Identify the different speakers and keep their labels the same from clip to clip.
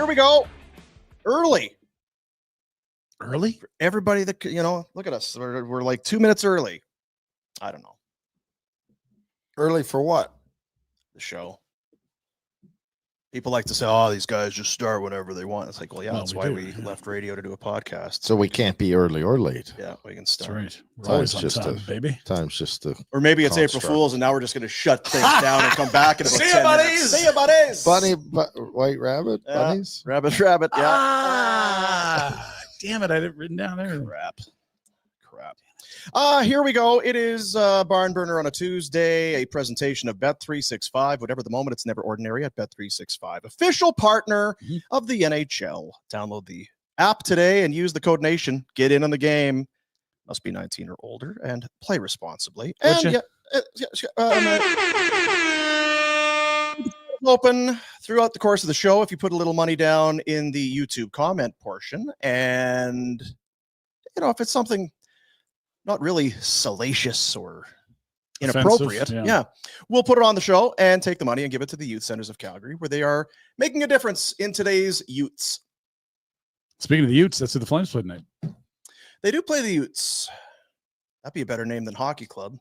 Speaker 1: here we go. Early.
Speaker 2: Early?
Speaker 1: Everybody that, look at us. We're like 2 minutes early. I don't know.
Speaker 2: Early for what?
Speaker 1: The show. People like to say, oh, these guys just start whenever they want. It's like, well, yeah, that's why we left radio to do a podcast.
Speaker 2: So we can't be early or late.
Speaker 1: Yeah, we can start.
Speaker 3: That's right. We're always on
Speaker 2: just
Speaker 3: time, baby.
Speaker 2: Time's just a
Speaker 1: Or maybe it's
Speaker 2: construct.
Speaker 1: April Fool's and now we're just going to shut things down and come back in about
Speaker 3: See
Speaker 1: 10
Speaker 3: ya, buddies.
Speaker 1: minutes. See ya, buddies.
Speaker 2: bunny, white rabbit, bunnies.
Speaker 1: Rabbit, yeah.
Speaker 3: Damn it, I didn't written down there.
Speaker 1: Crap. Here we go. It is Barn Burner on a Tuesday, a presentation of Bet365. Whatever the moment, it's never ordinary at Bet365. Official partner of the NHL. Download the app today and use the code NATION. Get in on the game. Must be 19 or older and play responsibly. And open throughout the course of the show if you put a little money down in the YouTube comment portion. And, if it's something not really salacious or inappropriate.
Speaker 3: Offensive,
Speaker 1: yeah. We'll put it on the show and take the money and give it to the Youth Centers of Calgary, where they are making a difference in today's youths.
Speaker 3: Speaking of the Utes, that's who the Flames play tonight.
Speaker 1: They do play the Utes. That'd be a better name than Hockey Club.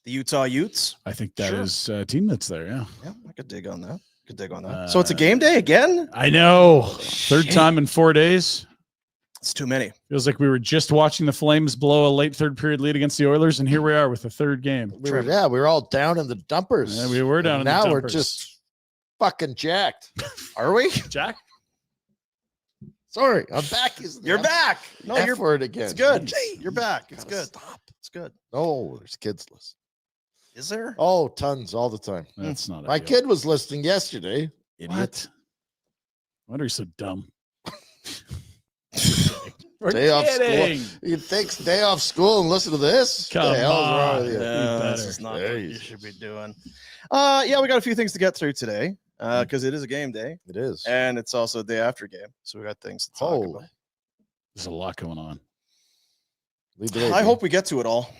Speaker 1: The Utah Utes.
Speaker 3: I think that is a team that's there, yeah.
Speaker 1: Yeah, I could dig on that. So it's a game day again?
Speaker 3: I know.
Speaker 1: Shit.
Speaker 3: Third time in 4 days.
Speaker 1: It's too many.
Speaker 3: Feels like we were just watching the Flames blow a late third period lead against the Oilers, and here we are with the third game.
Speaker 2: We were all down in the dumpers.
Speaker 3: Yeah, we were down in the
Speaker 2: now
Speaker 3: dumpers.
Speaker 2: we're just fucking jacked. Are we?
Speaker 3: Jack?
Speaker 2: Sorry, I'm back.
Speaker 1: You're back. No,
Speaker 2: F
Speaker 1: you're
Speaker 2: word again.
Speaker 1: It's good. You're back. It's good.
Speaker 2: Stop.
Speaker 1: It's good.
Speaker 2: No, there's kids listening.
Speaker 1: Is there?
Speaker 2: Oh, tons all the time.
Speaker 3: That's not
Speaker 2: My
Speaker 3: ideal.
Speaker 2: kid was listening yesterday.
Speaker 3: Idiot. Why are you so dumb?
Speaker 2: Day off
Speaker 3: kidding.
Speaker 2: school. You take day off school and listen to this?
Speaker 3: Come
Speaker 2: What the hell's wrong
Speaker 3: on.
Speaker 2: with you?
Speaker 1: Yeah, this
Speaker 3: better.
Speaker 1: is not what you should be doing. Yeah, we got a few things to get through today because it is a game day
Speaker 2: It is.
Speaker 1: and it's also a day after game. So we got things to talk
Speaker 2: Holy.
Speaker 1: about.
Speaker 3: There's a lot going on.
Speaker 2: Leave it
Speaker 1: I
Speaker 2: open.
Speaker 1: hope we get to it all.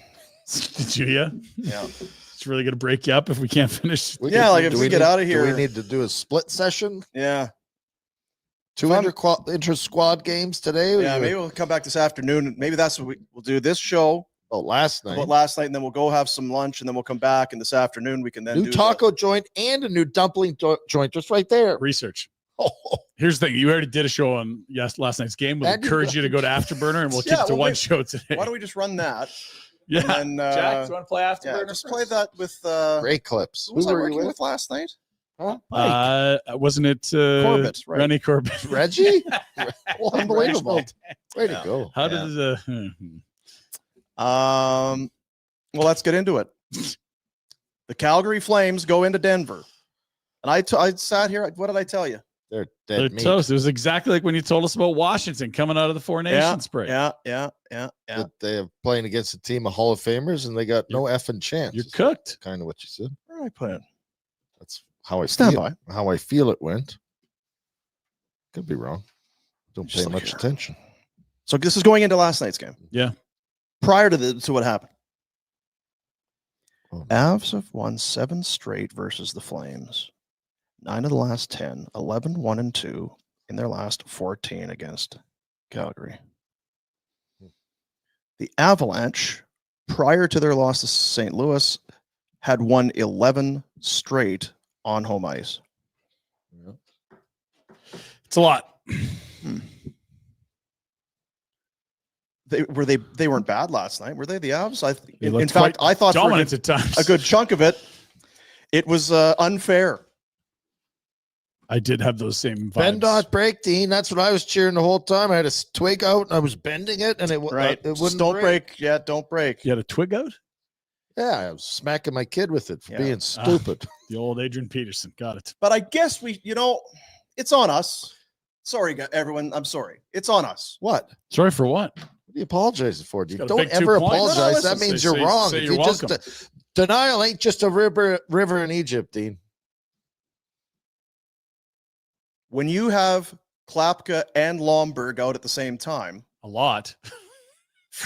Speaker 3: Did you, yeah?
Speaker 1: Yeah.
Speaker 3: It's really going to break you up if we can't finish.
Speaker 2: We
Speaker 1: Yeah,
Speaker 2: could-
Speaker 1: like if
Speaker 2: do
Speaker 1: we get
Speaker 2: need-
Speaker 1: out of
Speaker 2: do
Speaker 1: here-
Speaker 2: we need to do a split session.
Speaker 1: Yeah.
Speaker 2: 200 inter squad games today.
Speaker 1: Yeah, maybe we'll come back this afternoon. Maybe that's what we'll do this show
Speaker 2: Oh, last night.
Speaker 1: about last night, and then we'll go have some lunch, and then we'll come back, and this afternoon we can then
Speaker 2: New
Speaker 1: do
Speaker 2: taco joint and a new dumpling joint just right there.
Speaker 3: Research.
Speaker 2: Oh,
Speaker 3: Here's the thing. You already did a show on last night's game. We'll
Speaker 2: And you
Speaker 3: encourage
Speaker 2: got-
Speaker 3: you to go to Afterburner, and we'll
Speaker 1: Yeah,
Speaker 3: keep it to
Speaker 1: well,
Speaker 3: one
Speaker 1: wait.
Speaker 3: show today.
Speaker 1: Why don't we just run that?
Speaker 3: Yeah.
Speaker 1: And then,
Speaker 3: Jack, do you want to play Afterburner?
Speaker 1: Yeah, just play that with
Speaker 2: great clips.
Speaker 1: who was I
Speaker 2: were you
Speaker 1: working with last night?
Speaker 2: Huh? Mike.
Speaker 3: Wasn't it
Speaker 1: Corbett, right.
Speaker 3: Rennie Corbett?
Speaker 2: Reggie? Well, unbelievable.
Speaker 1: Reginald.
Speaker 2: Way
Speaker 1: Yeah.
Speaker 2: to go.
Speaker 3: How
Speaker 1: Yeah.
Speaker 3: did
Speaker 1: Well, let's get into it. The Calgary Flames go into Denver. And I sat here. What did I tell you?
Speaker 2: They're
Speaker 3: they're
Speaker 2: dead meat.
Speaker 3: toast? It was exactly like when you told us about Washington coming out of the Four Nations break.
Speaker 1: Yeah.
Speaker 2: That they are playing against a team of Hall of Famers and they got no effing chance.
Speaker 3: You're cooked.
Speaker 2: Kind of what you said.
Speaker 1: Where did I put it?
Speaker 2: That's how I
Speaker 1: Stand
Speaker 2: feel.
Speaker 1: by.
Speaker 2: How I feel it went. Could be wrong. Don't
Speaker 1: Just
Speaker 2: pay
Speaker 1: look
Speaker 2: much
Speaker 1: here.
Speaker 2: attention.
Speaker 1: So this is going into last night's game.
Speaker 3: Yeah.
Speaker 1: Prior to what happened.
Speaker 2: Oh,
Speaker 1: Avs have won 7 straight versus the Flames. 9 of the last 10, 11, 1-2 in their last 14 against Calgary. The Avalanche, prior to their loss to St. Louis, had won 11 straight on home ice.
Speaker 2: yeah.
Speaker 3: It's a lot.
Speaker 1: They weren't bad last night, were they? The Avs.
Speaker 3: They
Speaker 1: In
Speaker 3: looked
Speaker 1: fact,
Speaker 3: quite
Speaker 1: I thought for
Speaker 3: dominant at times.
Speaker 1: a good chunk of it, it was unfair.
Speaker 3: I did have those same vibes.
Speaker 2: Bend not break, Dean. That's what I was cheering the whole time. I had a twig out and I was bending it and it
Speaker 1: Right.
Speaker 2: it
Speaker 1: Just
Speaker 2: wouldn't
Speaker 1: don't break. Yeah, don't break.
Speaker 3: You had a twig out?
Speaker 2: Yeah, I was smacking my kid with it for
Speaker 1: Yeah.
Speaker 2: being stupid.
Speaker 3: The old Adrian Peterson. Got it.
Speaker 1: But I guess it's on us. Sorry, everyone. I'm sorry. It's on us.
Speaker 2: What?
Speaker 3: Sorry for what?
Speaker 2: What are you apologizing for? You
Speaker 3: got a
Speaker 2: don't
Speaker 3: big
Speaker 2: ever
Speaker 3: 2 points.
Speaker 2: apologize.
Speaker 1: No,
Speaker 2: that
Speaker 1: listen,
Speaker 2: means
Speaker 3: say-
Speaker 2: you're wrong.
Speaker 3: say
Speaker 2: If
Speaker 3: you're
Speaker 2: you just
Speaker 3: welcome.
Speaker 2: denial ain't just a river in Egypt, Dean.
Speaker 1: When you have Klapka and Lomberg out at the same time,
Speaker 3: A lot.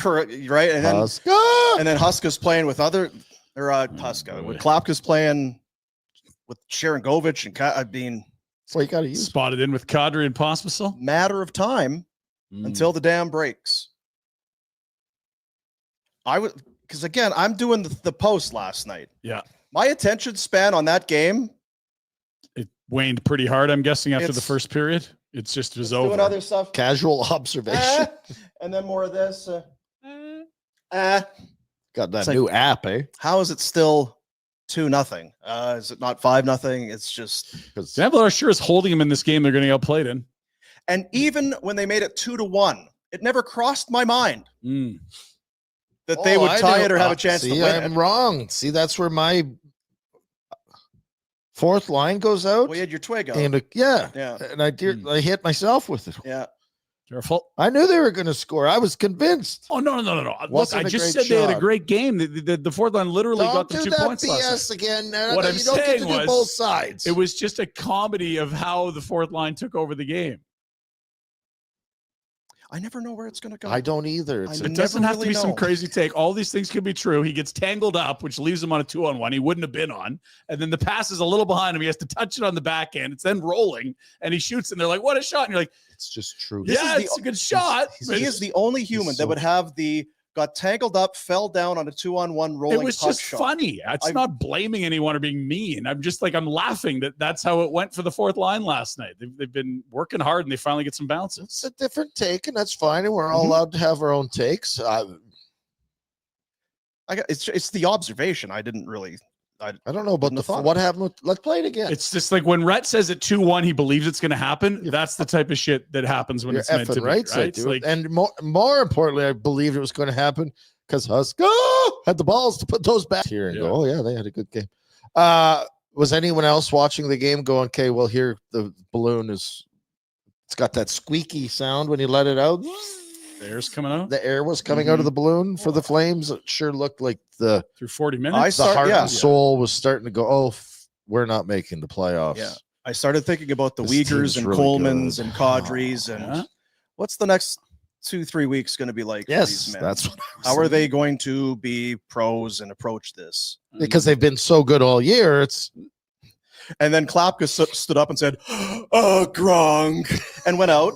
Speaker 1: right, and then Huska's playing with other Huska. When Klapka's playing with Sharon Govich and
Speaker 2: That's all you got to use.
Speaker 3: Spotted in with Kadri and Pospisil.
Speaker 1: Matter of time until the dam breaks. I would, because again, I'm doing the post last night.
Speaker 3: Yeah.
Speaker 1: My attention span on that game,
Speaker 3: It waned pretty hard, I'm guessing, after the
Speaker 1: It's-
Speaker 3: first period. It's just was
Speaker 1: doing
Speaker 3: over.
Speaker 1: other stuff.
Speaker 2: Casual observation.
Speaker 1: And then more of this.
Speaker 2: Got that
Speaker 1: It's like-
Speaker 2: new app, eh?
Speaker 1: How is it still 2-0? Is it not 5-0? It's just,
Speaker 2: Because
Speaker 3: Vladar sure is holding him in this game they're going to get outplayed in.
Speaker 1: and even when they made it 2-1, it never crossed my mind that they would tie it or have a chance to
Speaker 2: see,
Speaker 1: win
Speaker 2: I'm
Speaker 1: it.
Speaker 2: wrong. See, that's where my fourth line goes out.
Speaker 1: Well, you had your twig out.
Speaker 2: And yeah,
Speaker 1: Yeah.
Speaker 2: and I hit myself with it.
Speaker 1: Yeah.
Speaker 3: Careful.
Speaker 2: I knew they were going to score. I was convinced.
Speaker 3: Oh, no. Look,
Speaker 2: Wasn't
Speaker 3: I
Speaker 2: a
Speaker 3: just
Speaker 2: great
Speaker 3: said they had a
Speaker 2: shot.
Speaker 3: great game. The fourth line literally got
Speaker 2: Don't
Speaker 3: them
Speaker 2: do
Speaker 3: 2
Speaker 2: that
Speaker 3: points last night.
Speaker 2: BS again. No,
Speaker 3: What
Speaker 2: no,
Speaker 3: I'm
Speaker 2: you don't get to
Speaker 3: saying
Speaker 2: do
Speaker 3: was,
Speaker 2: both sides.
Speaker 3: It was just a comedy of how the fourth line took over the game.
Speaker 1: I never know where it's going to go.
Speaker 2: I don't either. It's
Speaker 1: I
Speaker 2: a-
Speaker 3: It doesn't have to
Speaker 1: really
Speaker 3: be some
Speaker 1: know.
Speaker 3: crazy take. All these things could be true. He gets tangled up, which leaves him on a 2-on-1 he wouldn't have been on. And then the pass is a little behind him. He has to touch it on the back end. It's then rolling, and he shoots, and they're like, what a shot. And you're like,
Speaker 2: it's just true.
Speaker 1: This
Speaker 3: yeah,
Speaker 1: is the-
Speaker 3: it's a good shot. but
Speaker 1: He is the only human that would have got tangled up, fell down on a 2-on-1 rolling
Speaker 3: it was
Speaker 1: puck
Speaker 3: just
Speaker 1: shot.
Speaker 3: funny. It's not blaming anyone or being mean. I'm just like, I'm laughing that's how it went for the fourth line last night. They've been working hard, and they finally get some bounces.
Speaker 2: It's a different take, and that's fine. And we're all
Speaker 1: Mhm.
Speaker 2: allowed to have our own takes.
Speaker 1: It's the observation. I didn't really.
Speaker 2: I don't know about
Speaker 1: Wouldn't have thought
Speaker 2: what happened. Let's play it again.
Speaker 3: It's just like when Rhett says at 2-1, he believes it's going to happen. That's the type of shit that happens when
Speaker 2: You're
Speaker 3: it's meant to
Speaker 2: effing
Speaker 3: be,
Speaker 2: right,
Speaker 3: right?
Speaker 2: It's
Speaker 3: It's like,
Speaker 2: and more importantly, I believed it was going to happen because Husk had the balls to put those back here and
Speaker 3: Yeah.
Speaker 2: go, oh yeah, they had a good game. Was anyone else watching the game going, okay, well here the balloon it's got that squeaky sound when you let it out.
Speaker 3: there's coming out
Speaker 2: The air was coming out of the balloon for the Flames. It sure looked like the
Speaker 3: through 40 minutes.
Speaker 2: the heart
Speaker 1: yeah.
Speaker 2: and soul was starting to go, oh, we're not making the playoffs.
Speaker 1: Yeah. I started thinking about the
Speaker 2: This
Speaker 1: Uyghurs
Speaker 2: team's
Speaker 1: and
Speaker 2: really
Speaker 1: Colemans
Speaker 2: good.
Speaker 1: and Kadris and
Speaker 3: Yeah.
Speaker 1: what's the next 2-3 weeks going to be like? For
Speaker 2: Yes,
Speaker 1: these men?
Speaker 2: that's what I was
Speaker 1: How are
Speaker 2: thinking.
Speaker 1: they going to be pros and approach this?
Speaker 2: Because they've been so good all year. It's
Speaker 1: And then Klapka stood up and said, "Oh, Gronk," and went out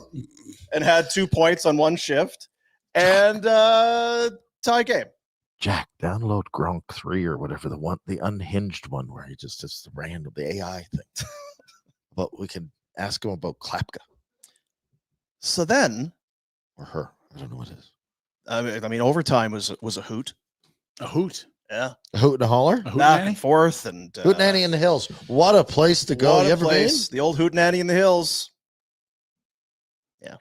Speaker 1: and had 2 points on one shift and tie game.
Speaker 2: Jack, download Gronk 3 or whatever, the unhinged one where he just the random, the AI thing. But we can ask him about Klapka
Speaker 1: So then,
Speaker 2: or her. I don't know what it is.
Speaker 1: I mean, overtime was a hoot.
Speaker 3: A hoot.
Speaker 1: Yeah,
Speaker 2: A hoot and a holler?
Speaker 3: A hoot
Speaker 1: back
Speaker 3: nanny?
Speaker 1: and forth and
Speaker 2: Hoot Nanny in the Hills. What a place to go.
Speaker 1: what
Speaker 2: You
Speaker 1: a
Speaker 2: ever
Speaker 1: place. The old Hoot Nanny in the Hills.
Speaker 2: been?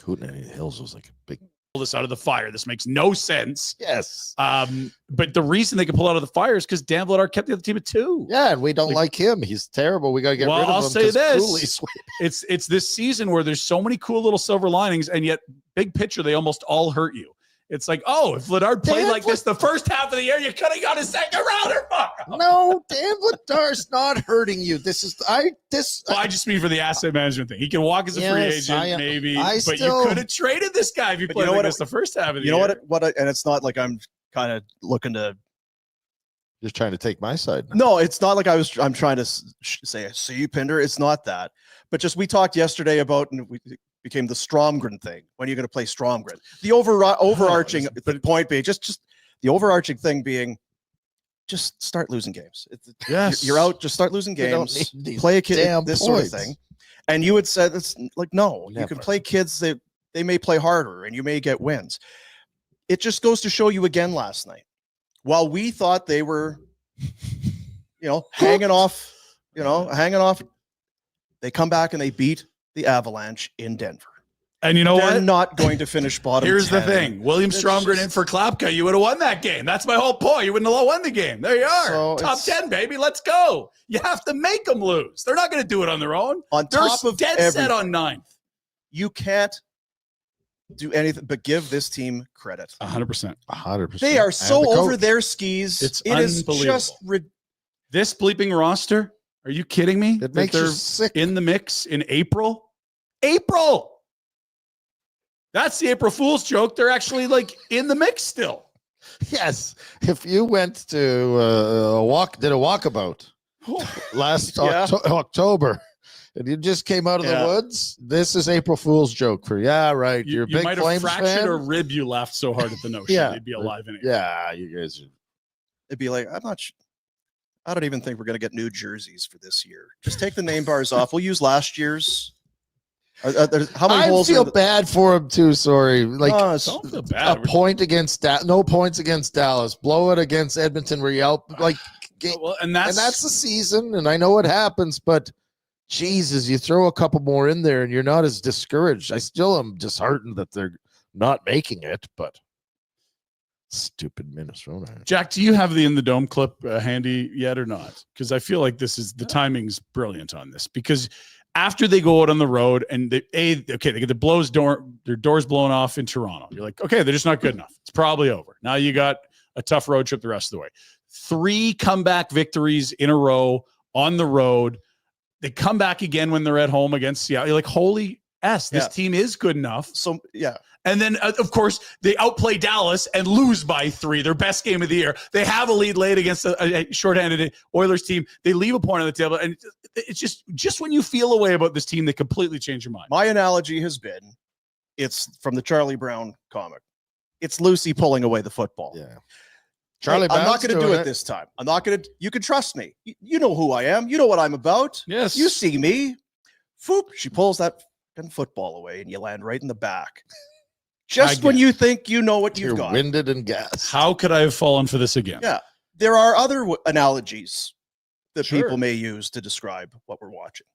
Speaker 2: Hoot Nanny in the Hills was like a big.
Speaker 3: Pull this out of the fire. This makes no sense.
Speaker 2: Yes.
Speaker 3: But the reason they can pull out of the fire is because Dan Vladar kept the other team at 2.
Speaker 2: Yeah, and we don't
Speaker 3: Like-
Speaker 2: like him. He's terrible. We got to get
Speaker 3: Well,
Speaker 2: rid of him.
Speaker 3: I'll say
Speaker 2: 'cause
Speaker 3: this.
Speaker 2: Cooley's-
Speaker 3: It's this season where there's so many cool little silver linings, and yet big picture, they almost all hurt you. It's like, oh, if Vladar played
Speaker 2: Dan
Speaker 3: like this the first half of the year, you could have got a second rounder. Fuck.
Speaker 2: No, Dan Vladar's not hurting you.
Speaker 3: Well, I just mean for the asset management thing. He can walk as a free
Speaker 2: Yes,
Speaker 3: agent, maybe,
Speaker 2: I
Speaker 3: but
Speaker 2: still-
Speaker 3: you could have traded this guy if you
Speaker 1: But
Speaker 3: played
Speaker 1: you know
Speaker 3: like
Speaker 1: what
Speaker 3: this the first half of the
Speaker 1: You know
Speaker 3: year.
Speaker 1: and it's not like I'm kind of looking to.
Speaker 2: just trying to take my side.
Speaker 1: No, it's not like I'm trying to say, see, Pinder. It's not that. But just we talked yesterday about, and we became the Stromgren thing. When are you going to play Stromgren? The overarching point being just the overarching thing being just start losing games.
Speaker 3: Yes.
Speaker 1: You're out. Just start losing
Speaker 2: You don't
Speaker 1: games.
Speaker 2: need these
Speaker 1: Play a kid.
Speaker 2: damn
Speaker 1: This sort of
Speaker 2: points.
Speaker 1: thing. And you had said it's like no. You
Speaker 2: Never.
Speaker 1: can play kids that they may play harder and you may get wins. It just goes to show you again last night. While we thought they were, hanging off, they come back and they beat the Avalanche in Denver.
Speaker 3: And you know
Speaker 1: They're
Speaker 3: what?
Speaker 1: not going to finish bottom.
Speaker 3: Here's
Speaker 1: 10.
Speaker 3: the thing. William
Speaker 1: It's
Speaker 3: Stromgren in
Speaker 1: just-
Speaker 3: for Klapka. You would have won that game. That's my whole point. You wouldn't have won the game. There you are.
Speaker 1: So
Speaker 3: Top
Speaker 1: it's-
Speaker 3: 10, baby. Let's go. You have to make them lose. They're not going to do it on their own.
Speaker 1: On
Speaker 3: They're
Speaker 1: top of
Speaker 3: dead set on 9th.
Speaker 1: You can't do anything but give this team credit.
Speaker 3: 100%.
Speaker 2: 100%.
Speaker 1: They are
Speaker 2: And
Speaker 1: so
Speaker 2: the
Speaker 1: over
Speaker 2: coach.
Speaker 1: their skis.
Speaker 3: It's
Speaker 1: It is
Speaker 3: unbelievable.
Speaker 1: just
Speaker 3: This bleeping roster, are you kidding me?
Speaker 2: It
Speaker 3: That
Speaker 2: makes you
Speaker 3: they're
Speaker 2: sick.
Speaker 3: in the mix in April? April! That's the April Fool's joke. They're actually like in the mix still.
Speaker 2: Yes. If you went to did a walkabout last
Speaker 1: Yeah.
Speaker 2: October and you just came out of
Speaker 1: Yeah.
Speaker 2: the woods. This is April Fool's joke for you. Yeah, right. You're a
Speaker 3: You
Speaker 2: big
Speaker 3: might have
Speaker 2: Flames
Speaker 3: fractured
Speaker 2: fan.
Speaker 3: a rib. You laughed so hard at the notion
Speaker 2: Yeah.
Speaker 3: they'd be alive in it.
Speaker 2: Yeah, you guys are.
Speaker 1: It'd be like, I don't even think we're going to get new jerseys for this year. Just take the name bars off. We'll use last year's. How many
Speaker 2: I
Speaker 1: holes?
Speaker 2: feel bad for him too. Sorry, like
Speaker 1: No,
Speaker 3: Don't feel bad.
Speaker 2: a point against no points against Dallas. Blow it against Edmonton where you out like.
Speaker 3: Well, and
Speaker 2: And
Speaker 3: that's
Speaker 2: that's the season, and I know what happens, but Jesus, you throw a couple more in there, and you're not as discouraged. I still am disheartened that they're not making it, but stupid Minnesota.
Speaker 3: Jack. Do you have the in the dome clip handy yet or not? Because I feel like this is the timing's brilliant on this. Because after they go out on the road and they get their doors blown off in Toronto, you're like, okay, they're just not good enough. It's probably over. Now you got a tough road trip the rest of the way. 3 comeback victories in a row on the road. They come back again when they're at home against Seattle. You're like, holy S, this team is good enough.
Speaker 1: So, yeah.
Speaker 3: And then, of course, they outplay Dallas and lose by 3, their best game of the year. They have a lead late against a shorthanded Oilers team. They leave a point on the table. And it's just when you feel a way about this team, they completely change your mind.
Speaker 1: My analogy has been, it's from the Charlie Brown comic. It's Lucy pulling away the football.
Speaker 2: Yeah.
Speaker 1: Charlie, I'm not
Speaker 2: Brown's
Speaker 1: going to do
Speaker 2: doing
Speaker 1: it this time. I'm not going to. You can trust me. You know who I am. You know what I'm about.
Speaker 3: Yes.
Speaker 1: You see me. Foop. She pulls that fucking football away, and you land right in the back. Just when you think you know what
Speaker 2: You're
Speaker 1: you've got.
Speaker 2: winded and gassed.
Speaker 3: How could I have fallen for this again?
Speaker 1: Yeah. There are other analogies that
Speaker 3: Sure.
Speaker 1: people may use to describe what we're watching.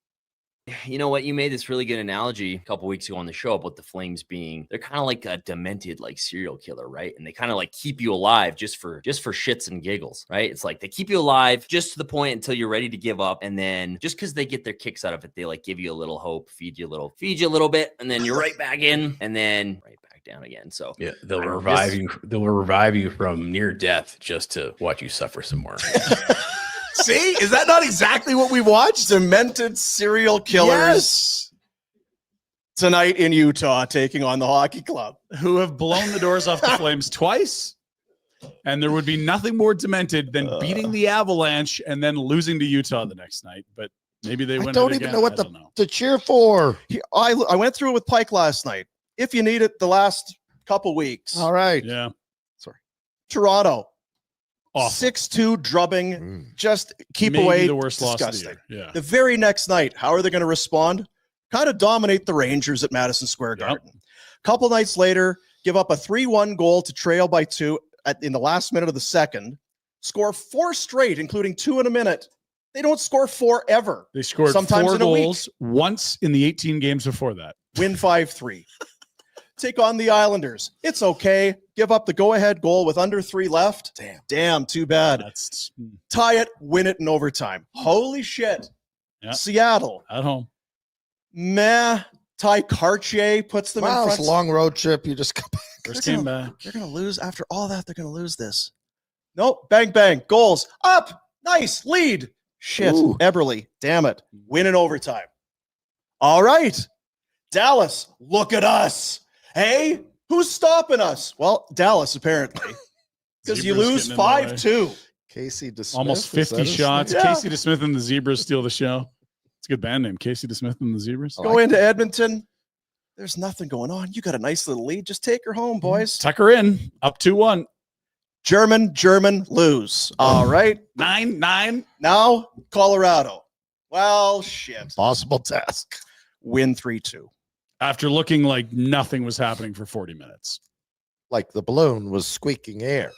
Speaker 4: You know what? You made this really good analogy a couple weeks ago on the show about the Flames being, they're kind of like a demented like serial killer, right? And they kind of like keep you alive just for shits and giggles, right? It's like they keep you alive just to the point until you're ready to give up, and then just because they get their kicks out of it, they like give you a little hope, feed you a little bit, and then you're right back in, and then right back down again. So
Speaker 5: yeah, they'll revive you. They'll revive you from near death just to watch you suffer some more.
Speaker 1: See, is that not exactly what we watched? Demented serial killers tonight in Utah taking on the hockey club.
Speaker 3: Who have blown the doors off the Flames twice. And there would be nothing more demented than beating the Avalanche and then losing to Utah the next night. But maybe they win.
Speaker 2: I don't
Speaker 3: it
Speaker 2: even
Speaker 3: again.
Speaker 2: know what
Speaker 3: I don't know.
Speaker 2: to cheer for.
Speaker 1: I went through it with Pike last night. If you need it the last couple weeks.
Speaker 2: All right.
Speaker 3: Yeah.
Speaker 1: Toronto.
Speaker 3: Awful.
Speaker 1: 6-2 drubbing. Just keep
Speaker 3: Maybe
Speaker 1: away.
Speaker 3: the worst loss of the
Speaker 1: Disgusting.
Speaker 3: year. Yeah.
Speaker 1: The very next night, how are they going to respond? Kind of dominate the Rangers at Madison Square Garden. Couple nights later, give up a 3-1 goal to trail by 2 in the last minute of the second. Score 4 straight, including 2 in a minute. They don't score 4 ever.
Speaker 3: They scored
Speaker 1: Sometimes
Speaker 3: 4
Speaker 1: in a week.
Speaker 3: goals once in the 18 games before that.
Speaker 1: Win 5-3. Take on the Islanders. It's okay. Give up the go-ahead goal with under 3 left. Damn, too bad.
Speaker 3: That's
Speaker 1: Tie it, win it in overtime. Holy shit.
Speaker 3: Yeah.
Speaker 1: Seattle.
Speaker 3: at home.
Speaker 1: Meh. Ty Cartier puts them in
Speaker 2: Wow,
Speaker 1: front.
Speaker 2: it's a long road trip. You just come back.
Speaker 3: First
Speaker 1: They're
Speaker 3: came
Speaker 1: gonna-
Speaker 3: back.
Speaker 1: They're going to lose. After all that, they're going to lose this. Nope. Bang, bang. Goals. Up. Nice. Lead. Shit.
Speaker 2: Ooh.
Speaker 1: Eberle. Damn it. Win in overtime. All right. Dallas. Look at us. Hey, who's stopping us? Well, Dallas, apparently. Because you
Speaker 3: Zebras
Speaker 1: lose
Speaker 3: getting in the way.
Speaker 1: 5-2.
Speaker 2: Casey DeSmith.
Speaker 3: Almost
Speaker 2: is that
Speaker 3: 50
Speaker 2: his
Speaker 3: shots.
Speaker 1: Yeah.
Speaker 3: Casey DeSmith and the Zebras steal the show. It's a good band name. Casey DeSmith and the Zebras.
Speaker 2: I
Speaker 1: Go
Speaker 2: like
Speaker 1: into Edmonton. There's nothing going on. You got a nice little lead. Just take her home, boys.
Speaker 3: Tuck her in. Up 2-1.
Speaker 1: German, lose. All right.
Speaker 3: 9-9.
Speaker 1: Now, Colorado. Well, shit.
Speaker 2: Possible task.
Speaker 1: Win 3-2.
Speaker 3: After looking like nothing was happening for 40 minutes.
Speaker 2: Like the balloon was squeaking air.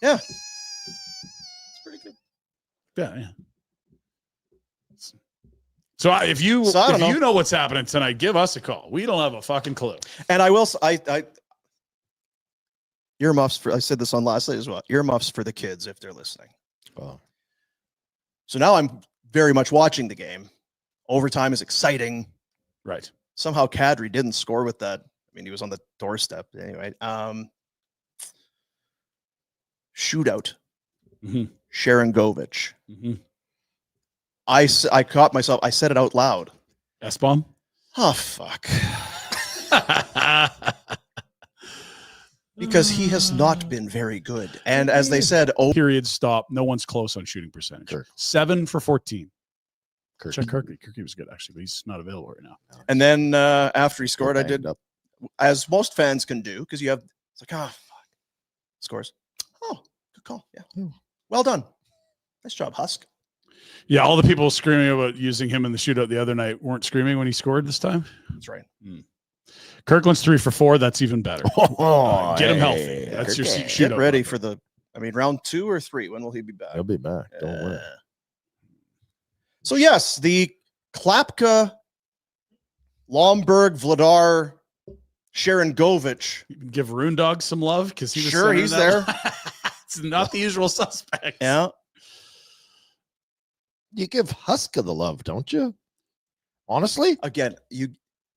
Speaker 1: Yeah. It's pretty good.
Speaker 3: Yeah. So if you
Speaker 1: So I don't
Speaker 3: if you know what's happening tonight, give us a call. We don't have a fucking clue.
Speaker 1: And I will, I earmuffs for, I said this on last night as well. Earmuffs for the kids if they're listening.
Speaker 2: Oh.
Speaker 1: So now I'm very much watching the game. Overtime is exciting.
Speaker 3: Right.
Speaker 1: Somehow Kadri didn't score with that. I mean, he was on the doorstep anyway. Shootout.
Speaker 3: Mhm.
Speaker 1: Sharon Govich.
Speaker 3: Mm-hmm.
Speaker 1: I caught myself. I said it out loud.
Speaker 3: S-bomb.
Speaker 1: Oh, fuck. Because he has not been very good. And as they said,
Speaker 3: Period. Stop. No one's close on shooting percentage.
Speaker 2: Sure.
Speaker 3: 7 for 14. Check Kirky. Kirky was good actually, but he's not available right now.
Speaker 1: And then after he scored, I did
Speaker 2: Up.
Speaker 1: as most fans can do, because you have it's like, fuck. Scores. Oh, good call. Yeah. Well done. Nice job, Husk.
Speaker 3: Yeah, all the people screaming about using him in the shootout the other night weren't screaming when he scored this time.
Speaker 1: That's right.
Speaker 3: Kirkland's 3 for 4. That's even better. Get him healthy.
Speaker 2: Hey,
Speaker 3: That's your
Speaker 2: Kirky.
Speaker 3: shootout.
Speaker 1: Get ready for round 2 or 3. When will he be back?
Speaker 2: He'll be back. Don't worry.
Speaker 1: So yes, the Klapka, Lomberg, Vladar, Sharon Govich.
Speaker 3: Give Roondog some love because he was
Speaker 1: Sure, he's there.
Speaker 3: It's not the usual suspect.
Speaker 1: Yeah.
Speaker 2: You give Huska the love, don't you? Honestly?
Speaker 1: Again,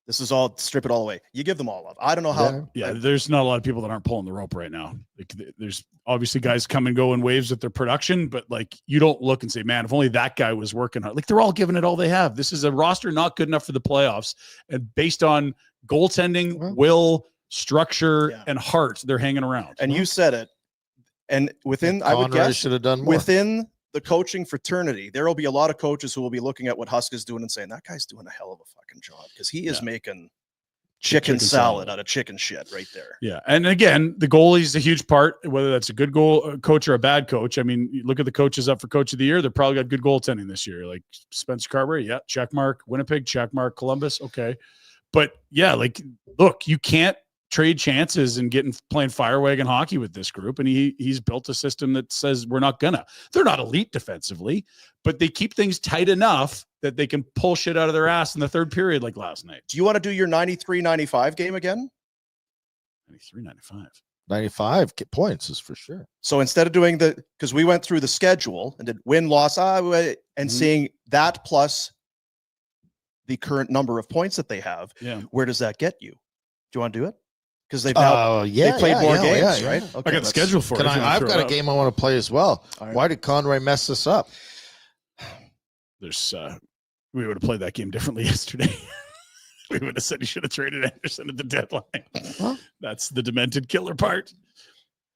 Speaker 1: this is all strip it all away. You give them all love. I don't know how.
Speaker 3: Yeah, there's not a lot of people that aren't pulling the rope right now. Like, there's obviously guys come and go in waves with their production, but like you don't look and say, man, if only that guy was working hard. Like they're all giving it all they have. This is a roster not good enough for the playoffs. And based on goaltending, will, structure, and heart, they're hanging around.
Speaker 1: And you said it. And within, I would
Speaker 2: Conroy
Speaker 1: guess,
Speaker 2: should have done more.
Speaker 1: within the coaching fraternity, there will be a lot of coaches who will be looking at what Husk is doing and saying, that guy's doing a hell of a fucking job because he is making chicken salad out of chicken shit right there.
Speaker 3: Yeah. And again, the goalie's a huge part, whether that's a good goal coach or a bad coach. I mean, you look at the coaches up for coach of the year. They're probably got good goaltending this year. Like Spencer Carberry. Yeah. Check mark. Winnipeg. Check mark. Columbus. Okay. But yeah, like, look, you can't trade chances and playing fire wagon hockey with this group. And he's built a system that says we're not gonna. They're not elite defensively, but they keep things tight enough that they can pull shit out of their ass in the third period like last night.
Speaker 1: Do you want to do your 93-95 game again?
Speaker 3: 93-95.
Speaker 2: 95 points is for sure.
Speaker 1: So instead of doing because we went through the schedule and did win, loss, and seeing that plus the current number of points that they have, where does that get you? Do you want to do it? Because they've now they played more games, right?
Speaker 3: Okay, I got the schedule for it.
Speaker 2: I've got a game I want to play as well.
Speaker 1: Right.
Speaker 2: Why did Conroy mess this up?
Speaker 3: There's we would have played that game differently yesterday. We would have said he should have traded Anderson at the deadline.
Speaker 2: Huh?
Speaker 3: That's the demented killer part.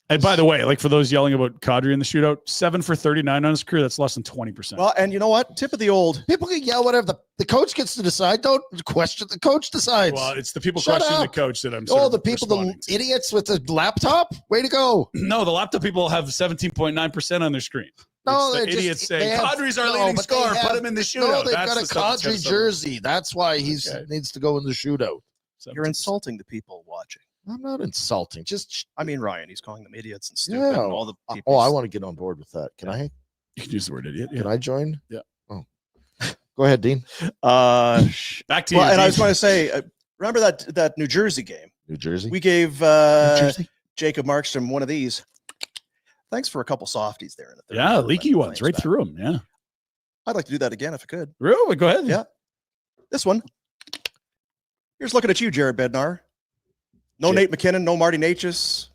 Speaker 3: And by the way, like for those yelling about Kadri in the shootout, 7 for 39 on his career, that's less than 20%.
Speaker 1: Well, and you know what? Tip of the old.
Speaker 2: People can yell whatever. The coach gets to decide. Don't question. The coach decides.
Speaker 3: Well, it's the people
Speaker 2: Shut
Speaker 3: questioning
Speaker 2: up.
Speaker 3: the coach that I'm
Speaker 2: the people, the idiots with the laptop. Way to go.
Speaker 3: No, the laptop people have 17.9% on their screen.
Speaker 2: No,
Speaker 3: it's the
Speaker 2: they're
Speaker 3: idiots
Speaker 2: just,
Speaker 3: saying Kadri's our leading scorer. Put him in the shootout.
Speaker 2: No, they've
Speaker 3: That's
Speaker 2: got a
Speaker 3: the stuff that's
Speaker 2: Kadri jersey. That's why he needs to go in the shootout.
Speaker 1: You're insulting the people watching.
Speaker 2: I'm not insulting. Just,
Speaker 1: I mean, Ryan, he's calling them idiots and stupid.
Speaker 2: Yeah.
Speaker 1: And all the people.
Speaker 2: Oh, I want to get on board with that. Can I?
Speaker 3: You can use the word idiot.
Speaker 2: Can I join?
Speaker 3: Yeah.
Speaker 2: Oh, go ahead, Dean.
Speaker 3: Back to you.
Speaker 1: And I was going to say, remember that New Jersey game?
Speaker 2: New Jersey.
Speaker 1: We gave Jacob Markstrom one of these. Thanks for a couple softies there in the third.
Speaker 3: Yeah, leaky ones right through them. Yeah.
Speaker 1: I'd like to do that again if I could.
Speaker 3: Really? Go ahead.
Speaker 1: Yeah. This one. Here's looking at you, Jared Bednar. No Nate McKinnon, no Marty Natchez,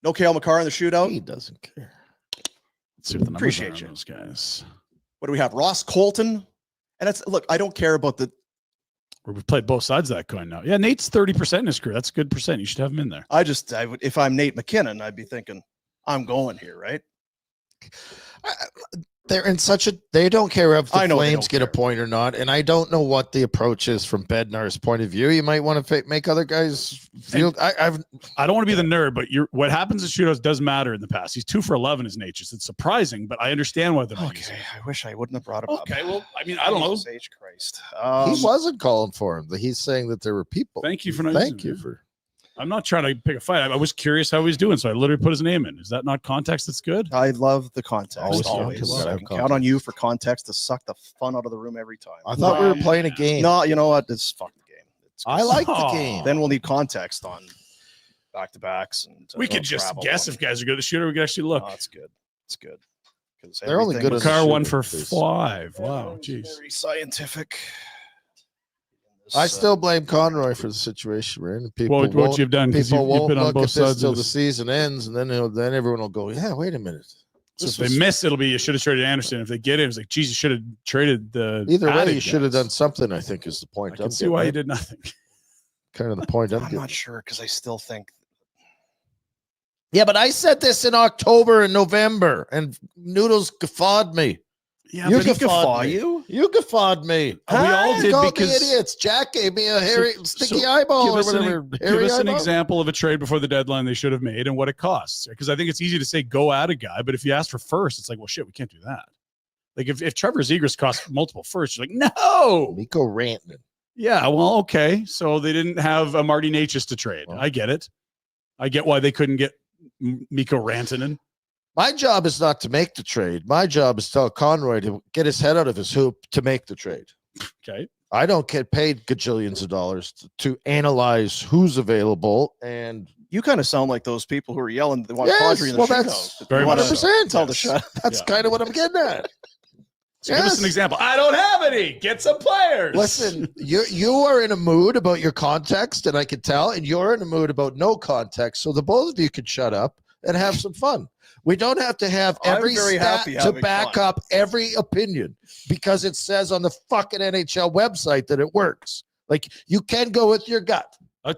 Speaker 1: no Cale McCarr in the shootout.
Speaker 2: He doesn't care.
Speaker 3: Let's see what the numbers
Speaker 1: Appreciate
Speaker 3: are on
Speaker 1: you.
Speaker 3: those guys.
Speaker 1: What do we have? Ross Colton. And look, I don't care about
Speaker 3: We've played both sides of that coin now. Yeah, Nate's 30% in his career. That's a good percent. You should have him in there.
Speaker 1: if I'm Nate McKinnon, I'd be thinking, I'm going here, right?
Speaker 2: They're in they don't care if the
Speaker 1: I know they
Speaker 2: Flames
Speaker 1: don't
Speaker 2: get a point or not. And I don't know what the approach is from Bednar's point of view. You might want to make other guys feel. I
Speaker 3: don't want to be the nerd, but what happens in shootouts does matter in the past. He's 2 for 11 as Natchez. It's surprising, but I understand why they're not using it.
Speaker 1: I wish I wouldn't have brought it up.
Speaker 3: Okay, well, I mean, I don't know.
Speaker 1: Sage Christ.
Speaker 2: he wasn't calling for him. He's saying that there were people.
Speaker 3: Thank you for not
Speaker 2: Thank
Speaker 3: using
Speaker 2: you
Speaker 3: it.
Speaker 2: for.
Speaker 3: I'm not trying to pick a fight. I was curious how he was doing, so I literally put his name in. Is that not context that's good?
Speaker 1: I love the context.
Speaker 2: Always
Speaker 1: I can count on you for context to suck the fun out of the room every time.
Speaker 2: I thought we were playing a game.
Speaker 1: No, you know what? It's fuck the game.
Speaker 2: I like the game.
Speaker 1: Then we'll need context on back-to-backs. And
Speaker 3: we could just
Speaker 1: travel
Speaker 3: guess
Speaker 1: on.
Speaker 3: if guys are good at the shooter. We could actually look.
Speaker 1: Oh, that's good. It's good.
Speaker 2: They're only good as a
Speaker 3: McCarr 1
Speaker 2: shooter,
Speaker 3: for
Speaker 2: please.
Speaker 3: 5. Wow, jeez.
Speaker 1: Very scientific.
Speaker 2: I still blame Conroy for the situation we're in. People
Speaker 3: What
Speaker 2: won't-
Speaker 3: you've done? 'Cause
Speaker 2: People
Speaker 3: you've
Speaker 2: won't
Speaker 3: been on
Speaker 2: look
Speaker 3: both
Speaker 2: at this
Speaker 3: sides
Speaker 2: till
Speaker 3: of
Speaker 2: the
Speaker 3: this.
Speaker 2: season ends, and then everyone will go, "Yeah, wait a minute."
Speaker 3: So if they miss, it'll be you should have traded Anderson. If they get it, it's like, geez, you should have traded the.
Speaker 2: Either way,
Speaker 3: added
Speaker 2: you should have
Speaker 3: guys.
Speaker 2: done something. I think is the point.
Speaker 3: I can see why you did nothing.
Speaker 2: Kind of the point I'm
Speaker 1: I'm
Speaker 2: getting.
Speaker 1: not sure because I still think
Speaker 2: Yeah, but I said this in October and November, and Noodles guffawed me.
Speaker 3: Yeah,
Speaker 2: You
Speaker 3: but
Speaker 2: can
Speaker 1: guffaw
Speaker 2: me.
Speaker 1: you?
Speaker 2: You guffawed me.
Speaker 3: we all
Speaker 2: You
Speaker 3: did
Speaker 2: called me
Speaker 3: because
Speaker 2: idiots. Jack gave me a hairy, sticky
Speaker 3: so
Speaker 2: eyeball
Speaker 3: give
Speaker 2: or
Speaker 3: us
Speaker 2: whatever.
Speaker 3: give us an example of a trade before the deadline they should have made and what it costs. Because I think it's easy to say go at a guy, but if you ask for first, it's like, well, shit, we can't do that. Like if Trevor Zegras costs multiple firsts, you're like, no.
Speaker 2: Miko Rantanen.
Speaker 3: Yeah, well, okay. So they didn't have a Marty Natchez to trade.
Speaker 2: Well.
Speaker 3: I get it. I get why they couldn't get Mikko Rantanen.
Speaker 2: My job is not to make the trade. My job is to tell Conroy to get his head out of his hoop to make the trade.
Speaker 3: Okay.
Speaker 2: I don't get paid gajillions of dollars to analyze who's available. And
Speaker 1: You kind of sound like those people who are yelling they want
Speaker 2: Yes,
Speaker 1: Kadri in the
Speaker 2: well,
Speaker 1: shootout.
Speaker 2: that's
Speaker 1: You
Speaker 3: very
Speaker 1: wanna
Speaker 3: much so.
Speaker 2: 100%.
Speaker 1: Tell the shut.
Speaker 2: That's
Speaker 3: Yeah.
Speaker 2: kind of what I'm getting at.
Speaker 3: So give us an example. I don't have any. Get some players.
Speaker 2: Listen, you are in a mood about your context, and I can tell, and you're in a mood about no context. So the both of you could shut up and have some fun. We don't have to have
Speaker 1: I'm
Speaker 2: every
Speaker 1: very
Speaker 2: stat
Speaker 1: happy
Speaker 2: to
Speaker 1: having
Speaker 2: back
Speaker 1: fun.
Speaker 2: up every opinion because it says on the fucking NHL website that it works. Like you can go with your gut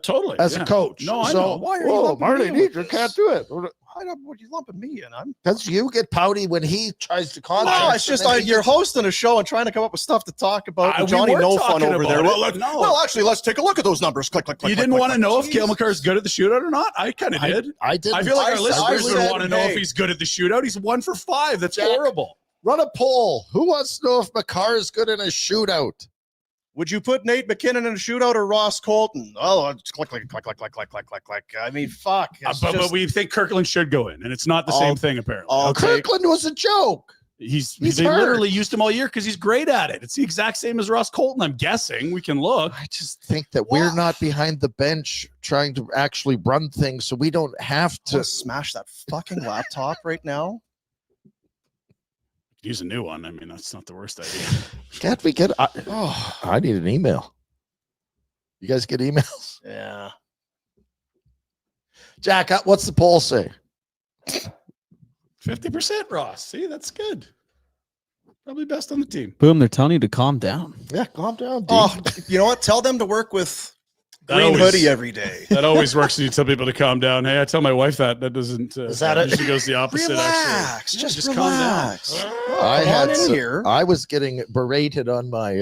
Speaker 3: Totally.
Speaker 2: as
Speaker 3: yeah.
Speaker 2: a coach.
Speaker 3: No, I
Speaker 2: so,
Speaker 3: know.
Speaker 1: Why are you
Speaker 2: oh,
Speaker 1: lumping
Speaker 2: Marty
Speaker 1: me in with
Speaker 2: Nieder
Speaker 1: this?
Speaker 2: can't do it.
Speaker 1: Why are you lumping me in? I'm
Speaker 2: Because you get pouty when he tries to contact.
Speaker 1: no, it's just you're hosting a show and trying to come up with stuff to talk about. And
Speaker 3: we
Speaker 1: Johnny
Speaker 3: were
Speaker 1: No Fun
Speaker 3: talking
Speaker 1: over
Speaker 3: about
Speaker 1: there.
Speaker 3: it.
Speaker 1: Well,
Speaker 3: No.
Speaker 1: well, actually, let's take a look at those numbers. Click, click, click.
Speaker 3: You
Speaker 1: click,
Speaker 3: didn't
Speaker 1: click,
Speaker 3: want to
Speaker 1: click.
Speaker 3: know if Cale
Speaker 1: Jeez.
Speaker 3: McCarr is good at the shootout or not? I kind of did.
Speaker 2: I did.
Speaker 3: I feel like our
Speaker 1: I
Speaker 3: listeners would
Speaker 1: said,
Speaker 3: want to know if
Speaker 1: hey.
Speaker 3: he's good at the shootout. He's 1 for 5. That's
Speaker 2: Jack.
Speaker 3: horrible.
Speaker 2: Run a poll. Who wants to know if McCarr is good in a shootout?
Speaker 1: Would you put Nate McKinnon in a shootout or Ross Colton? Oh, just click, click, click, click, click, click, click, click, click. I mean, fuck. It's
Speaker 3: But
Speaker 1: just-
Speaker 3: we think Kirkland should go in, and it's not the
Speaker 1: I'll-
Speaker 3: same thing apparently.
Speaker 1: I'll take-
Speaker 2: Kirkland was a joke.
Speaker 3: He's
Speaker 2: He's
Speaker 3: they
Speaker 2: hurt.
Speaker 3: literally used him all year because he's great at it. It's the exact same as Ross Colton. I'm guessing. We can look.
Speaker 2: I just think that we're not behind the bench trying to actually run things, so we don't have
Speaker 1: to
Speaker 2: to.
Speaker 1: smash that fucking laptop right now.
Speaker 3: Use a new one. I mean, that's not the worst idea.
Speaker 2: Can't we get?
Speaker 1: Oh,
Speaker 2: I need an email. You guys get emails?
Speaker 1: yeah.
Speaker 2: Jack, what's the poll say?
Speaker 3: 50% Ross. See, that's good. Probably best on the team.
Speaker 6: Boom, they're telling you to calm down.
Speaker 2: Yeah, calm down. D.
Speaker 1: Oh, you know what? Tell them to work with
Speaker 3: That
Speaker 1: green
Speaker 3: always-
Speaker 1: hoodie every day.
Speaker 3: That always works when you tell people to calm down. Hey, I tell my wife that. That doesn't.
Speaker 2: Is that it?
Speaker 3: usually goes the opposite.
Speaker 1: Relax.
Speaker 3: Actually.
Speaker 1: Just
Speaker 3: relax.
Speaker 1: relax.
Speaker 2: I
Speaker 1: Come
Speaker 2: had
Speaker 1: on in
Speaker 2: some-
Speaker 1: here.
Speaker 2: I was getting berated on my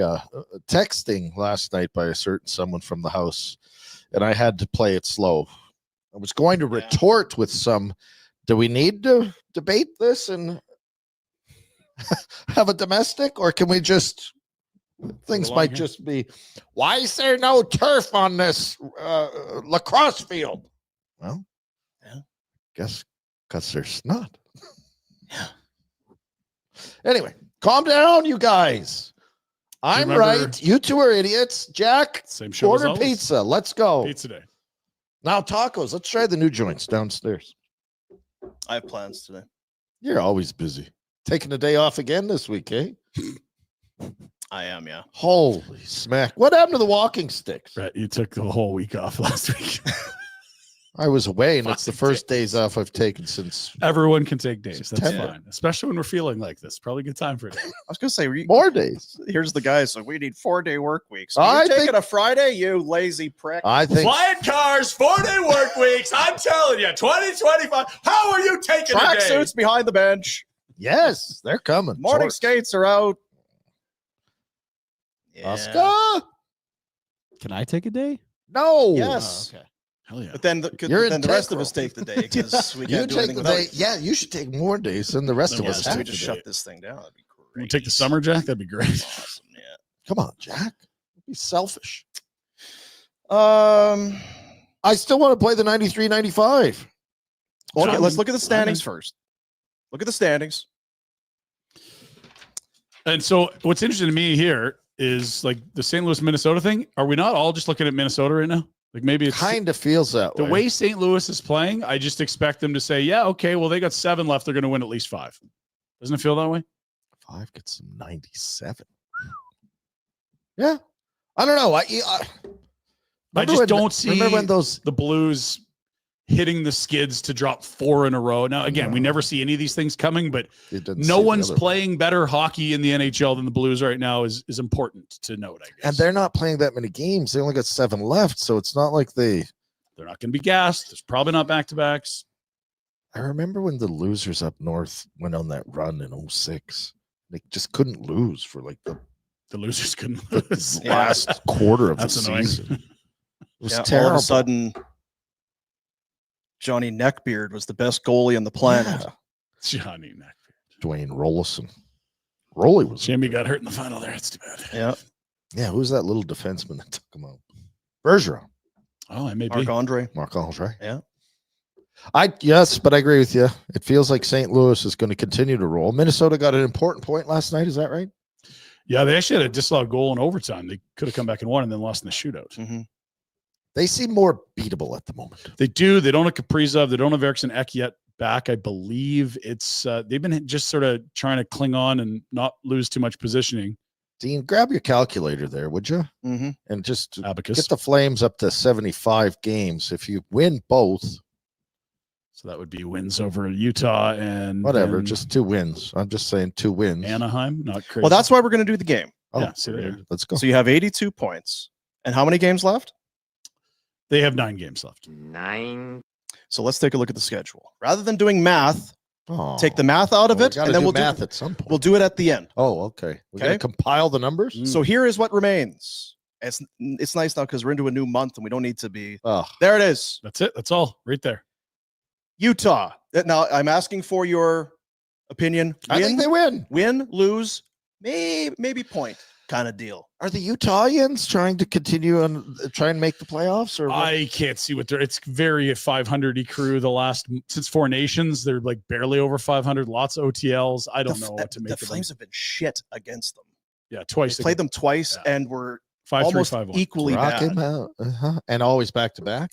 Speaker 2: texting last night by a certain someone from the house, and I had to play it slow. I was going to retort with some. Do we need to debate this and have a domestic, or can we just? Things
Speaker 3: along
Speaker 2: might
Speaker 3: here.
Speaker 2: just be. Why is there no turf on this lacrosse field? Well,
Speaker 1: Yeah.
Speaker 2: guess because there's not. Anyway, calm down, you guys. I'm
Speaker 3: remember-
Speaker 2: right. You two are idiots. Jack,
Speaker 3: Same show as
Speaker 2: order
Speaker 3: always.
Speaker 2: pizza. Let's go.
Speaker 3: Pizza day.
Speaker 2: Now tacos. Let's try the new joints downstairs.
Speaker 1: I have plans today.
Speaker 2: You're always busy. Taking a day off again this week, eh?
Speaker 1: I am, yeah.
Speaker 2: Holy smack. What happened to the walking sticks?
Speaker 3: Right. You took the whole week off last week.
Speaker 2: I was away, and it's the
Speaker 3: Fucking
Speaker 2: first days off I've taken since
Speaker 3: Everyone can take days. That's
Speaker 2: September.
Speaker 3: fine. Especially when we're feeling like this. Probably a good time for it.
Speaker 1: I was gonna say,
Speaker 2: more days.
Speaker 1: here's the guys. So we need 4-day work weeks.
Speaker 2: I
Speaker 1: You're taking
Speaker 2: think-
Speaker 1: a Friday, you lazy prick.
Speaker 2: I think
Speaker 3: Flying cars, 4-day work weeks. I'm telling you, 2025. How are you taking
Speaker 1: Track
Speaker 3: a day?
Speaker 1: suits behind the bench.
Speaker 2: yes, they're coming.
Speaker 1: Morning
Speaker 2: Shorts.
Speaker 1: skates are out. Yeah.
Speaker 2: Oscar?
Speaker 6: Can I take a day?
Speaker 2: No.
Speaker 1: Yes.
Speaker 6: Oh, okay.
Speaker 3: Hell yeah.
Speaker 1: But then
Speaker 2: You're
Speaker 1: then the rest of
Speaker 2: integral.
Speaker 1: us take the day because we
Speaker 2: You
Speaker 1: can't do
Speaker 2: take
Speaker 1: anything
Speaker 2: the
Speaker 1: without
Speaker 2: day.
Speaker 1: you.
Speaker 2: Yeah, you should take more days than the rest
Speaker 3: Then
Speaker 2: of
Speaker 3: we'll
Speaker 2: us
Speaker 3: just
Speaker 1: So
Speaker 2: have.
Speaker 1: we
Speaker 3: take
Speaker 1: just
Speaker 3: the
Speaker 1: shut
Speaker 3: day.
Speaker 1: this thing down. That'd be
Speaker 3: You
Speaker 1: great.
Speaker 3: take the summer, Jack? That'd be great.
Speaker 1: Awesome, yeah.
Speaker 2: Come on, Jack. Be selfish.
Speaker 1: Um.
Speaker 2: I still want to play the 93-95.
Speaker 1: Okay,
Speaker 3: Fine.
Speaker 1: let's look at the standings first. Look at the standings.
Speaker 3: And so what's interesting to me here is like the St. Louis, Minnesota thing. Are we not all just looking at Minnesota right now? Like maybe it's
Speaker 2: Kind of feels that
Speaker 3: the way St. Louis is playing. I just expect them to say, yeah, okay, well, they got 7 left. They're going to win at least 5. Doesn't it feel that way?
Speaker 2: 5 gets some 97. Yeah. I don't know. I remember
Speaker 3: just
Speaker 2: when-
Speaker 3: don't see
Speaker 2: Remember when those
Speaker 3: the Blues hitting the skids to drop 4 in a row. Now, again, we
Speaker 2: No.
Speaker 3: never see any of these things coming, but
Speaker 2: you didn't
Speaker 3: no
Speaker 2: see the
Speaker 3: one's
Speaker 2: other-
Speaker 3: playing better hockey in the NHL than the Blues right now is important to note, I guess.
Speaker 2: And they're not playing that many games. They only got 7 left, so it's not like
Speaker 3: They're not going to be gassed. There's probably not back-to-backs.
Speaker 2: I remember when the losers up north went on that run in 06. They just couldn't lose for like the
Speaker 3: losers couldn't lose.
Speaker 2: last quarter of
Speaker 3: That's
Speaker 2: the
Speaker 3: annoying.
Speaker 2: season. It was
Speaker 1: Yeah, all
Speaker 2: terrible.
Speaker 1: of a sudden, Johnny Neckbeard was the best goalie on the planet.
Speaker 2: Yeah.
Speaker 3: Johnny Neck.
Speaker 2: Dwayne Rollison. Rolly was.
Speaker 3: Jimmy got hurt in the final there. It's too bad.
Speaker 1: Yeah,
Speaker 2: Yeah, who's that little defenseman that took him out? Bergeron.
Speaker 3: Oh, I may be.
Speaker 1: Marc-Andre.
Speaker 2: Marc-Andre.
Speaker 1: Yeah.
Speaker 2: Yes, but I agree with you. It feels like St. Louis is going to continue to roll. Minnesota got an important point last night. Is that right?
Speaker 3: Yeah, they actually had a disallowed goal in overtime. They could have come back and won and then lost in the shootout.
Speaker 1: Mm-hmm.
Speaker 2: They seem more beatable at the moment.
Speaker 3: They do. They don't have Kaprizov. They don't have Eriksson Ek yet back. I believe it's they've been just sort of trying to cling on and not lose too much positioning.
Speaker 2: Dean, grab your calculator there, would you?
Speaker 1: Mm-hmm.
Speaker 2: And just
Speaker 3: Abacus.
Speaker 2: get the Flames up to 75 games. If you win both,
Speaker 3: So that would be wins over Utah and
Speaker 2: whatever,
Speaker 3: then
Speaker 2: just 2 wins. I'm just saying 2 wins.
Speaker 3: Anaheim. Not crazy.
Speaker 1: Well, that's why we're going to do the game.
Speaker 2: Oh,
Speaker 3: yeah, see there.
Speaker 2: let's go.
Speaker 1: So you have 82 points. And how many games left?
Speaker 3: They have 9 games left.
Speaker 4: 9.
Speaker 1: So let's take a look at the schedule. Rather than doing math,
Speaker 2: Oh,
Speaker 1: take the math out of
Speaker 2: well, we
Speaker 1: it,
Speaker 2: gotta
Speaker 1: and then
Speaker 2: do
Speaker 1: we'll
Speaker 2: math
Speaker 1: do
Speaker 2: at some point.
Speaker 1: we'll do it at the end.
Speaker 2: Oh, okay. We're
Speaker 1: Okay.
Speaker 2: gonna compile the numbers.
Speaker 3: Mm.
Speaker 1: So here is what remains. It's nice now because we're into a new month and we don't need to be.
Speaker 2: Oh,
Speaker 1: There it is.
Speaker 3: That's it. That's all right there.
Speaker 1: Utah. Now I'm asking for your opinion.
Speaker 2: I think they win.
Speaker 1: Win, lose, maybe point kind of deal.
Speaker 2: Are the Utahns trying to continue and try and make the playoffs? Or what?
Speaker 3: I can't see what they're. It's very 500 crew. The last since 4 Nations, they're like barely over 500. Lots of OTLs. I don't know what to make
Speaker 1: The
Speaker 3: of them.
Speaker 1: Flames have been shit against them.
Speaker 3: Yeah, twice.
Speaker 1: They played them twice
Speaker 3: Yeah.
Speaker 1: and were
Speaker 3: 5-3,
Speaker 1: almost
Speaker 3: 5-1.
Speaker 1: equally
Speaker 2: Rock him
Speaker 1: bad.
Speaker 2: out. And always back to back.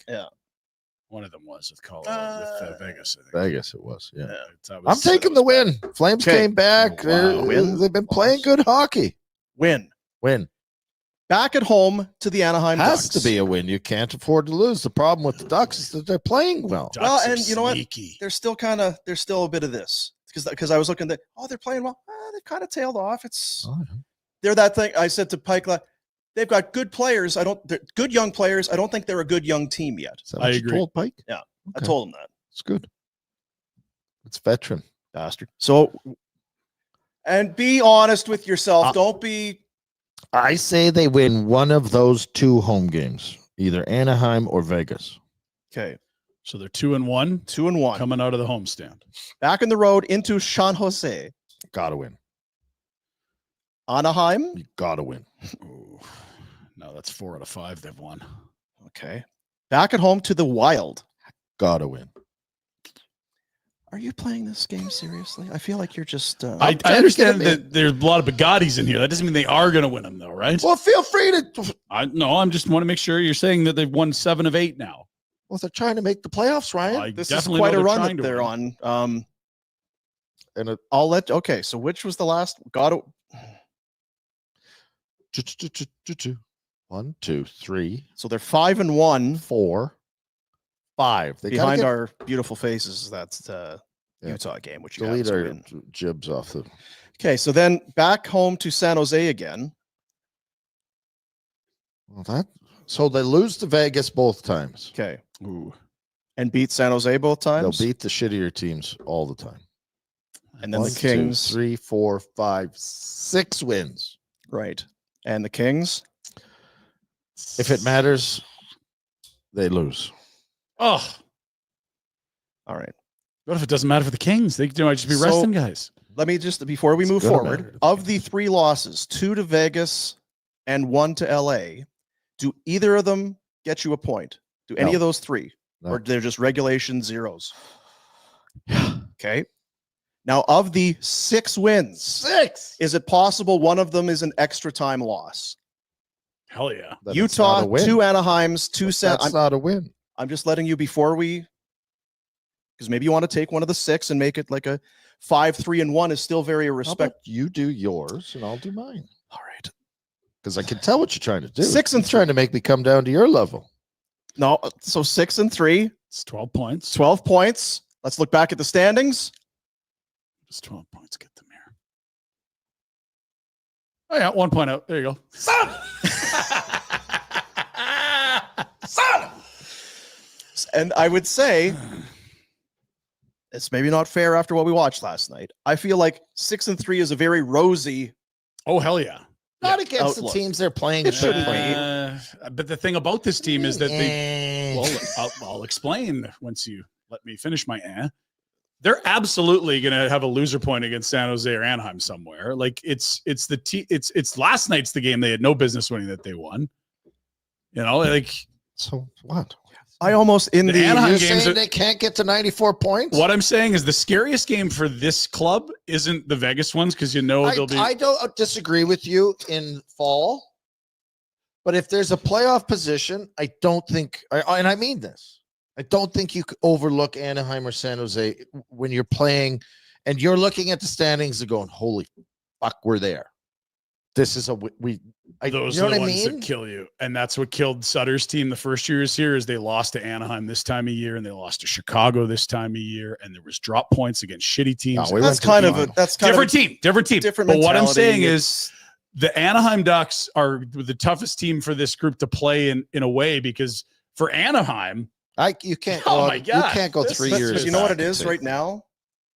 Speaker 3: One of them was with Colorado, with Vegas. I think.
Speaker 2: Vegas it was. Yeah.
Speaker 3: That
Speaker 2: I'm
Speaker 3: was-
Speaker 2: taking the win. Flames
Speaker 1: Okay.
Speaker 2: came back.
Speaker 3: Wow.
Speaker 1: Win.
Speaker 2: They've been playing good hockey.
Speaker 1: Win.
Speaker 2: Win.
Speaker 1: Back at home to the Anaheim
Speaker 2: Has
Speaker 1: Ducks.
Speaker 2: to be a win. You can't afford to lose. The problem with the Ducks is that they're playing well.
Speaker 3: Ducks
Speaker 1: Well,
Speaker 3: are
Speaker 1: and you know what?
Speaker 3: sneaky.
Speaker 1: There's still a bit of this because I was looking at they're playing well. They've kind of tailed off. They're that thing I said to Pike. They've got good players. They're good young players. I don't think they're a good young team yet.
Speaker 2: Is that what
Speaker 3: I
Speaker 2: you
Speaker 3: agree.
Speaker 2: told Pike?
Speaker 1: Yeah. I
Speaker 2: Okay.
Speaker 1: told him that.
Speaker 2: It's good. It's veteran.
Speaker 1: Bastard. So, and be honest with yourself.
Speaker 2: Uh,
Speaker 1: Don't be.
Speaker 2: I say they win one of those 2 home games, either Anaheim or Vegas.
Speaker 1: Okay.
Speaker 3: So they're 2-1
Speaker 1: 2-1.
Speaker 3: coming out of the homestand.
Speaker 1: Back in the road into San Jose.
Speaker 2: Gotta win.
Speaker 1: Anaheim.
Speaker 2: You gotta win.
Speaker 3: Ooh. No, that's 4 out of 5 they've won.
Speaker 1: Okay. Back at home to the Wild.
Speaker 2: Gotta win.
Speaker 1: Are you playing this game seriously? I feel like you're just.
Speaker 3: I understand that there's a lot of Bugattis in here. That doesn't mean they are going to win them, though, right?
Speaker 2: Well, feel free to.
Speaker 3: I'm just want to make sure you're saying that they've won 7 of 8 now.
Speaker 2: Well, they're trying to make the playoffs, Ryan.
Speaker 1: This is
Speaker 3: definitely
Speaker 1: quite
Speaker 3: know
Speaker 1: a run
Speaker 3: trying
Speaker 1: that
Speaker 3: to
Speaker 1: they're
Speaker 3: win.
Speaker 1: on.
Speaker 2: And
Speaker 1: I'll let. Okay, so which was the last? Got it.
Speaker 2: 1, 2, 3,
Speaker 1: So they're 5-1
Speaker 2: 4, 5. They
Speaker 1: behind
Speaker 2: gotta
Speaker 1: our beautiful faces. That's the
Speaker 2: Yeah.
Speaker 1: Utah game, which you
Speaker 2: delete
Speaker 1: guys
Speaker 2: our
Speaker 1: win.
Speaker 2: jibs off the.
Speaker 1: Okay, so then back home to San Jose again.
Speaker 2: Well, so they lose to Vegas both times.
Speaker 1: Okay,
Speaker 3: Ooh.
Speaker 1: and beat San Jose both times.
Speaker 2: They'll beat the shittier teams all the time.
Speaker 1: and then
Speaker 2: 1,
Speaker 1: the Kings.
Speaker 2: 2, 3, 4, 5, 6 wins.
Speaker 1: Right, and the Kings.
Speaker 2: If it matters, they lose.
Speaker 3: Oh,
Speaker 1: All right.
Speaker 3: what if it doesn't matter for the Kings? They might just be
Speaker 1: So-
Speaker 3: resting guys.
Speaker 1: Let me just before we
Speaker 2: It's
Speaker 1: move
Speaker 2: gonna
Speaker 1: forward.
Speaker 2: matter to
Speaker 1: Of the 3 losses, 2 to Vegas and 1 to LA, do either of them get you a point? Do any
Speaker 2: No.
Speaker 1: of those 3,
Speaker 2: No.
Speaker 1: or they're just regulation zeros? Okay. Now, of the 6 wins,
Speaker 2: 6.
Speaker 1: is it possible one of them is an extra time loss?
Speaker 3: Hell yeah.
Speaker 2: Then it's not
Speaker 1: Utah,
Speaker 2: a win.
Speaker 1: 2 Anaheims, 2 San.
Speaker 2: That's not a win.
Speaker 1: I'm just letting you before we, because maybe you want to take one of the 6 and make it like a 5-3-1 is still very
Speaker 2: How
Speaker 1: respect.
Speaker 2: about you do yours and I'll do mine?
Speaker 1: All right.
Speaker 2: Because I can tell what you're trying to do.
Speaker 1: 6 and
Speaker 2: You're trying to make me come down to your level.
Speaker 1: No, so 6 and 3,
Speaker 3: It's 12 points.
Speaker 1: 12 points. Let's look back at the standings.
Speaker 3: Just 12 points. Get them here. Oh, yeah. 1 point out. There you go.
Speaker 1: And I would say it's maybe not fair after what we watched last night. I feel like 6-3 is a very rosy.
Speaker 3: Oh, hell yeah.
Speaker 2: Not against
Speaker 1: outlook.
Speaker 2: the teams they're playing.
Speaker 1: It shouldn't be.
Speaker 3: But the thing about this team is that
Speaker 2: Eh.
Speaker 3: I'll explain once you let me finish my They're absolutely going to have a loser point against San Jose or Anaheim somewhere. Like it's last night's the game they had no business winning that they won. You know, like
Speaker 2: So what?
Speaker 1: I almost in
Speaker 3: The
Speaker 1: the
Speaker 3: Anaheim
Speaker 2: You're
Speaker 3: games
Speaker 2: saying
Speaker 3: are-
Speaker 2: they can't get to 94 points?
Speaker 3: what I'm saying is the scariest game for this club isn't the Vegas ones because they'll be.
Speaker 2: I don't disagree with you in fall, but if there's a playoff position, I don't think, and I mean this, I don't think you could overlook Anaheim or San Jose when you're playing and you're looking at the standings and going, holy fuck, we're there. This is
Speaker 3: Those
Speaker 2: you
Speaker 3: are
Speaker 2: know
Speaker 3: the
Speaker 2: what I
Speaker 3: ones
Speaker 2: mean?
Speaker 3: that kill you, and that's what killed Sutter's team the first years here. Is they lost to Anaheim this time of year, and they lost to Chicago this time of year, and there was drop points against shitty teams.
Speaker 2: No, we
Speaker 1: that's
Speaker 2: went to
Speaker 1: kind
Speaker 2: the
Speaker 1: of a
Speaker 2: final.
Speaker 1: that's kind
Speaker 3: different
Speaker 1: of
Speaker 3: team, different team.
Speaker 1: different
Speaker 3: But what I'm
Speaker 1: mentality.
Speaker 3: saying is the Anaheim Ducks are the toughest team for this group to play in a way because for Anaheim,
Speaker 2: You can't
Speaker 3: Oh
Speaker 2: go,
Speaker 3: my
Speaker 2: you
Speaker 3: God.
Speaker 2: can't go
Speaker 3: This-
Speaker 2: 3
Speaker 3: but
Speaker 2: years.
Speaker 1: But you know what
Speaker 2: back
Speaker 1: it
Speaker 2: and
Speaker 1: is
Speaker 2: say-
Speaker 1: right now?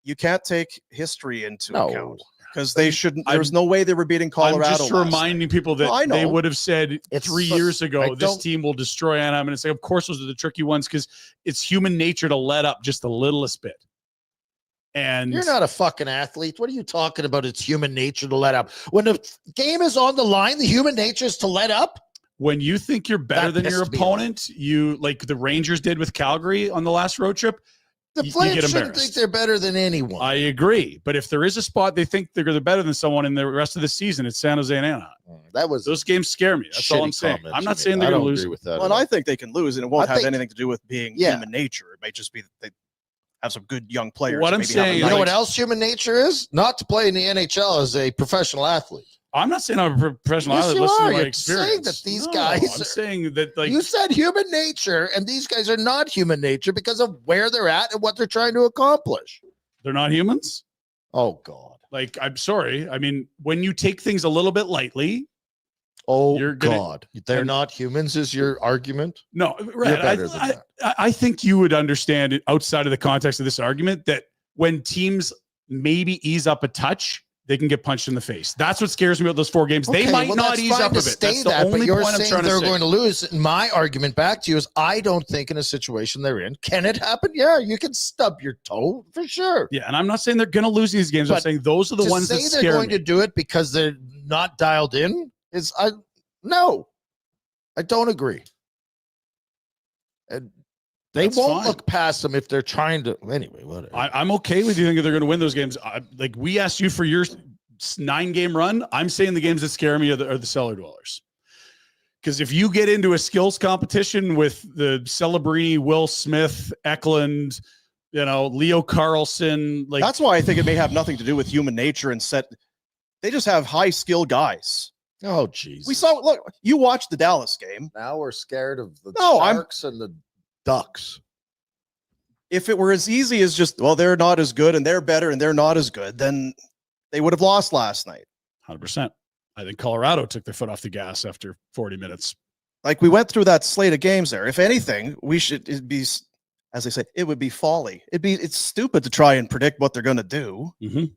Speaker 1: You can't take history into
Speaker 2: No.
Speaker 1: account because they shouldn't. There's no way they were beating Colorado.
Speaker 3: I'm just
Speaker 1: last
Speaker 3: reminding people that
Speaker 1: No, I
Speaker 3: they
Speaker 1: know.
Speaker 3: would have said
Speaker 2: It's
Speaker 3: 3
Speaker 2: so-
Speaker 3: years
Speaker 2: I
Speaker 3: ago, this
Speaker 2: don't-
Speaker 3: team will destroy Anaheim. And it's like, of course, those are the tricky ones because it's human nature to let up just the littlest bit. And
Speaker 2: You're not a fucking athlete. What are you talking about? It's human nature to let up. When the game is on the line, the human nature is to let up.
Speaker 3: when you think you're better
Speaker 2: That
Speaker 3: than your
Speaker 2: pissed me
Speaker 3: opponent, you like the Rangers did with Calgary on the last road trip.
Speaker 2: The
Speaker 3: You
Speaker 2: Flames
Speaker 3: get
Speaker 2: shouldn't
Speaker 3: embarrassed.
Speaker 2: think they're better than anyone.
Speaker 3: I agree. But if there is a spot they think they're better than someone in the rest of the season, it's San Jose and Anaheim.
Speaker 2: That was
Speaker 3: Those games scare me. That's all I'm
Speaker 2: shitty
Speaker 3: saying.
Speaker 2: comments
Speaker 3: I'm
Speaker 2: you
Speaker 3: not
Speaker 2: made.
Speaker 3: saying they're
Speaker 2: I
Speaker 3: going to
Speaker 2: don't
Speaker 3: lose.
Speaker 2: agree with that.
Speaker 1: Well,
Speaker 2: at all.
Speaker 1: I think they can lose, and it won't
Speaker 2: I
Speaker 1: have
Speaker 2: think-
Speaker 1: anything to do with being
Speaker 2: Yeah.
Speaker 1: human nature. It may just be that they have some good young players.
Speaker 3: What
Speaker 1: that
Speaker 3: I'm
Speaker 1: maybe haven't
Speaker 3: saying
Speaker 2: You
Speaker 3: is
Speaker 2: know
Speaker 1: played.
Speaker 2: what else human nature is? Not to play in the NHL as a professional athlete.
Speaker 3: I'm not saying I'm a professional
Speaker 2: Yes,
Speaker 3: athlete.
Speaker 2: you
Speaker 3: Listen
Speaker 2: are.
Speaker 3: to my
Speaker 2: You're
Speaker 3: experience.
Speaker 2: saying that these
Speaker 3: No,
Speaker 2: guys
Speaker 3: I'm
Speaker 2: are-
Speaker 3: saying that like
Speaker 2: You said human nature, and these guys are not human nature because of where they're at and what they're trying to accomplish.
Speaker 3: they're not humans.
Speaker 2: Oh, God.
Speaker 3: Like, I'm sorry. I mean, when you take things a little bit lightly,
Speaker 2: Oh,
Speaker 3: You're gonna-
Speaker 2: God. They're
Speaker 3: and-
Speaker 2: not humans, is your argument?
Speaker 3: no, right.
Speaker 2: better than that.
Speaker 3: I think you would understand it outside of the context of this argument that when teams maybe ease up a touch, they can get punched in the face. That's what scares me about those 4 games. They
Speaker 2: Okay,
Speaker 3: might
Speaker 2: well,
Speaker 3: not
Speaker 2: that's
Speaker 3: ease
Speaker 2: fine
Speaker 3: up a
Speaker 2: to
Speaker 3: bit.
Speaker 2: stay
Speaker 3: That's the
Speaker 2: that, but
Speaker 3: only
Speaker 2: you're
Speaker 3: point I'm
Speaker 2: saying
Speaker 3: trying to
Speaker 2: they're
Speaker 3: say.
Speaker 2: going to lose. And my argument back to you is I don't think in a situation they're in, can it happen? Yeah, you can stub your toe for sure.
Speaker 3: Yeah, and I'm not saying they're going to lose these games. I'm
Speaker 2: But
Speaker 3: saying those are the
Speaker 2: to
Speaker 3: ones
Speaker 2: say
Speaker 3: that
Speaker 2: they're
Speaker 3: scare
Speaker 2: going
Speaker 3: me.
Speaker 2: to do it because they're not dialed in is no. I don't agree. And they
Speaker 3: That's
Speaker 2: won't
Speaker 3: fine.
Speaker 2: look past them if they're trying to. Anyway, whatever.
Speaker 3: I'm okay with you thinking they're going to win those games. Like we asked you for your 9-game run. I'm saying the games that scare me are the cellar dwellers. Because if you get into a skills competition with the Celebrini, Will Smith, Eklund, Leo Carlson, like
Speaker 1: That's why I think it may have nothing to do with human nature and set. They just have high skill guys.
Speaker 2: Oh, jeez.
Speaker 1: We saw. Look, you watched the Dallas game.
Speaker 2: Now we're scared of the
Speaker 1: No, I'm-
Speaker 2: Sharks and the Ducks.
Speaker 1: If it were as easy as just, well, they're not as good and they're better and they're not as good, then they would have lost last night.
Speaker 3: 100%. I think Colorado took their foot off the gas after 40 minutes.
Speaker 1: Like we went through that slate of games there. If anything, it'd be, as they say, it would be folly. It's stupid to try and predict what they're going to do.
Speaker 3: Mhm.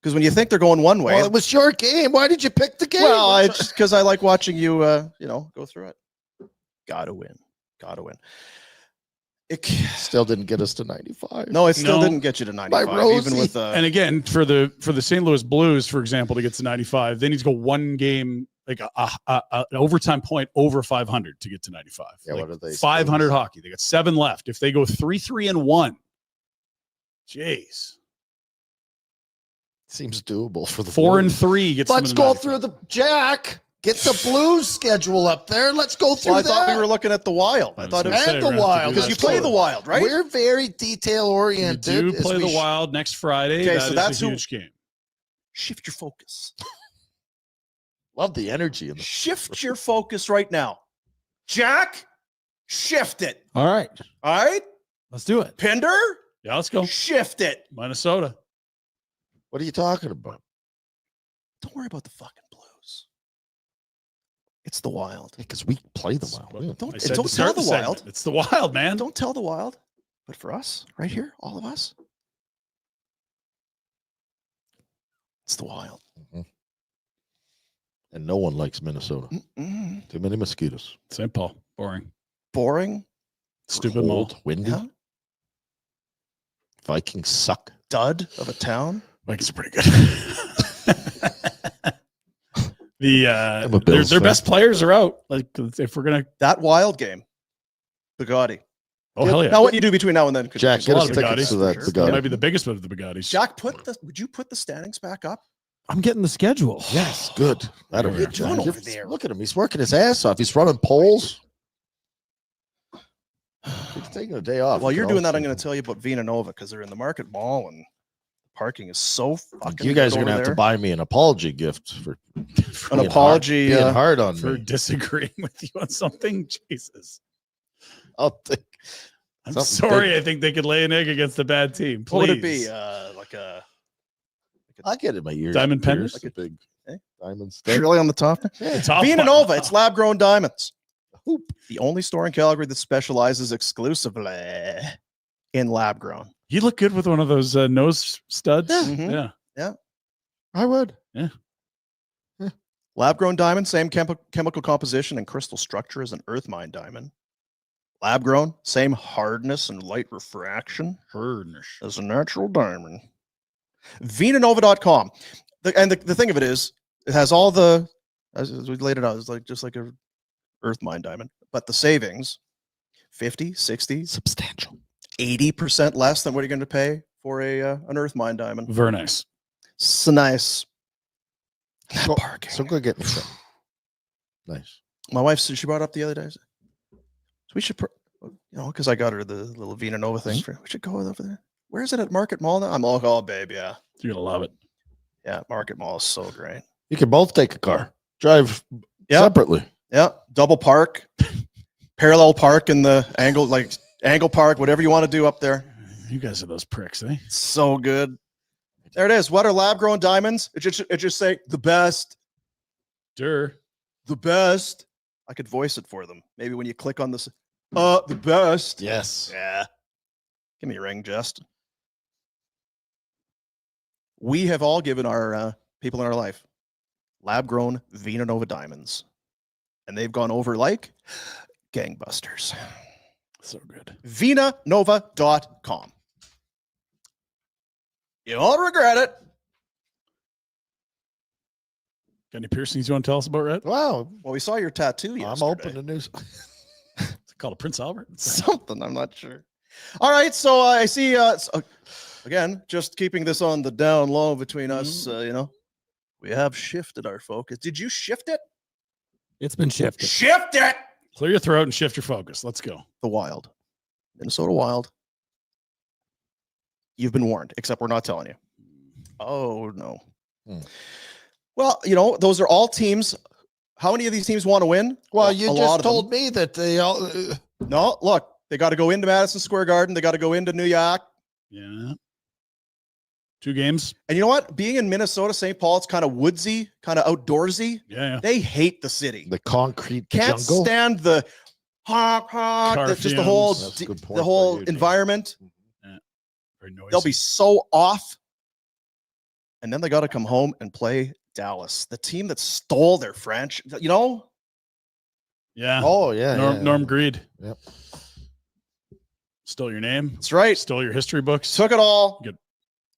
Speaker 1: Because when you think they're going one way,
Speaker 2: Well, it was your game. Why did you pick the game?
Speaker 1: well, it's because I like watching you, go through it. Gotta win. It
Speaker 2: still didn't get us to 95.
Speaker 1: no, it still
Speaker 3: No.
Speaker 1: didn't get you to 95.
Speaker 2: Rosie.
Speaker 1: Even with
Speaker 3: And again, for the St. Louis Blues, for example, to get to 95, they need to go one game, like an overtime point over 500 to get to 95.
Speaker 2: Yeah,
Speaker 3: Like
Speaker 2: what are they?
Speaker 3: 500 hockey. They got 7 left. If they go 3-3-1, jeez,
Speaker 2: Seems doable for the
Speaker 3: 4-3 gets. them
Speaker 2: Let's
Speaker 3: to
Speaker 2: go
Speaker 3: 95.
Speaker 2: through the Jack. Get the Blues schedule up there. Let's go through
Speaker 1: well, I thought
Speaker 2: that.
Speaker 1: we were looking at the Wild. I
Speaker 3: was
Speaker 1: thought it
Speaker 3: gonna
Speaker 1: was
Speaker 3: say,
Speaker 2: and
Speaker 3: we're
Speaker 2: the
Speaker 3: gonna have to
Speaker 2: Wild,
Speaker 3: do
Speaker 1: because
Speaker 3: that
Speaker 1: you
Speaker 2: let's
Speaker 1: play
Speaker 2: go.
Speaker 1: the Wild, right?
Speaker 2: We're very detail
Speaker 3: We
Speaker 2: oriented.
Speaker 3: do play the Wild next Friday.
Speaker 1: Okay,
Speaker 3: That
Speaker 1: so
Speaker 3: is
Speaker 1: that's
Speaker 3: a
Speaker 1: who-
Speaker 3: huge game.
Speaker 1: Shift your focus.
Speaker 2: Love the energy in the
Speaker 1: Shift your focus right now. Jack, shift it.
Speaker 6: All right,
Speaker 1: All right?
Speaker 6: let's do it.
Speaker 1: Pinder,
Speaker 3: Yeah, let's go.
Speaker 1: shift it.
Speaker 3: Minnesota.
Speaker 2: What are you talking about?
Speaker 1: Don't worry about the fucking Blues. It's the Wild.
Speaker 2: Because we play the Wild.
Speaker 1: Don't-
Speaker 3: I said
Speaker 1: don't
Speaker 3: to start
Speaker 1: tell the
Speaker 3: segment.
Speaker 1: Wild.
Speaker 3: It's the Wild, man.
Speaker 1: Don't tell the Wild. But for us, right here, all of us, it's the Wild.
Speaker 2: And no one likes Minnesota.
Speaker 1: Mm-mm.
Speaker 2: Too many mosquitoes.
Speaker 3: St. Paul, boring,
Speaker 1: Boring.
Speaker 3: stupid mall.
Speaker 2: Cold, windy.
Speaker 1: Yeah.
Speaker 2: Vikings suck.
Speaker 1: Dud of a town.
Speaker 3: Vikings are pretty good.
Speaker 2: I'm a Bills
Speaker 3: their
Speaker 2: fan.
Speaker 3: best players are out. Like if we're gonna,
Speaker 1: That Wild game. Bugatti.
Speaker 3: oh hell yeah,
Speaker 1: Now what you do between now and then? could
Speaker 2: Jack,
Speaker 1: change.
Speaker 2: get
Speaker 3: a
Speaker 2: us
Speaker 3: lot of
Speaker 2: tickets
Speaker 3: Bugattis,
Speaker 2: to that.
Speaker 1: for sure.
Speaker 3: that
Speaker 2: Bugatti.
Speaker 3: might be the biggest of the Bugattis.
Speaker 1: Jack, would you put the standings back up?
Speaker 6: I'm getting the schedule.
Speaker 2: Yes, good. That'll
Speaker 3: What are you
Speaker 2: be
Speaker 1: doing
Speaker 2: Jack.
Speaker 1: over there?
Speaker 2: Look at him. He's working his ass off. He's running polls. He's taking a day off.
Speaker 1: While
Speaker 2: We
Speaker 1: you're
Speaker 2: can
Speaker 1: doing
Speaker 2: all
Speaker 1: that, I'm
Speaker 2: see
Speaker 1: going
Speaker 2: him.
Speaker 1: to tell you about Vina Nova because they're in the Market Mall and parking is so fucking.
Speaker 2: You guys are
Speaker 1: good
Speaker 2: gonna
Speaker 1: over
Speaker 2: have to
Speaker 1: there.
Speaker 2: buy me an apology gift for
Speaker 1: An
Speaker 2: being
Speaker 1: apology.
Speaker 2: hard, being hard on
Speaker 3: For
Speaker 2: me.
Speaker 3: disagreeing with you on something. Jesus.
Speaker 2: I'll think.
Speaker 3: I'm
Speaker 2: Something
Speaker 3: sorry.
Speaker 2: big.
Speaker 3: I think they could lay an egg against a bad team. Please.
Speaker 1: What would it be? Like a
Speaker 2: I get it in my ears.
Speaker 3: Diamond
Speaker 2: Pierce,
Speaker 3: pendant?
Speaker 2: the big
Speaker 1: Eh?
Speaker 2: diamond stuff.
Speaker 1: really on the top.
Speaker 2: Yeah.
Speaker 3: Top
Speaker 1: Vina
Speaker 3: one.
Speaker 1: Nova. It's lab grown diamonds. The only store in Calgary that specializes exclusively in lab grown.
Speaker 3: You look good with one of those nose studs.
Speaker 2: Yeah.
Speaker 1: Mhm.
Speaker 3: Yeah.
Speaker 2: I would.
Speaker 1: Lab grown diamond, same chemical composition and crystal structure as an earth mine diamond. Lab grown, same hardness and light refraction
Speaker 3: Furnish.
Speaker 1: as a natural diamond. Vinanova.com. The thing of it is, it has all the, as we laid it out, it's like just like a earth mine diamond, but the savings 50, 60,
Speaker 2: Substantial.
Speaker 1: 80% less than what you're going to pay for an earth mine diamond.
Speaker 3: Very nice.
Speaker 1: So nice.
Speaker 2: So-
Speaker 1: Parking.
Speaker 2: So go get me some. Nice.
Speaker 1: My wife said, she brought it up the other day. So we should, because I got her the little Vina Nova thing. We should go over there. Where is it at Market Mall now? I'm like, oh, babe, yeah.
Speaker 3: You're gonna love it.
Speaker 1: Yeah, Market Mall is so great.
Speaker 2: You can both take a car. Drive
Speaker 1: Yep.
Speaker 2: separately.
Speaker 1: Yeah, double park, parallel park in the angle park, whatever you want to do up there.
Speaker 3: You guys are those pricks, eh?
Speaker 1: So good. There it is. What are lab grown diamonds? It just say the best,
Speaker 3: Sure.
Speaker 1: the best. I could voice it for them. Maybe when you click on this, the best.
Speaker 2: Yes.
Speaker 1: Yeah. Give me a ring, Just. We have all given our people in our life lab grown Vina Nova diamonds, and they've gone over like gangbusters.
Speaker 3: So good.
Speaker 1: Vinanova.com. You won't regret it.
Speaker 3: Got any piercings you want to tell us about, Red?
Speaker 2: Wow.
Speaker 1: Well, we saw your tattoo yesterday.
Speaker 2: I'm open to news.
Speaker 3: Is it called a Prince Albert?
Speaker 1: Something, I'm not sure. All right, so I see, again, just keeping this on the down low between us, we have shifted our focus. Did you shift it?
Speaker 6: It's been shifted.
Speaker 1: Shift it!
Speaker 3: Clear your throat and shift your focus. Let's go.
Speaker 1: The Wild. Minnesota Wild. You've been warned, except we're not telling you. Oh, no. Well, those are all teams. How many of these teams want to win?
Speaker 2: Well, you
Speaker 1: A lot
Speaker 2: just
Speaker 1: of them.
Speaker 2: told me that they all.
Speaker 1: No, look, they got to go into Madison Square Garden. They got to go into New York.
Speaker 3: Yeah. 2 games.
Speaker 1: And you know what? Being in Minnesota, St. Paul, it's kind of woodsy, kind of outdoorsy.
Speaker 3: Yeah.
Speaker 1: They hate the city.
Speaker 2: The concrete
Speaker 1: Can't
Speaker 2: jungle.
Speaker 1: stand the honk, honk,
Speaker 3: Car
Speaker 1: just the whole,
Speaker 3: fumes.
Speaker 2: That's a good point
Speaker 1: the
Speaker 2: by
Speaker 1: whole
Speaker 2: you, James.
Speaker 1: environment.
Speaker 3: Very noisy.
Speaker 1: They'll be so off. And then they got to come home and play Dallas, the team that stole their franchise.
Speaker 3: Yeah.
Speaker 2: Oh, yeah.
Speaker 3: Norm,
Speaker 2: yeah.
Speaker 3: Norm Greed.
Speaker 2: Yep.
Speaker 3: Stole your name.
Speaker 1: That's right.
Speaker 3: Stole your history books.
Speaker 1: Took it all.
Speaker 3: Good.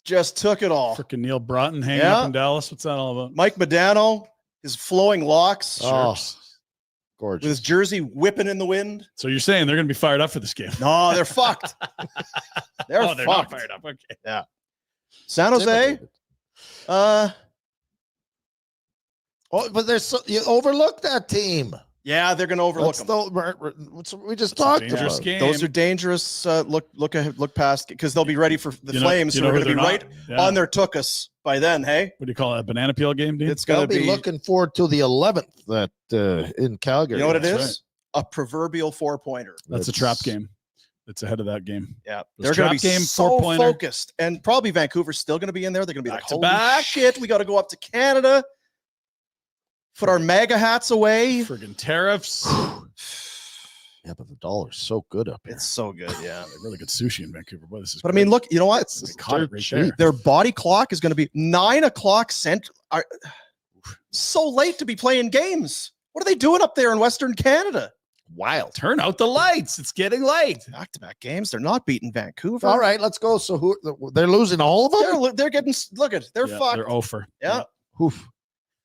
Speaker 1: Just took it all.
Speaker 3: Freaking Neil Broughton hanging
Speaker 1: Yeah.
Speaker 3: up in Dallas. What's that all about?
Speaker 1: Mike Modano, his flowing locks,
Speaker 2: Oh,
Speaker 1: with
Speaker 2: gorgeous.
Speaker 1: his jersey whipping in the wind.
Speaker 3: So you're saying they're going to be fired up for this game?
Speaker 1: No, they're fucked. They're
Speaker 3: They're not
Speaker 1: fucked.
Speaker 3: fired up. Okay.
Speaker 1: San Jose,
Speaker 2: Intimidated. Oh, but there's you overlooked that team.
Speaker 1: yeah, they're going to overlook
Speaker 2: That's
Speaker 1: them.
Speaker 2: what we just
Speaker 3: It's a
Speaker 2: talked
Speaker 3: dangerous
Speaker 2: about.
Speaker 3: game.
Speaker 1: Those are dangerous. Look ahead, look past, because they'll be ready for the
Speaker 3: You know-
Speaker 1: Flames,
Speaker 3: you
Speaker 1: who
Speaker 3: know
Speaker 1: are
Speaker 3: who
Speaker 1: going to be
Speaker 3: they're
Speaker 1: right
Speaker 3: not? Yeah.
Speaker 1: on their tookus by then. Hey,
Speaker 3: What do you call it? A banana peel game, dude?
Speaker 1: it's
Speaker 2: They'll
Speaker 1: going to
Speaker 2: be
Speaker 1: be.
Speaker 2: looking forward to the 11th that in Calgary.
Speaker 1: You know what it
Speaker 3: That's
Speaker 1: is? A proverbial 4-pointer.
Speaker 3: That's a trap game. It's ahead of that game.
Speaker 1: Yeah,
Speaker 3: Those
Speaker 1: they're going to
Speaker 3: trap
Speaker 1: be
Speaker 3: game,
Speaker 1: so
Speaker 3: 4-pointer.
Speaker 1: focused, and probably Vancouver's still going to be in there. They're going to be like,
Speaker 3: Back to
Speaker 1: holy
Speaker 3: back.
Speaker 1: shit, we got to go up to Canada, put our MAGA hats away.
Speaker 3: Friggin' tariffs.
Speaker 2: Yeah, but the dollar's so good up here.
Speaker 1: It's so good. Yeah.
Speaker 3: Really good sushi in Vancouver. Boy, this is.
Speaker 1: But I mean, look, you know what?
Speaker 3: They caught it right there.
Speaker 1: Their body clock is going to be 9 o'clock central. So late to be playing games. What are they doing up there in Western Canada?
Speaker 3: Wild. Turn out the lights. It's getting late.
Speaker 1: Back-to-back games. They're not beating Vancouver.
Speaker 2: All right, let's go. So they're losing all of them?
Speaker 1: They're getting, look at, they're fucked.
Speaker 3: They're over.
Speaker 1: Yeah.
Speaker 2: Oof.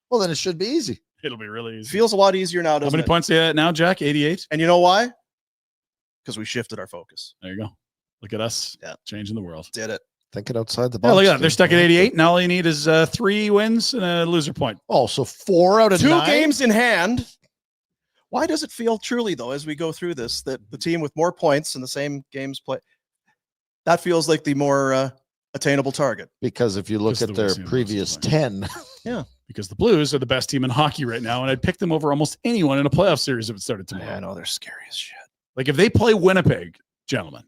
Speaker 2: Well, then it should be easy.
Speaker 3: It'll be really easy.
Speaker 1: Feels a lot easier now,
Speaker 3: How
Speaker 1: doesn't
Speaker 3: many
Speaker 1: it?
Speaker 3: points are you at now, Jack? 88?
Speaker 1: And you know why? Because we shifted our focus.
Speaker 3: There you go. Look at us.
Speaker 1: Yeah.
Speaker 3: Changing the world.
Speaker 1: Did it.
Speaker 2: Thinking outside the box.
Speaker 3: Yeah, look at that. They're
Speaker 2: dude.
Speaker 3: stuck at 88. Now all you need is 3 wins and a loser point.
Speaker 2: Oh, so 4 out of
Speaker 1: 2
Speaker 2: 9?
Speaker 1: games in hand. Why does it feel truly, though, as we go through this, that the team with more points in the same games play, that feels like the more attainable target?
Speaker 2: Because if you look
Speaker 3: Because
Speaker 2: at
Speaker 3: the
Speaker 2: their
Speaker 3: Blues
Speaker 2: previous
Speaker 3: are
Speaker 2: 10,
Speaker 3: Because the Blues are the best team in hockey right now, and I'd pick them over almost anyone in a playoff series if it started tomorrow.
Speaker 1: I know they're scary as shit.
Speaker 3: Like if they play Winnipeg, gentlemen,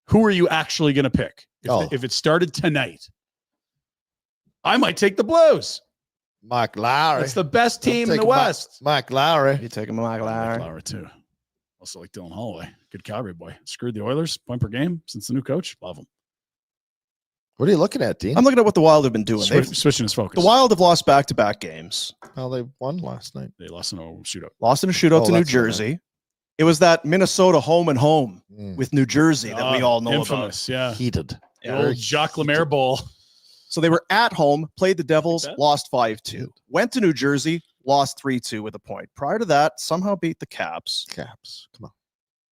Speaker 3: who are you actually going to pick? If it started tonight, I might take the Blues.
Speaker 2: Mike Lowry.
Speaker 3: That's the best team in the
Speaker 2: Take
Speaker 3: West.
Speaker 2: Mike Lowry.
Speaker 1: You take him, Michael
Speaker 3: I like Lauer too. Also like Dylan Holloway. Good Calgary boy. Screwed the Oilers, point per game since the new coach. Love him.
Speaker 2: What are you looking at, Dean?
Speaker 1: I'm looking at what the Wild have been doing.
Speaker 3: Switching his focus.
Speaker 1: The Wild have lost back-to-back games.
Speaker 2: Oh, they won last night.
Speaker 3: They lost in a shootout.
Speaker 1: Lost in a shootout
Speaker 2: Oh,
Speaker 1: to New
Speaker 2: that's right.
Speaker 1: Jersey. It was that Minnesota home and home
Speaker 2: Mm.
Speaker 1: with New Jersey that we all know
Speaker 3: Infamous, yeah.
Speaker 2: Heated.
Speaker 3: The old Jacques Lemaire Bowl.
Speaker 1: about. So they were at home, played the Devils,
Speaker 3: that.
Speaker 1: lost 5-2. Went to New Jersey, lost 3-2 with a point. Prior to that, somehow beat the Caps.
Speaker 2: Caps. Come on.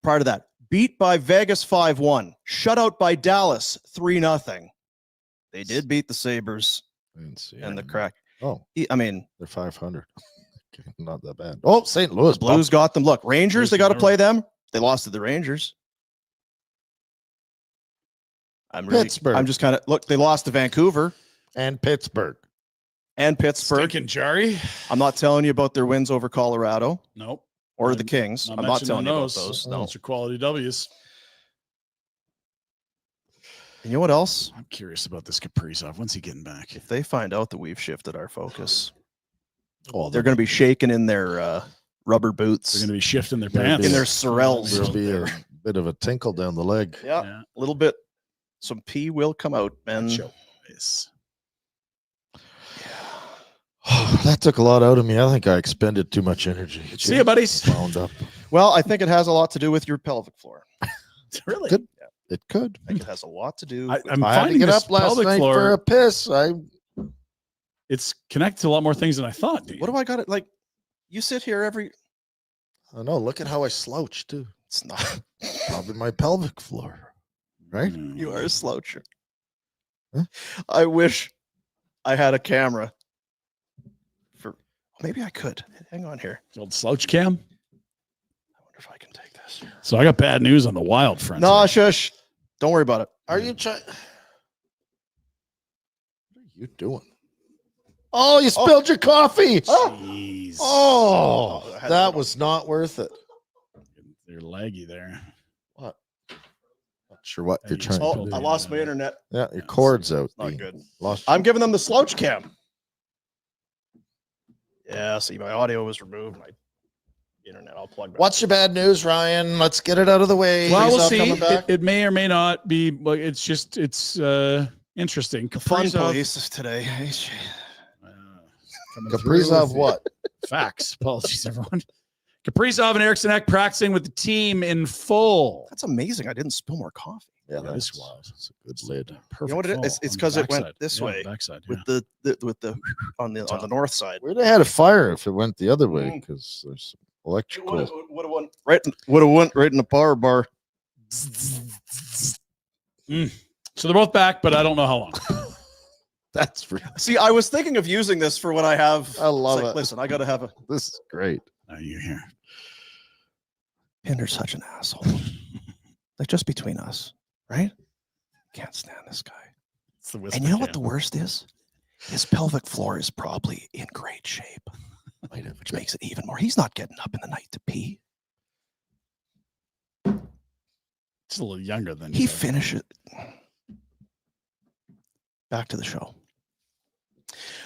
Speaker 1: Prior to that, beat by Vegas 5-1. Shut out by Dallas 3-0. They did beat the Sabres
Speaker 2: I didn't see
Speaker 1: and the
Speaker 2: it.
Speaker 1: Crack.
Speaker 2: Oh,
Speaker 1: I mean,
Speaker 2: they're 500. Okay, not that bad. Oh, St. Louis.
Speaker 1: the Blues got them. Look, Rangers, they got to
Speaker 3: Blues
Speaker 1: play them. They lost to the Rangers.
Speaker 2: Pittsburgh.
Speaker 1: I'm just kind of look. They lost to Vancouver
Speaker 2: And Pittsburgh.
Speaker 1: and Pittsburgh.
Speaker 3: Stinking Jari.
Speaker 1: I'm not telling you about their wins over Colorado
Speaker 3: Nope.
Speaker 1: or the Kings. I'm not
Speaker 3: mentioning
Speaker 1: telling you about
Speaker 3: those.
Speaker 1: those.
Speaker 3: No.
Speaker 1: No.
Speaker 3: Those are quality W's.
Speaker 1: And you know what else?
Speaker 3: I'm curious about this Kaprizov. When's he getting back?
Speaker 1: If they find out that we've shifted our focus,
Speaker 2: Oh,
Speaker 1: they're going to be shaking in their rubber boots,
Speaker 3: They're going to be shifting their
Speaker 2: There'll
Speaker 3: pants.
Speaker 1: in their Sorels.
Speaker 2: There'll be a bit of a tinkle down the leg.
Speaker 1: Yeah,
Speaker 3: Yeah.
Speaker 1: a little bit. Some pee will come out, man.
Speaker 3: Show is.
Speaker 2: That took a lot out of me. I think I expended too much energy.
Speaker 3: See you, buddies.
Speaker 2: Wound up.
Speaker 1: Well, I think it has a lot to do with your pelvic floor.
Speaker 3: Really?
Speaker 2: Good. It could.
Speaker 1: I think it has a lot to do.
Speaker 3: I'm
Speaker 1: with-
Speaker 2: I had to
Speaker 3: finding
Speaker 2: get
Speaker 3: this
Speaker 2: up last
Speaker 3: pelvic
Speaker 2: night
Speaker 3: floor.
Speaker 2: for a piss.
Speaker 3: It's connected to a lot more things than I thought. Dude.
Speaker 1: what do I got? It like you sit here every.
Speaker 2: I know. Look at how I slouch too.
Speaker 1: It's not.
Speaker 2: Probably my pelvic floor. Right?
Speaker 1: You are a sloucher.
Speaker 2: Huh?
Speaker 1: I wish I had a camera. For maybe I could. Hang on here.
Speaker 3: The old slouch cam.
Speaker 1: I wonder if I can take this.
Speaker 3: So I got bad news on the Wild front.
Speaker 1: No, shush. Don't worry about it.
Speaker 2: Are you trying? What are you doing? Oh, you spilled your coffee.
Speaker 3: Jeez.
Speaker 2: Oh,
Speaker 1: I had
Speaker 2: that
Speaker 1: that
Speaker 2: was not worth it.
Speaker 3: They're laggy there.
Speaker 2: What? Not sure what you're
Speaker 3: you
Speaker 2: trying
Speaker 1: Oh,
Speaker 2: to
Speaker 3: spilled
Speaker 2: do.
Speaker 1: I lost my internet.
Speaker 2: Yeah, your cord's out.
Speaker 1: Not
Speaker 2: Dean.
Speaker 1: good.
Speaker 2: Lost.
Speaker 1: I'm giving them the slouch cam. Yeah, see, my audio was removed. My internet, I'll plug back.
Speaker 2: What's your bad news, Ryan? Let's get it out of the way.
Speaker 3: Well, we'll
Speaker 2: Kaprizov
Speaker 3: see.
Speaker 2: coming back.
Speaker 3: It may or may not be, but it's interesting.
Speaker 1: The fun
Speaker 3: Kaprizov-
Speaker 1: police is today.
Speaker 3: coming through
Speaker 2: Kaprizov,
Speaker 3: with
Speaker 2: what?
Speaker 3: the Facts. Apologies, everyone. Kaprizov and Eriksson Ek practicing with the team in full.
Speaker 1: That's amazing. I didn't spill more coffee.
Speaker 2: Yeah,
Speaker 3: That is
Speaker 2: that's
Speaker 3: wild.
Speaker 2: That's a good lid.
Speaker 3: Perfect.
Speaker 1: You know what it is?
Speaker 3: fall
Speaker 1: It's
Speaker 3: on the
Speaker 1: 'cause it went
Speaker 3: backside.
Speaker 1: this
Speaker 3: Yeah,
Speaker 1: way
Speaker 3: backside.
Speaker 1: With
Speaker 3: Yeah.
Speaker 1: the on the north side.
Speaker 2: We'd have had a fire if it went the other way
Speaker 1: Mm.
Speaker 2: because there's
Speaker 1: It
Speaker 2: electrical.
Speaker 1: would have went right. Would have went right in the power bar.
Speaker 3: So they're both back, but I don't know how long.
Speaker 2: That's for,
Speaker 1: See, I was thinking of using this for when I have.
Speaker 2: I love
Speaker 1: it's like,
Speaker 2: it.
Speaker 1: Listen, I got to have a.
Speaker 2: This is great.
Speaker 3: Now you're here.
Speaker 1: Pinder's such an asshole. Like just between us, right? Can't stand this guy.
Speaker 3: It's the
Speaker 1: And you know what the worst is? His pelvic floor is probably in great shape, which makes it even more. He's not getting up in the night to pee.
Speaker 3: It's a little younger than
Speaker 1: He
Speaker 3: you.
Speaker 1: finishes. Back to the show.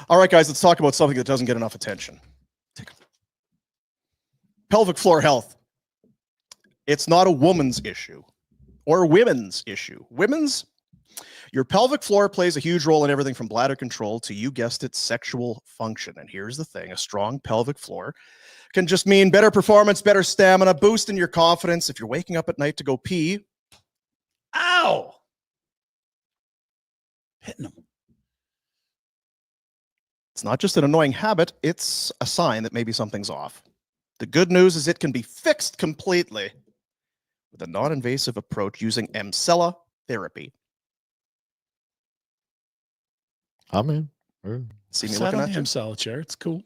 Speaker 1: All right, guys, let's talk about something that doesn't get enough attention. Pelvic floor health. It's not a woman's issue or women's issue. Your pelvic floor plays a huge role in everything from bladder control to, you guessed it, sexual function. And here's the thing. A strong pelvic floor can just mean better performance, better stamina, boosting your confidence. If you're waking up at night to go pee,
Speaker 3: Ow! Hitting them.
Speaker 1: it's not just an annoying habit, it's a sign that maybe something's off. The good news is it can be fixed completely with a non-invasive approach using Emcella therapy.
Speaker 2: I'm in.
Speaker 1: See me
Speaker 3: Sat
Speaker 1: looking
Speaker 3: on
Speaker 1: at
Speaker 3: the
Speaker 1: you?
Speaker 3: Emcella chair. It's cool.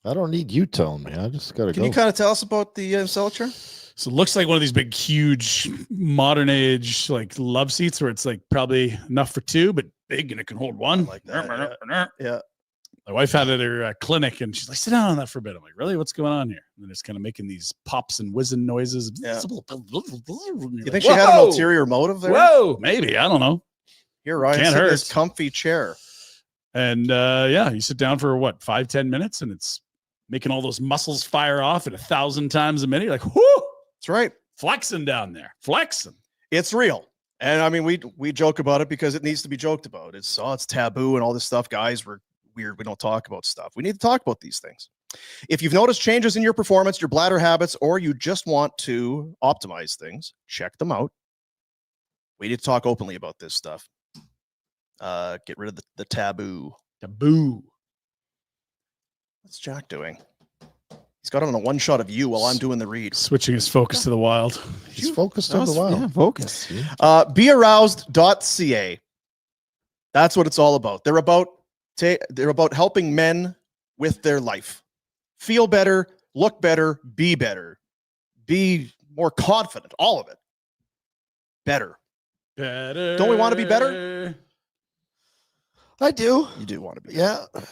Speaker 2: I don't need you telling me. I just gotta
Speaker 1: Can
Speaker 2: go.
Speaker 1: you kind of tell us about the Emcella chair?
Speaker 3: So it looks like one of these big, huge, modern age like love seats where it's like probably enough for two, but big and it can hold one.
Speaker 1: Like that, yeah.
Speaker 3: My wife had it at her clinic and she's like, sit down on that for a bit. I'm like, really? What's going on here? And then it's kind of making these pops and whizzing noises.
Speaker 1: Yeah.
Speaker 3: You
Speaker 1: You think she had an ulterior motive there?
Speaker 3: Whoa, maybe. I don't know.
Speaker 1: Here, Ryan,
Speaker 3: Can't
Speaker 1: sit in
Speaker 3: hurt.
Speaker 1: this comfy chair.
Speaker 3: And yeah, you sit down for what, 5-10 minutes and it's making all those muscles fire off at 1,000 times a minute. You're like, whoo,
Speaker 1: That's right.
Speaker 3: flexing down there, flexing.
Speaker 1: It's real. And I mean, we joke about it because it needs to be joked about. It's taboo and all this stuff. Guys, we're weird. We don't talk about stuff. We need to talk about these things. If you've noticed changes in your performance, your bladder habits, or you just want to optimize things, check them out. We need to talk openly about this stuff. Get rid of the taboo.
Speaker 3: Taboo.
Speaker 1: What's Jack doing? He's got it on a one shot of you while I'm doing the read.
Speaker 3: Switching his focus to the wild.
Speaker 2: He's focused on the wild.
Speaker 6: Yeah, focus.
Speaker 1: Bearoused.ca. That's what it's all about. They're about helping men with their life. Feel better, look better, be more confident, all of it. Better.
Speaker 3: Better.
Speaker 1: Don't we want to be better?
Speaker 2: I do.
Speaker 1: You do want to be.
Speaker 2: Yeah, I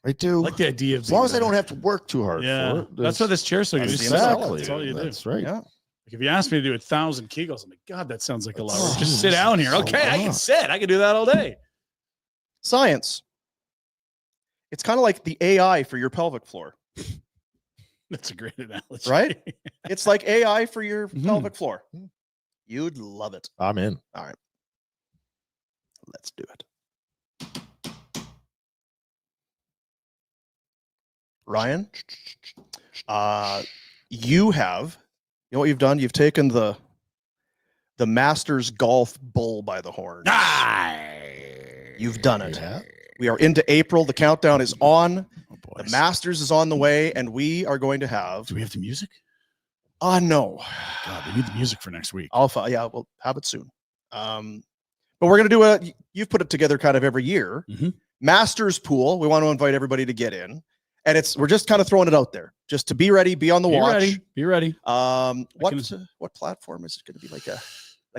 Speaker 3: I
Speaker 2: do.
Speaker 3: like the idea of
Speaker 2: As long as I don't have to work too hard
Speaker 3: Yeah,
Speaker 2: for it.
Speaker 3: that's why this chair's so good.
Speaker 1: That's
Speaker 3: You
Speaker 1: the
Speaker 3: sit,
Speaker 1: exactly.
Speaker 3: that's all you do.
Speaker 2: That's right.
Speaker 1: Yeah.
Speaker 3: Like if you asked me to do 1,000 Kegels, I'm like, God, that sounds like a lot.
Speaker 2: Oh,
Speaker 3: Just sit down here.
Speaker 2: so
Speaker 3: Okay, I can
Speaker 2: much.
Speaker 3: sit. I can do that all day.
Speaker 1: Science. It's kind of like the AI for your pelvic floor,
Speaker 3: That's a great analogy.
Speaker 1: right? It's like AI for your
Speaker 3: Mhm.
Speaker 1: pelvic floor. You'd love it.
Speaker 2: I'm in.
Speaker 1: Let's do it. Ryan, you know what you've done? You've taken the Masters golf bull by the horns. You've done it.
Speaker 2: Yeah.
Speaker 1: We are into April. The countdown is on.
Speaker 3: Oh,
Speaker 1: The
Speaker 3: boys.
Speaker 1: Masters is on the way, and we are going to have.
Speaker 3: Do we have the music?
Speaker 1: No.
Speaker 3: God, we need the music for next week.
Speaker 1: Alpha. Yeah, we'll have it soon. But we're going to do you've put it together kind of every year.
Speaker 3: Mhm.
Speaker 1: Masters pool. We want to invite everybody to get in. And we're just kind of throwing it out there just to be ready, be on the
Speaker 3: Be
Speaker 1: watch.
Speaker 3: ready. Be ready.
Speaker 1: What platform is it going to be? Like a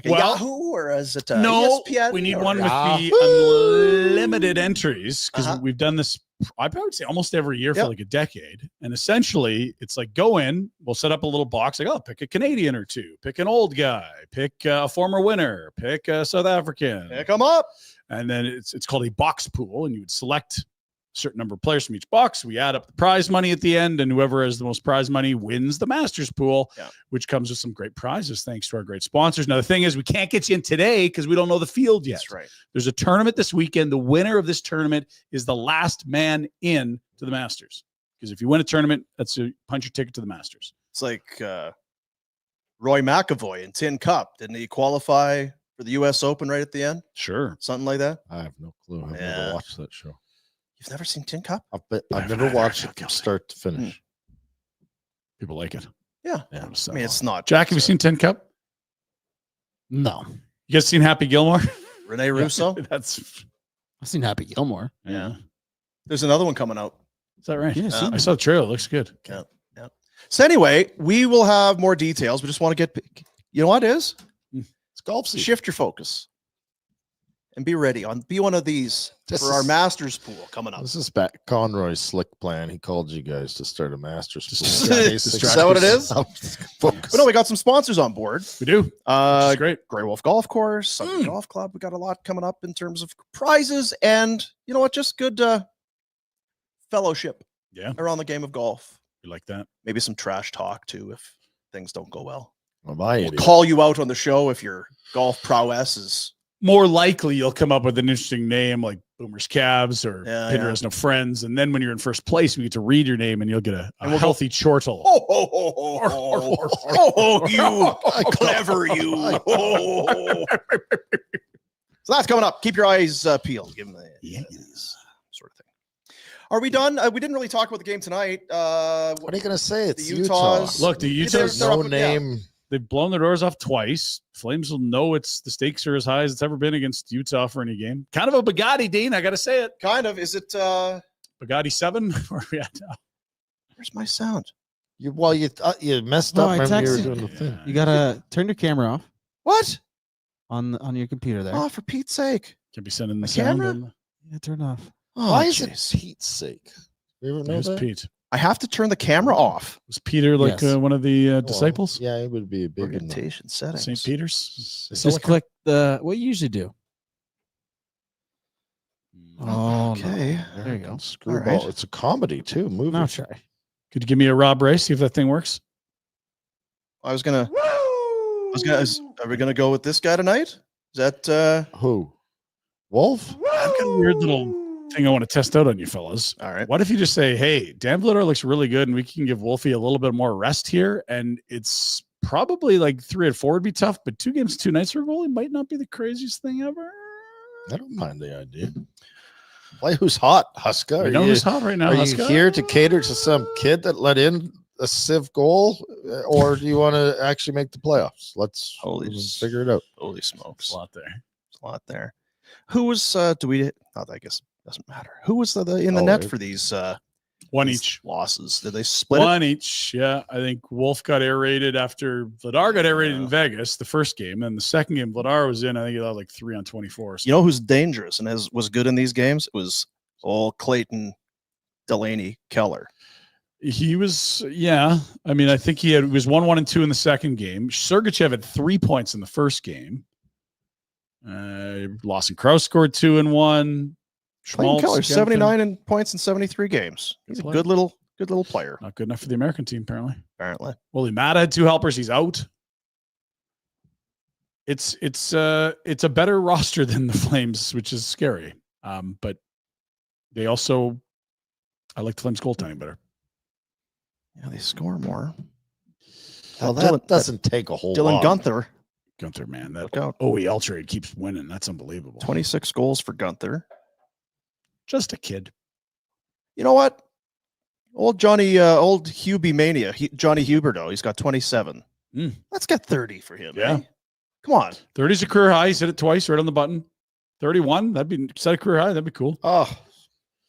Speaker 3: Well,
Speaker 1: Yahoo, or is it a
Speaker 3: No,
Speaker 1: ESPN?
Speaker 3: we need
Speaker 1: or-
Speaker 3: one with the
Speaker 2: Yahoo!
Speaker 3: unlimited entries because
Speaker 1: Uh-huh.
Speaker 3: we've done this, I probably say almost every year for
Speaker 1: Yep.
Speaker 3: like a decade. And essentially, it's like go in, we'll set up a little box, like, oh, pick a Canadian or two, pick an old guy, pick a former winner, pick a South African.
Speaker 1: Pick 'em up.
Speaker 3: And then it's called a box pool, and you would select a certain number of players from each box. We add up the prize money at the end, and whoever has the most prize money wins the Masters pool,
Speaker 1: Yeah.
Speaker 3: which comes with some great prizes thanks to our great sponsors. Now, the thing is, we can't get you in today because we don't know the field yet.
Speaker 1: That's right.
Speaker 3: There's a tournament this weekend. The winner of this tournament is the last man in to the Masters. Because if you win a tournament, that's a punch your ticket to the Masters.
Speaker 1: It's like Roy McAvoy in Tin Cup. Didn't he qualify for the U.S. Open right at the end?
Speaker 3: Sure.
Speaker 1: Something like that.
Speaker 2: I have no clue. I've
Speaker 1: Yeah.
Speaker 2: never watched that show.
Speaker 1: You've never seen Tin Cup?
Speaker 2: I've never watched it from start to finish.
Speaker 3: People like it.
Speaker 1: Yeah.
Speaker 3: Yeah.
Speaker 1: I mean, it's not.
Speaker 3: Jack, have you seen Tin Cup?
Speaker 6: No,
Speaker 3: You guys seen Happy Gilmore?
Speaker 1: Rene Russo?
Speaker 3: That's
Speaker 6: I've seen Happy Gilmore.
Speaker 3: yeah.
Speaker 1: There's another one coming out.
Speaker 3: Is that right?
Speaker 6: Yeah,
Speaker 1: Uh,
Speaker 6: seen
Speaker 3: I
Speaker 6: it.
Speaker 3: saw the trailer. It looks good.
Speaker 1: So anyway, we will have more details. We just want to get, you know what it is?
Speaker 2: It's golf season.
Speaker 1: Shift your focus and be ready be one of these
Speaker 2: This
Speaker 1: for our
Speaker 2: is-
Speaker 1: Masters pool coming up.
Speaker 2: This is back Conroy's slick plan. He called you guys to start a Masters pool.
Speaker 1: Is that what it is?
Speaker 2: Focus.
Speaker 1: But no, we got some sponsors on board.
Speaker 3: We do. Which is great.
Speaker 1: Grey Wolf Golf Course, Sunday Golf Club. We got a lot coming up in terms of prizes and you know what? Just good fellowship
Speaker 3: Yeah.
Speaker 1: around the game of golf.
Speaker 3: We like that.
Speaker 1: Maybe some trash talk too if things don't go well. We'll call you out on the show if your golf prowess is
Speaker 3: more likely you'll come up with an interesting name like Boomer's Cavs or Pinder has no friends. And then when you're in first place, we get to read your name and you'll get a healthy chortle.
Speaker 1: Oh, you clever you. So that's coming up. Keep your eyes peeled. Give them these sort of thing. Are we done? We didn't really talk about the game tonight.
Speaker 2: What are you going to say? It's
Speaker 1: the Utah.
Speaker 3: Look, the Utah's
Speaker 2: no name.
Speaker 3: They've blown their doors off twice. Flames will know the stakes are as high as it's ever been against Utah for any game. Kind of a Bugatti, Dean. I got to say it.
Speaker 1: Kind of. Is it
Speaker 3: Bugatti 7? Where are we at now?
Speaker 1: Where's my sound?
Speaker 2: You messed up. Remember you were doing the thing.
Speaker 6: You gotta turn your camera off
Speaker 1: What?
Speaker 6: on your computer there.
Speaker 1: Oh, for Pete's sake.
Speaker 3: Can be sending the
Speaker 1: My
Speaker 3: sound.
Speaker 1: camera?
Speaker 6: Yeah, turn it off.
Speaker 1: Oh,
Speaker 2: Why is
Speaker 1: jeez.
Speaker 2: it Pete's sake? You ever know
Speaker 3: There's
Speaker 2: that?
Speaker 3: Pete.
Speaker 1: I have to turn the camera off.
Speaker 3: Was Peter like
Speaker 6: Yes.
Speaker 3: one of the disciples?
Speaker 2: Yeah, it would be a big
Speaker 1: Orientation settings.
Speaker 3: St. Peter's?
Speaker 6: Just click what you usually do. Oh,
Speaker 1: Okay.
Speaker 6: no. There you go.
Speaker 2: Screwball.
Speaker 1: All right.
Speaker 2: It's a comedy too. Movie.
Speaker 6: Now try.
Speaker 3: Could you give me a Rob Ray, see if that thing works?
Speaker 1: Are we gonna go with this guy tonight? Is that
Speaker 2: Who? Wolf?
Speaker 3: I've got a weird little thing I want to test out on you fellas.
Speaker 1: all right?
Speaker 3: What if you just say, hey, Dan Vladar looks really good and we can give Wolfie a little bit more rest here? And it's probably like 3 and 4 would be tough, but 2 games, 2 nights for a goalie might not be the craziest thing ever.
Speaker 2: I don't mind the idea. Play who's hot, Huska.
Speaker 3: You know who's hot right now,
Speaker 2: Are you
Speaker 3: Huska?
Speaker 2: here to cater to some kid that let in a Civ goal, or do you want to actually make the playoffs? Let's figure it out.
Speaker 1: Holy smokes.
Speaker 3: A lot there.
Speaker 1: There's a lot there. Who was I guess it doesn't matter. Who was in the
Speaker 2: Oh,
Speaker 1: net
Speaker 2: it-
Speaker 1: for these
Speaker 3: One
Speaker 1: these
Speaker 3: each.
Speaker 1: losses? Did they split it?
Speaker 3: One each. Yeah. I think Wolf got aerated after Vladar got aerated in Vegas, the first game. And the second game, Vladar was in, I think he had like 3 on 24.
Speaker 1: You know who's dangerous and was good in these games? It was old Clayton Delaney Keller.
Speaker 3: He was, yeah. I mean, I think he was 1-1 and 2 in the second game. Sergachev had 3 points in the first game. Lawson Krause scored 2 and 1.
Speaker 1: Clayton Keller,
Speaker 3: again,
Speaker 1: 79 in points in 73 games. He's a
Speaker 3: player.
Speaker 1: good little player,
Speaker 3: Not good enough for the American team, apparently.
Speaker 1: apparently.
Speaker 3: Willie Matta had 2 helpers. He's out. It's a better roster than the Flames, which is scary. But they also, I like the Flames goaltending better.
Speaker 1: Yeah, they score more.
Speaker 2: Well,
Speaker 1: Dylan-
Speaker 2: that doesn't take a whole
Speaker 1: Dylan
Speaker 2: lot.
Speaker 1: Gunther,
Speaker 3: Gunther, man, that
Speaker 1: look out.
Speaker 3: OEL trade keeps winning. That's unbelievable.
Speaker 1: 26 goals for Gunther.
Speaker 3: Just a kid.
Speaker 1: You know what? Old Hubie Mania, Johnny Huberto, he's got 27.
Speaker 3: Mm.
Speaker 1: Let's get 30 for him.
Speaker 3: Yeah.
Speaker 1: Eh? Come on.
Speaker 3: 30 is a career high. He's hit it twice, right on the button. 31, that'd be set a career high. That'd be cool.
Speaker 1: Oh,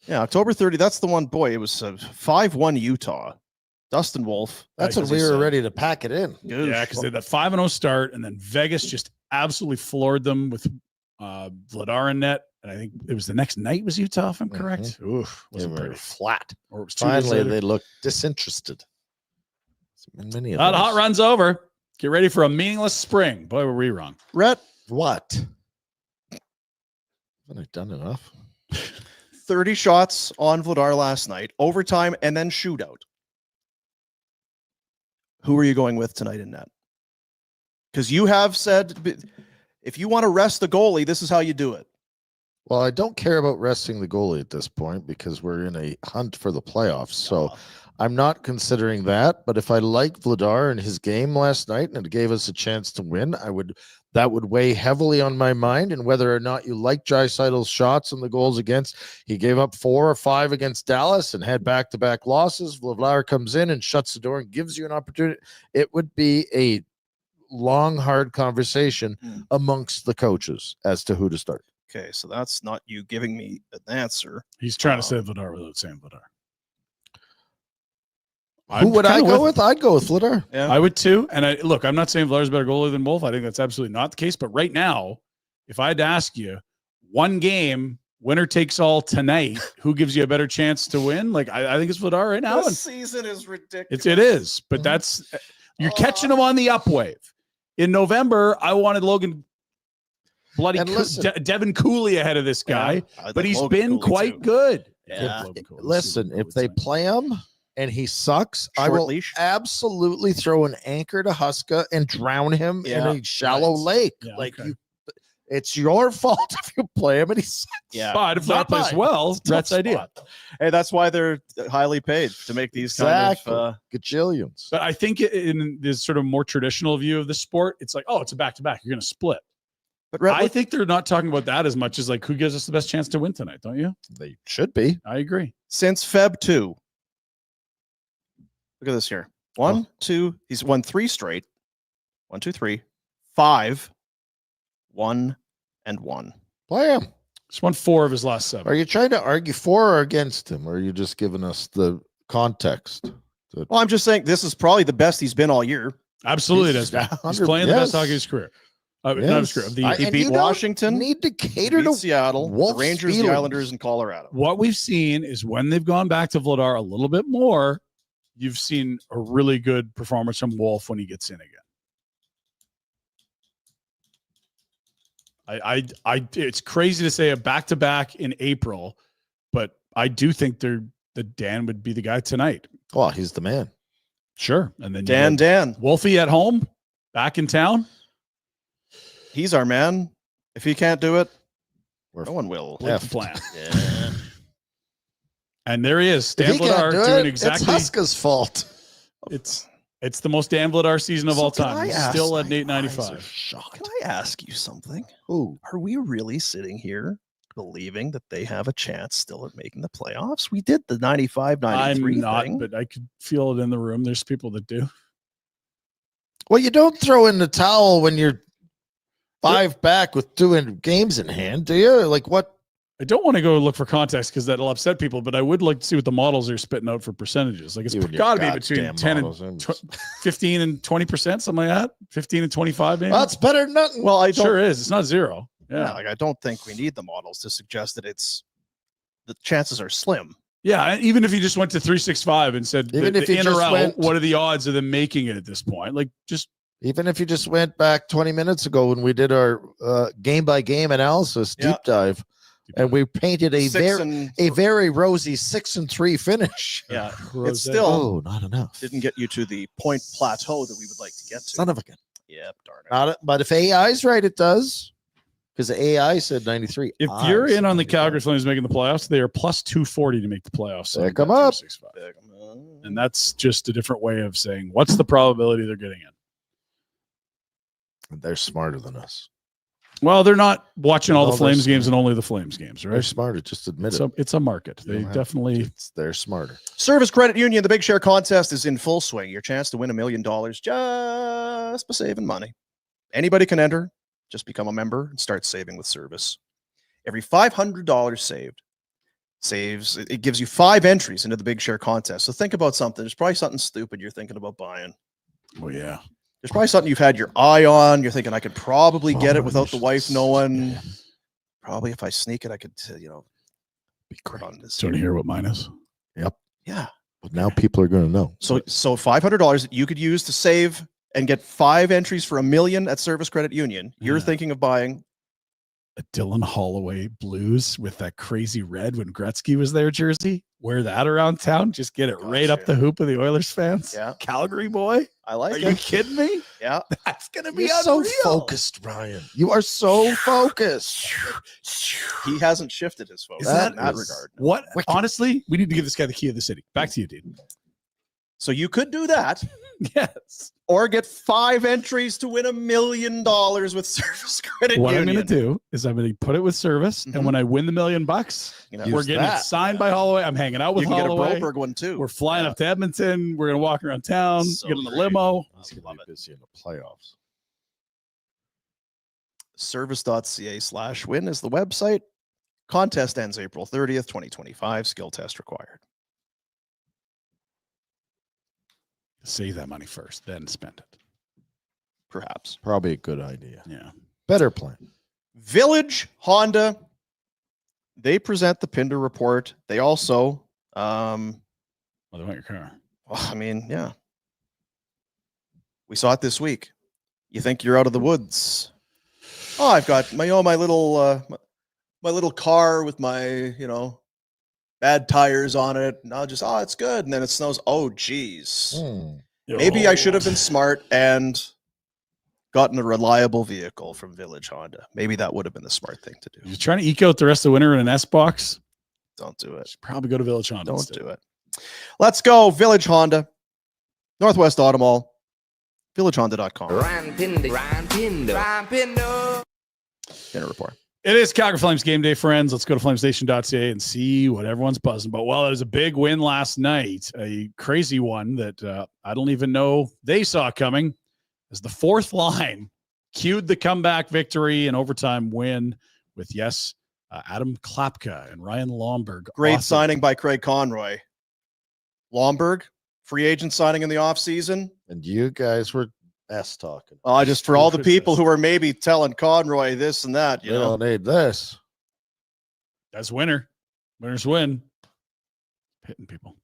Speaker 1: yeah. October 30. That's the one. Boy, it was 5-1 Utah. Dustin Wolf.
Speaker 2: That's when we were ready to pack it in.
Speaker 3: Yeah, because they had that 5-0 start, and then Vegas just absolutely floored them with Vladar in net. And I think it was the next night was Utah, if I'm correct. Oof,
Speaker 2: They
Speaker 3: wasn't
Speaker 2: were
Speaker 3: pretty.
Speaker 2: flat.
Speaker 3: Or it was 2 days
Speaker 2: Finally,
Speaker 3: later.
Speaker 2: they looked disinterested. Many of
Speaker 3: That
Speaker 2: those.
Speaker 3: hot run's over. Get ready for a meaningless spring. Boy, were we wrong.
Speaker 1: Rhett,
Speaker 2: What? Haven't I done enough?
Speaker 1: 30 shots on Vladar last night, overtime, and then shootout. Who are you going with tonight in net? Because you have said if you want to rest the goalie, this is how you do it.
Speaker 2: Well, I don't care about resting the goalie at this point because we're in a hunt for the playoffs. So I'm not considering that. But if I like Vladar and his game last night and it gave us a chance to win, that would weigh heavily on my mind. And whether or not you like Draisaitl's shots and the goals against, he gave up 4 or 5 against Dallas and had back-to-back losses. Vladar comes in and shuts the door and gives you an opportunity. It would be a long, hard conversation amongst the coaches as to who to start.
Speaker 1: Okay, so that's not you giving me an answer.
Speaker 3: He's trying to say Vladar without saying Vladar.
Speaker 2: Who would I go with? I'd go with Vladar.
Speaker 1: Yeah.
Speaker 3: I would too. And I'm not saying Vladar's a better goalie than Wolf. I think that's absolutely not the case. But right now, if I had to ask you, one game, winner takes all tonight, who gives you a better chance to win? Like I think it's Vladar right now.
Speaker 1: This season is ridiculous.
Speaker 3: It is, but that's you're catching him on the upwave. In November, I wanted Logan bloody
Speaker 2: And listen-
Speaker 3: Devin Cooley ahead of this guy,
Speaker 1: I
Speaker 3: but
Speaker 1: think
Speaker 3: he's
Speaker 1: Logan
Speaker 3: been
Speaker 1: Cooley,
Speaker 3: quite
Speaker 1: too.
Speaker 3: good.
Speaker 1: Yeah.
Speaker 3: Logan Cooley.
Speaker 2: Listen, if they play him and he sucks, I
Speaker 1: Short
Speaker 2: will
Speaker 1: leash?
Speaker 2: absolutely throw an anchor to Huska and drown him in
Speaker 1: Yeah,
Speaker 2: a shallow
Speaker 1: right.
Speaker 2: lake.
Speaker 3: Yeah,
Speaker 2: like
Speaker 3: okay.
Speaker 2: you, it's your fault if you play him and he sucks.
Speaker 1: Yeah.
Speaker 3: But if Vladar
Speaker 2: Not
Speaker 3: plays
Speaker 2: mine.
Speaker 3: well,
Speaker 2: It's a tough
Speaker 3: Rhett's idea.
Speaker 2: spot.
Speaker 1: Hey, that's why they're highly paid to make these
Speaker 2: Exactly.
Speaker 1: kind of.
Speaker 2: Gajillions.
Speaker 3: But I think in this sort of more traditional view of the sport, it's like, oh, it's a back-to-back. You're going to split.
Speaker 1: But Rhett,
Speaker 3: I think they're not talking about that as much as like who gives us the best chance to win tonight, don't you?
Speaker 2: They should be.
Speaker 3: I agree.
Speaker 1: since Feb 2, look at this here. One, two. He's won 3 straight. 1, 2, 3, 5, 1, and 1.
Speaker 2: Play him.
Speaker 3: He's won 4 of his last 7.
Speaker 2: Are you trying to argue for or against him, or are you just giving us the context?
Speaker 1: Well, I'm just saying this is probably the best he's been all year.
Speaker 3: Absolutely, it
Speaker 2: He's
Speaker 3: has been. He's
Speaker 2: 100
Speaker 3: playing the best
Speaker 2: yes.
Speaker 3: hockey of his career. Not of his career. Of the
Speaker 2: I-
Speaker 3: year.
Speaker 1: He
Speaker 2: and
Speaker 1: beat
Speaker 2: you don't
Speaker 1: Washington,
Speaker 2: Need to
Speaker 1: He
Speaker 2: cater
Speaker 1: beat
Speaker 2: to
Speaker 1: Seattle, the
Speaker 2: Wolf's
Speaker 1: Rangers,
Speaker 2: feelings.
Speaker 1: the Islanders, and Colorado.
Speaker 3: What we've seen is when they've gone back to Vladar a little bit more, you've seen a really good performance from Wolf when he gets in again. It's crazy to say a back-to-back in April, but I do think that Dan would be the guy tonight.
Speaker 2: Well, he's the man.
Speaker 3: Sure. And then
Speaker 1: Dan,
Speaker 3: Wolfie at home, back in town.
Speaker 1: he's our man. If he can't do it,
Speaker 2: We're
Speaker 1: no one will.
Speaker 3: Like the
Speaker 2: Effed.
Speaker 3: plan.
Speaker 1: Yeah.
Speaker 3: And there he is,
Speaker 2: If
Speaker 3: Dan
Speaker 2: he can't
Speaker 3: Vladar
Speaker 2: do
Speaker 3: doing
Speaker 2: it,
Speaker 3: exactly.
Speaker 2: it's Huska's fault.
Speaker 3: It's the most Dan Vladar season of
Speaker 1: So
Speaker 3: all
Speaker 1: can
Speaker 3: time.
Speaker 1: I
Speaker 3: He's
Speaker 1: ask-
Speaker 3: still at
Speaker 2: My eyes are
Speaker 3: 895.
Speaker 2: shot.
Speaker 1: Can I ask you something?
Speaker 2: Who?
Speaker 1: Are we really sitting here believing that they have a chance still at making the playoffs? We did the 95-93
Speaker 3: I'm not,
Speaker 1: thing.
Speaker 3: but I could feel it in the room. There's people that do.
Speaker 2: Well, you don't throw in the towel when you're 5 back with 2 games in hand, do you? Like what?
Speaker 3: I don't want to go look for context because that'll upset people, but I would like to see what the models are spitting out for percentages. Like it's
Speaker 2: You and your
Speaker 3: got to be between
Speaker 2: goddamn
Speaker 3: 10
Speaker 2: models.
Speaker 3: and 15 and 20%, something like that. 15 and 25, maybe.
Speaker 2: That's better than nothing.
Speaker 1: Well, I
Speaker 3: It
Speaker 1: don't.
Speaker 3: sure is. It's not 0.
Speaker 1: Yeah,
Speaker 3: Yeah.
Speaker 1: like I don't think we need the models to suggest that the chances are slim.
Speaker 3: Yeah. And even if you just went to 365 and said,
Speaker 2: Even if
Speaker 3: the
Speaker 2: you
Speaker 3: in or
Speaker 2: just
Speaker 3: out,
Speaker 2: went-
Speaker 3: what are the odds of them making it at this point? Like just
Speaker 2: Even if you just went back 20 minutes ago when we did our game by game analysis
Speaker 1: Yeah.
Speaker 2: deep dive, and we painted a
Speaker 1: 6 and
Speaker 2: very rosy 6-3 finish.
Speaker 1: yeah,
Speaker 3: Rosé.
Speaker 1: it's still
Speaker 2: Oh, not enough.
Speaker 1: didn't get you to the point plateau that we would like to get to.
Speaker 2: Son of a gun.
Speaker 1: Yep, darn it.
Speaker 2: Not it, but if AI's right, it does. Because the AI said 93.
Speaker 3: If
Speaker 2: I
Speaker 3: you're
Speaker 2: said
Speaker 3: in on the
Speaker 2: 95.
Speaker 3: Calgary Flames making the playoffs, they are plus 240 to make the playoffs.
Speaker 2: Pick
Speaker 3: on
Speaker 2: 'em up.
Speaker 3: Bet365. And that's just a different way of saying what's the probability they're getting in.
Speaker 2: They're smarter than us.
Speaker 3: Well, they're not watching all
Speaker 2: No,
Speaker 3: the Flames
Speaker 2: they're
Speaker 3: games and only the Flames games,
Speaker 2: They're
Speaker 3: right?
Speaker 2: smarter. Just admit it.
Speaker 3: So it's a market.
Speaker 2: You
Speaker 3: They
Speaker 2: don't have-
Speaker 3: definitely.
Speaker 2: They're smarter.
Speaker 1: Service Credit Union, the Big Share contest is in full swing. Your chance to win $1 million just by saving money. Anybody can enter. Just become a member and start saving with Service. Every $500 saves, it gives you 5 entries into the Big Share contest. So think about something. There's probably something stupid you're thinking about buying.
Speaker 3: Oh yeah.
Speaker 1: There's probably something you've had your eye on. You're thinking, I could probably get it without the wife knowing. Probably if I sneak it, I could,
Speaker 2: Be
Speaker 1: put
Speaker 2: great.
Speaker 1: on this.
Speaker 3: Do you want to hear what mine is?
Speaker 1: Yeah.
Speaker 2: But now people are going to know.
Speaker 1: So $500 that you could use to save and get 5 entries for $1 million at Service Credit Union. You're
Speaker 3: Yeah.
Speaker 1: thinking of buying.
Speaker 3: A Dylan Holloway Blues with that crazy red when Gretzky was there jersey. Wear that around town. Just get it right up
Speaker 1: Gotcha.
Speaker 3: the hoop of the Oilers fans.
Speaker 1: Yeah.
Speaker 3: Calgary boy.
Speaker 1: I like
Speaker 3: Are
Speaker 1: it.
Speaker 3: you kidding me?
Speaker 1: Yeah.
Speaker 3: That's gonna be
Speaker 2: You're so
Speaker 3: unreal.
Speaker 2: focused, Ryan. You are so focused.
Speaker 1: He hasn't shifted his focus
Speaker 3: Isn't
Speaker 1: in that
Speaker 2: is-
Speaker 1: regard.
Speaker 3: What?
Speaker 2: Wicked.
Speaker 3: Honestly, we need to give this guy the key of the city. Back to you, dude.
Speaker 1: So you could do that
Speaker 3: Yes.
Speaker 1: or get 5 entries to win $1 million with Service Credit
Speaker 3: What I'm
Speaker 1: Union.
Speaker 3: going to do is I'm going to put it with Service,
Speaker 1: Mhm.
Speaker 3: and when I win the $1 million,
Speaker 1: You know,
Speaker 3: we're
Speaker 2: Use
Speaker 3: getting
Speaker 2: that.
Speaker 3: it signed by Holloway. I'm hanging out with
Speaker 1: you can get a
Speaker 3: Holloway.
Speaker 1: Broberg one too.
Speaker 3: We're flying
Speaker 1: Yeah.
Speaker 3: up to Edmonton. We're going to walk around town,
Speaker 1: So
Speaker 3: get in the
Speaker 1: great.
Speaker 3: limo.
Speaker 2: He's going
Speaker 1: love
Speaker 2: to
Speaker 1: it.
Speaker 2: be busy in the playoffs.
Speaker 1: Service.ca/win is the website. Contest ends April 30th, 2025. Skill test required.
Speaker 3: Save that money first, then spend it.
Speaker 1: Perhaps.
Speaker 2: Probably a good idea.
Speaker 3: Yeah.
Speaker 2: Better plan.
Speaker 1: Village Honda. They present the Pinder Report. They also,
Speaker 3: Well, they want your car.
Speaker 1: yeah. We saw it this week. You think you're out of the woods. Oh, I've got my little car with my bad tires on it. And I'll just, it's good. And then it snows. Oh, geez.
Speaker 2: Hmm.
Speaker 1: Maybe I should have been smart and gotten a reliable vehicle from Village Honda. Maybe that would have been the smart thing to do.
Speaker 3: You're trying to eke out the rest of the winter in an S box.
Speaker 1: Don't do it.
Speaker 3: Should probably go to Village Honda.
Speaker 1: Don't
Speaker 3: instead.
Speaker 1: do it. Let's go. Village Honda, Northwest Auto Mall, villagehonda.com. Pinder Report.
Speaker 3: It is Calgary Flames game day, friends. Let's go to FlamesNation.ca and see what everyone's buzzing about. Well, it was a big win last night, a crazy one that I don't even know they saw coming, as the fourth line cued the comeback victory and overtime win with, Adam Klapka and Ryan Lomberg.
Speaker 1: Great
Speaker 3: Awesome.
Speaker 1: signing by Craig Conroy. Lomberg, free agent signing in the offseason.
Speaker 2: And you guys were talking.
Speaker 1: Just for all the people who are maybe telling Conroy this and that, you
Speaker 2: They
Speaker 1: know.
Speaker 2: don't need this.
Speaker 3: That's winner. Winners win. Hitting people.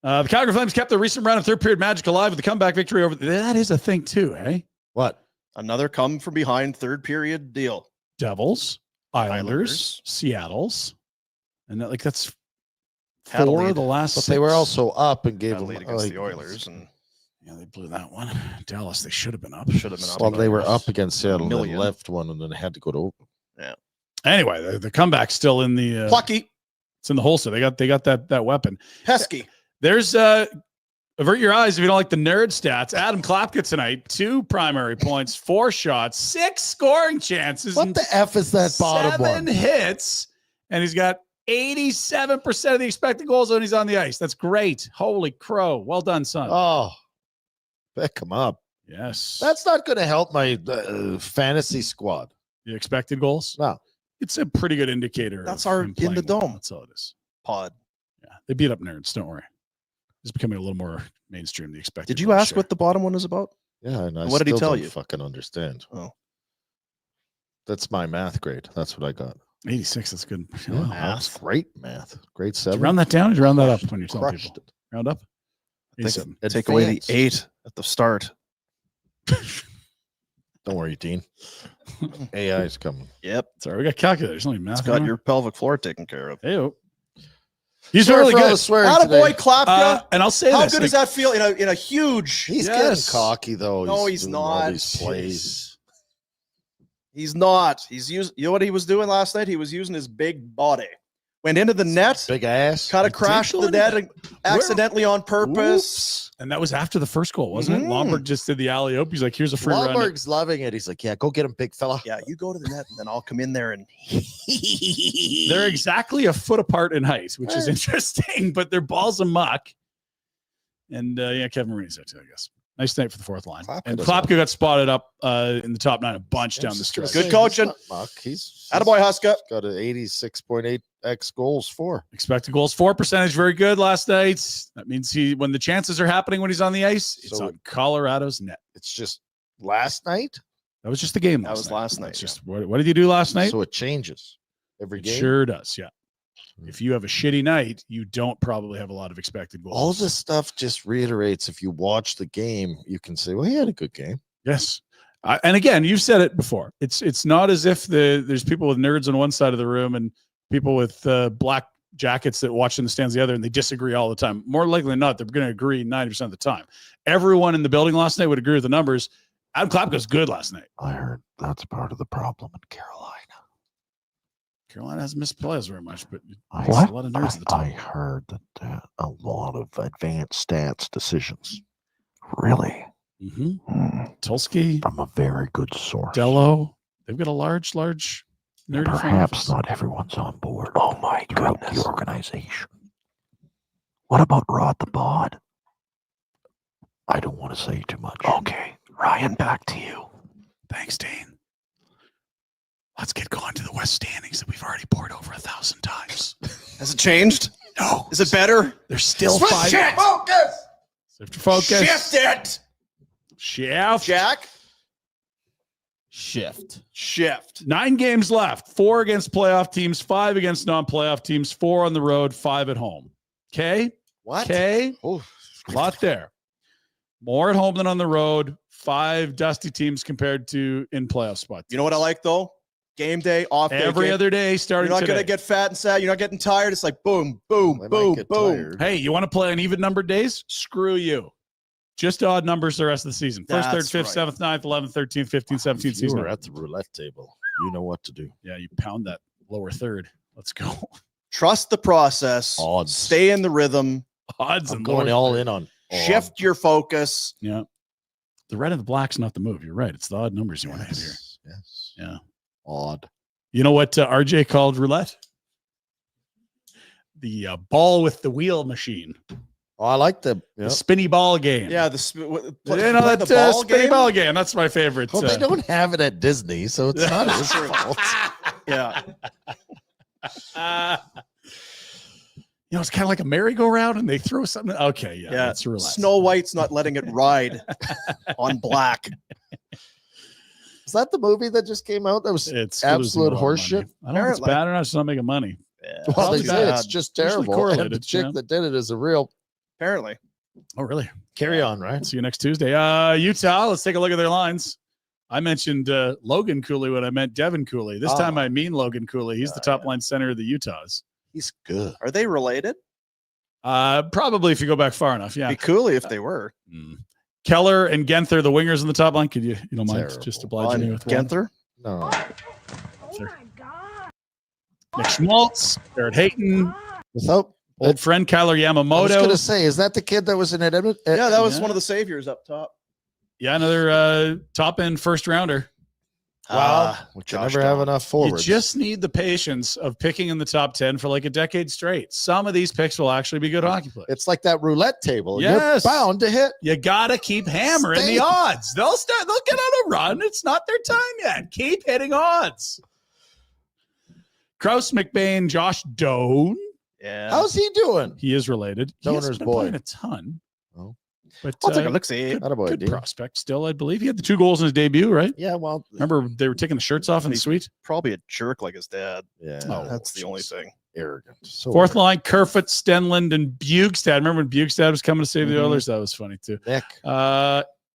Speaker 3: The Calgary Flames kept the recent round of third period magic alive with the comeback victory over. That is a thing too, eh?
Speaker 2: What?
Speaker 1: Another come from behind third period deal.
Speaker 3: Devils, Islanders,
Speaker 1: Islanders.
Speaker 3: Seattles, and that's
Speaker 1: Had a
Speaker 3: four
Speaker 1: lead.
Speaker 3: of the last.
Speaker 2: But they were
Speaker 3: six.
Speaker 2: also up and gave
Speaker 1: Had a
Speaker 2: them
Speaker 1: lead against the Oilers, and
Speaker 3: Yeah, they blew that one. Dallas, they should have been up.
Speaker 1: should have been up.
Speaker 2: Well, they were up against Seattle. They
Speaker 1: Million.
Speaker 2: left one and then they had to go to open.
Speaker 3: Anyway, the comeback's still in the
Speaker 1: Plucky,
Speaker 3: it's in the holster. They got that weapon.
Speaker 1: pesky.
Speaker 3: There's avert your eyes if you don't like the nerd stats. Adam Klapka tonight, 2 primary points, 4 shots, 6 scoring chances.
Speaker 2: What
Speaker 3: and
Speaker 2: the F is that bottom
Speaker 3: 7
Speaker 2: one?
Speaker 3: hits, and he's got 87% of the expected goals when he's on the ice. That's great. Holy crow. Well done, son.
Speaker 2: Oh, pick him up.
Speaker 3: Yes.
Speaker 2: That's not going to help my fantasy squad.
Speaker 3: the expected goals.
Speaker 2: No.
Speaker 3: It's a pretty good indicator.
Speaker 1: That's
Speaker 3: of
Speaker 1: our
Speaker 3: him
Speaker 1: in the
Speaker 3: playing well.
Speaker 1: dome
Speaker 3: That's all it is.
Speaker 1: pod.
Speaker 3: Yeah. They beat up nerds. Don't worry. It's becoming a little more mainstream than expected.
Speaker 1: Did you ask what the bottom one is about?
Speaker 2: Yeah, and I
Speaker 1: What did he
Speaker 2: still
Speaker 1: tell
Speaker 2: don't
Speaker 1: you?
Speaker 2: Fucking understand.
Speaker 1: Oh.
Speaker 2: That's my math grade. That's what I got.
Speaker 3: 86? That's good.
Speaker 2: Yeah,
Speaker 3: Wow.
Speaker 2: that's great math. Grade
Speaker 3: Did you
Speaker 2: 7.
Speaker 3: round that down or did you round that up when you're telling
Speaker 2: Crushed
Speaker 3: people?
Speaker 2: it.
Speaker 3: Round up?
Speaker 1: I think
Speaker 3: 87.
Speaker 1: take away the
Speaker 2: Advanced.
Speaker 1: 8 at the start.
Speaker 2: Don't worry, Dean. AI is coming.
Speaker 1: Yep.
Speaker 3: Sorry, we got calculators. Only math.
Speaker 1: It's got your pelvic floor taken care of.
Speaker 3: Hey, he's
Speaker 2: Sorry
Speaker 3: really
Speaker 2: for all the
Speaker 3: good.
Speaker 2: swearing
Speaker 1: Attaboy,
Speaker 2: today.
Speaker 1: Klapka.
Speaker 3: And I'll say
Speaker 1: How
Speaker 3: this.
Speaker 1: good does that feel in a huge?
Speaker 2: He's
Speaker 3: Yes.
Speaker 2: getting cocky though.
Speaker 1: No, he's
Speaker 2: doing all
Speaker 1: not.
Speaker 2: these plays.
Speaker 1: He's not. He's used. You know what he was doing last night? He was using his big body. Went into the net,
Speaker 2: Big ass.
Speaker 1: kind of crashed the net accidentally on purpose.
Speaker 3: And that was after the first goal, wasn't it?
Speaker 1: Mhm.
Speaker 3: Lomberg just did the alley oop. He's like, here's a free run.
Speaker 2: Lomberg's loving it. He's like, yeah, go get him, big fella.
Speaker 1: Yeah, you go to the net and then I'll come in there and.
Speaker 3: They're exactly a foot apart in height, which is
Speaker 2: Eh.
Speaker 3: interesting, but they're balls amok. And Kevin Marini's there too, I guess. Nice night for the fourth line.
Speaker 2: Klapka
Speaker 3: And
Speaker 2: doesn't-
Speaker 3: Klapka got spotted up in the top 9 a bunch down the stretch.
Speaker 1: Good coaching.
Speaker 2: He's
Speaker 1: Attaboy, Huska.
Speaker 2: got an 86.8x goals for.
Speaker 3: Expected goals for percentage, very good last night. That means when the chances are happening when he's on the ice, it's
Speaker 2: So-
Speaker 3: on Colorado's net.
Speaker 2: It's just last night.
Speaker 3: That was just the game.
Speaker 1: That was last night,
Speaker 3: That's just what did you do last night?
Speaker 2: So it changes every
Speaker 3: It
Speaker 2: game.
Speaker 3: sure does. Yeah. If you have a shitty night, you don't probably have a lot of expected goals.
Speaker 2: All this stuff just reiterates. If you watch the game, you can say, well, he had a good game.
Speaker 3: Yes. And again, you've said it before. It's not as if there's people with nerds on one side of the room and people with black jackets that watch in the stands the other, and they disagree all the time. More likely than not, they're going to agree 90% of the time. Everyone in the building last night would agree with the numbers. Adam Klapka's good last night.
Speaker 2: I heard that's part of the problem in Carolina.
Speaker 3: Carolina hasn't missed plays very much, but
Speaker 2: I-
Speaker 3: a lot of nerds at the top.
Speaker 7: I heard that a lot of advanced stats decisions. Really?
Speaker 3: Mm-hmm. Tulski,
Speaker 7: From a very good source.
Speaker 3: Dello, they've got a large nerdy front
Speaker 7: Perhaps
Speaker 3: office.
Speaker 7: not everyone's on board. Oh my throughout
Speaker 1: goodness.
Speaker 7: the organization. What about Rod the Bod? I don't want to say too much. Okay, Ryan, back to you.
Speaker 3: Thanks, Dane. Let's get going to the West standings that we've already poured over 1,000 times.
Speaker 1: Has it changed?
Speaker 3: No,
Speaker 1: Is it better?
Speaker 3: there's still
Speaker 1: Switch
Speaker 3: 5.
Speaker 1: it! Focus!
Speaker 3: Shift focus.
Speaker 1: Shift it!
Speaker 3: Shift.
Speaker 1: Jack?
Speaker 6: Shift.
Speaker 1: Shift.
Speaker 3: 9 games left. 4 against playoff teams, 5 against non-playoff teams, 4 on the road, 5 at home. Okay?
Speaker 2: What?
Speaker 3: Okay?
Speaker 2: Oh,
Speaker 3: A lot there. More at home than on the road. 5 dusty teams compared to in playoff spots.
Speaker 1: You know what I like though? Game day, off day.
Speaker 3: Every other day starting
Speaker 1: You're not
Speaker 3: today.
Speaker 1: going to get fat and sad. You're not getting tired. It's like boom, boom,
Speaker 2: I might
Speaker 1: boom,
Speaker 2: get
Speaker 1: boom.
Speaker 2: tired.
Speaker 3: Hey, you want to play on even numbered days? Screw you. Just odd numbers the rest of the season. First,
Speaker 1: That's
Speaker 3: third, fifth,
Speaker 1: right.
Speaker 3: 7th, 9th, 11th, 13th, 15th, 17th
Speaker 2: If you
Speaker 3: season.
Speaker 2: were at the roulette table, you know what to do.
Speaker 3: Yeah, you pound that lower third. Let's go.
Speaker 1: Trust the process.
Speaker 2: Odds.
Speaker 1: Stay in the rhythm.
Speaker 3: Odds
Speaker 2: I'm
Speaker 3: and
Speaker 2: going
Speaker 3: lower
Speaker 2: all
Speaker 3: third.
Speaker 2: in on
Speaker 1: Shift your focus.
Speaker 3: Yeah. The red and the black's not the move. You're right. It's the odd numbers you want to hit here.
Speaker 2: Yes.
Speaker 3: Yeah.
Speaker 2: Odd.
Speaker 3: You know what RJ called roulette? The ball with the wheel machine.
Speaker 2: Oh, I like the.
Speaker 3: The spinny ball game.
Speaker 1: Yeah,
Speaker 3: You know that spinny ball game. That's my favorite.
Speaker 2: Well, they don't have it at Disney, so it's not his fault.
Speaker 1: Yeah.
Speaker 3: You know, it's kind of like a merry-go-round, and they throw something. Okay, yeah, that's roulette.
Speaker 1: Snow White's not letting it ride on black.
Speaker 2: Is that the movie that just came out? That was
Speaker 3: It's
Speaker 2: absolute
Speaker 3: losing a lot of
Speaker 2: horseshit.
Speaker 3: money. I don't know if it's
Speaker 1: Apparently.
Speaker 3: bad or not. It's not making money.
Speaker 2: Well, they
Speaker 1: Too
Speaker 2: say it's
Speaker 1: bad.
Speaker 2: just
Speaker 3: Usually
Speaker 2: terrible.
Speaker 3: correlated,
Speaker 2: And the chick
Speaker 3: yeah.
Speaker 2: that did it is a real
Speaker 1: Apparently.
Speaker 3: Oh, really?
Speaker 2: carry on, right?
Speaker 3: See you next Tuesday. Utah, let's take a look at their lines. I mentioned Logan Cooley when I meant Devin Cooley. This time I mean Logan Cooley. He's the top line center of the Utahs.
Speaker 2: He's good.
Speaker 1: Are they related?
Speaker 3: Probably if you go back far enough. Yeah.
Speaker 1: Be coolly if they were.
Speaker 3: Keller and Genther, the wingers in the top line. Could you don't mind
Speaker 2: Terrible.
Speaker 3: just obliging me with one?
Speaker 1: Genther?
Speaker 2: No.
Speaker 3: Nick Schmaltz, Barrett Hayton,
Speaker 2: Without,
Speaker 3: old friend Kyler
Speaker 2: I was going to
Speaker 3: Yamamoto.
Speaker 2: say, is that the kid that was in it?
Speaker 1: Yeah, that was
Speaker 3: Yeah.
Speaker 1: one of the saviors up top.
Speaker 3: Yeah, another top end first rounder.
Speaker 2: Wow. We can
Speaker 1: Josh
Speaker 2: never have
Speaker 1: Dolan.
Speaker 2: enough
Speaker 3: You
Speaker 2: forwards.
Speaker 3: just need the patience of picking in the top 10 for like a decade straight. Some of these picks will actually be good hockey players.
Speaker 2: It's like that roulette table.
Speaker 3: Yes.
Speaker 2: You're bound to hit.
Speaker 3: You gotta keep hammering
Speaker 2: Stay-
Speaker 3: the odds. They'll get on a run. It's not their time yet. Keep hitting odds. Kraus, McBain, Josh Doan.
Speaker 1: Yeah.
Speaker 2: How's he doing?
Speaker 3: He is related. He hasn't
Speaker 2: Donor's
Speaker 3: been
Speaker 2: boy.
Speaker 3: playing a ton.
Speaker 2: Oh.
Speaker 3: But
Speaker 1: I'll take a look-see.
Speaker 2: Attaboy,
Speaker 3: good
Speaker 2: Dean.
Speaker 3: prospect still, I believe. He had the 2 goals in his debut, right?
Speaker 2: Yeah, well,
Speaker 3: Remember they were taking the shirts off in the suite?
Speaker 1: Probably a jerk like his dad.
Speaker 2: yeah.
Speaker 1: That's the only thing.
Speaker 2: Arrogant. So
Speaker 3: Fourth
Speaker 2: arrogant.
Speaker 3: line, Kerfoot, Stenlund, and Bugstad. Remember when Bugstad was coming to save the
Speaker 1: Mhm.
Speaker 3: Oilers? That was funny too.
Speaker 2: Nick.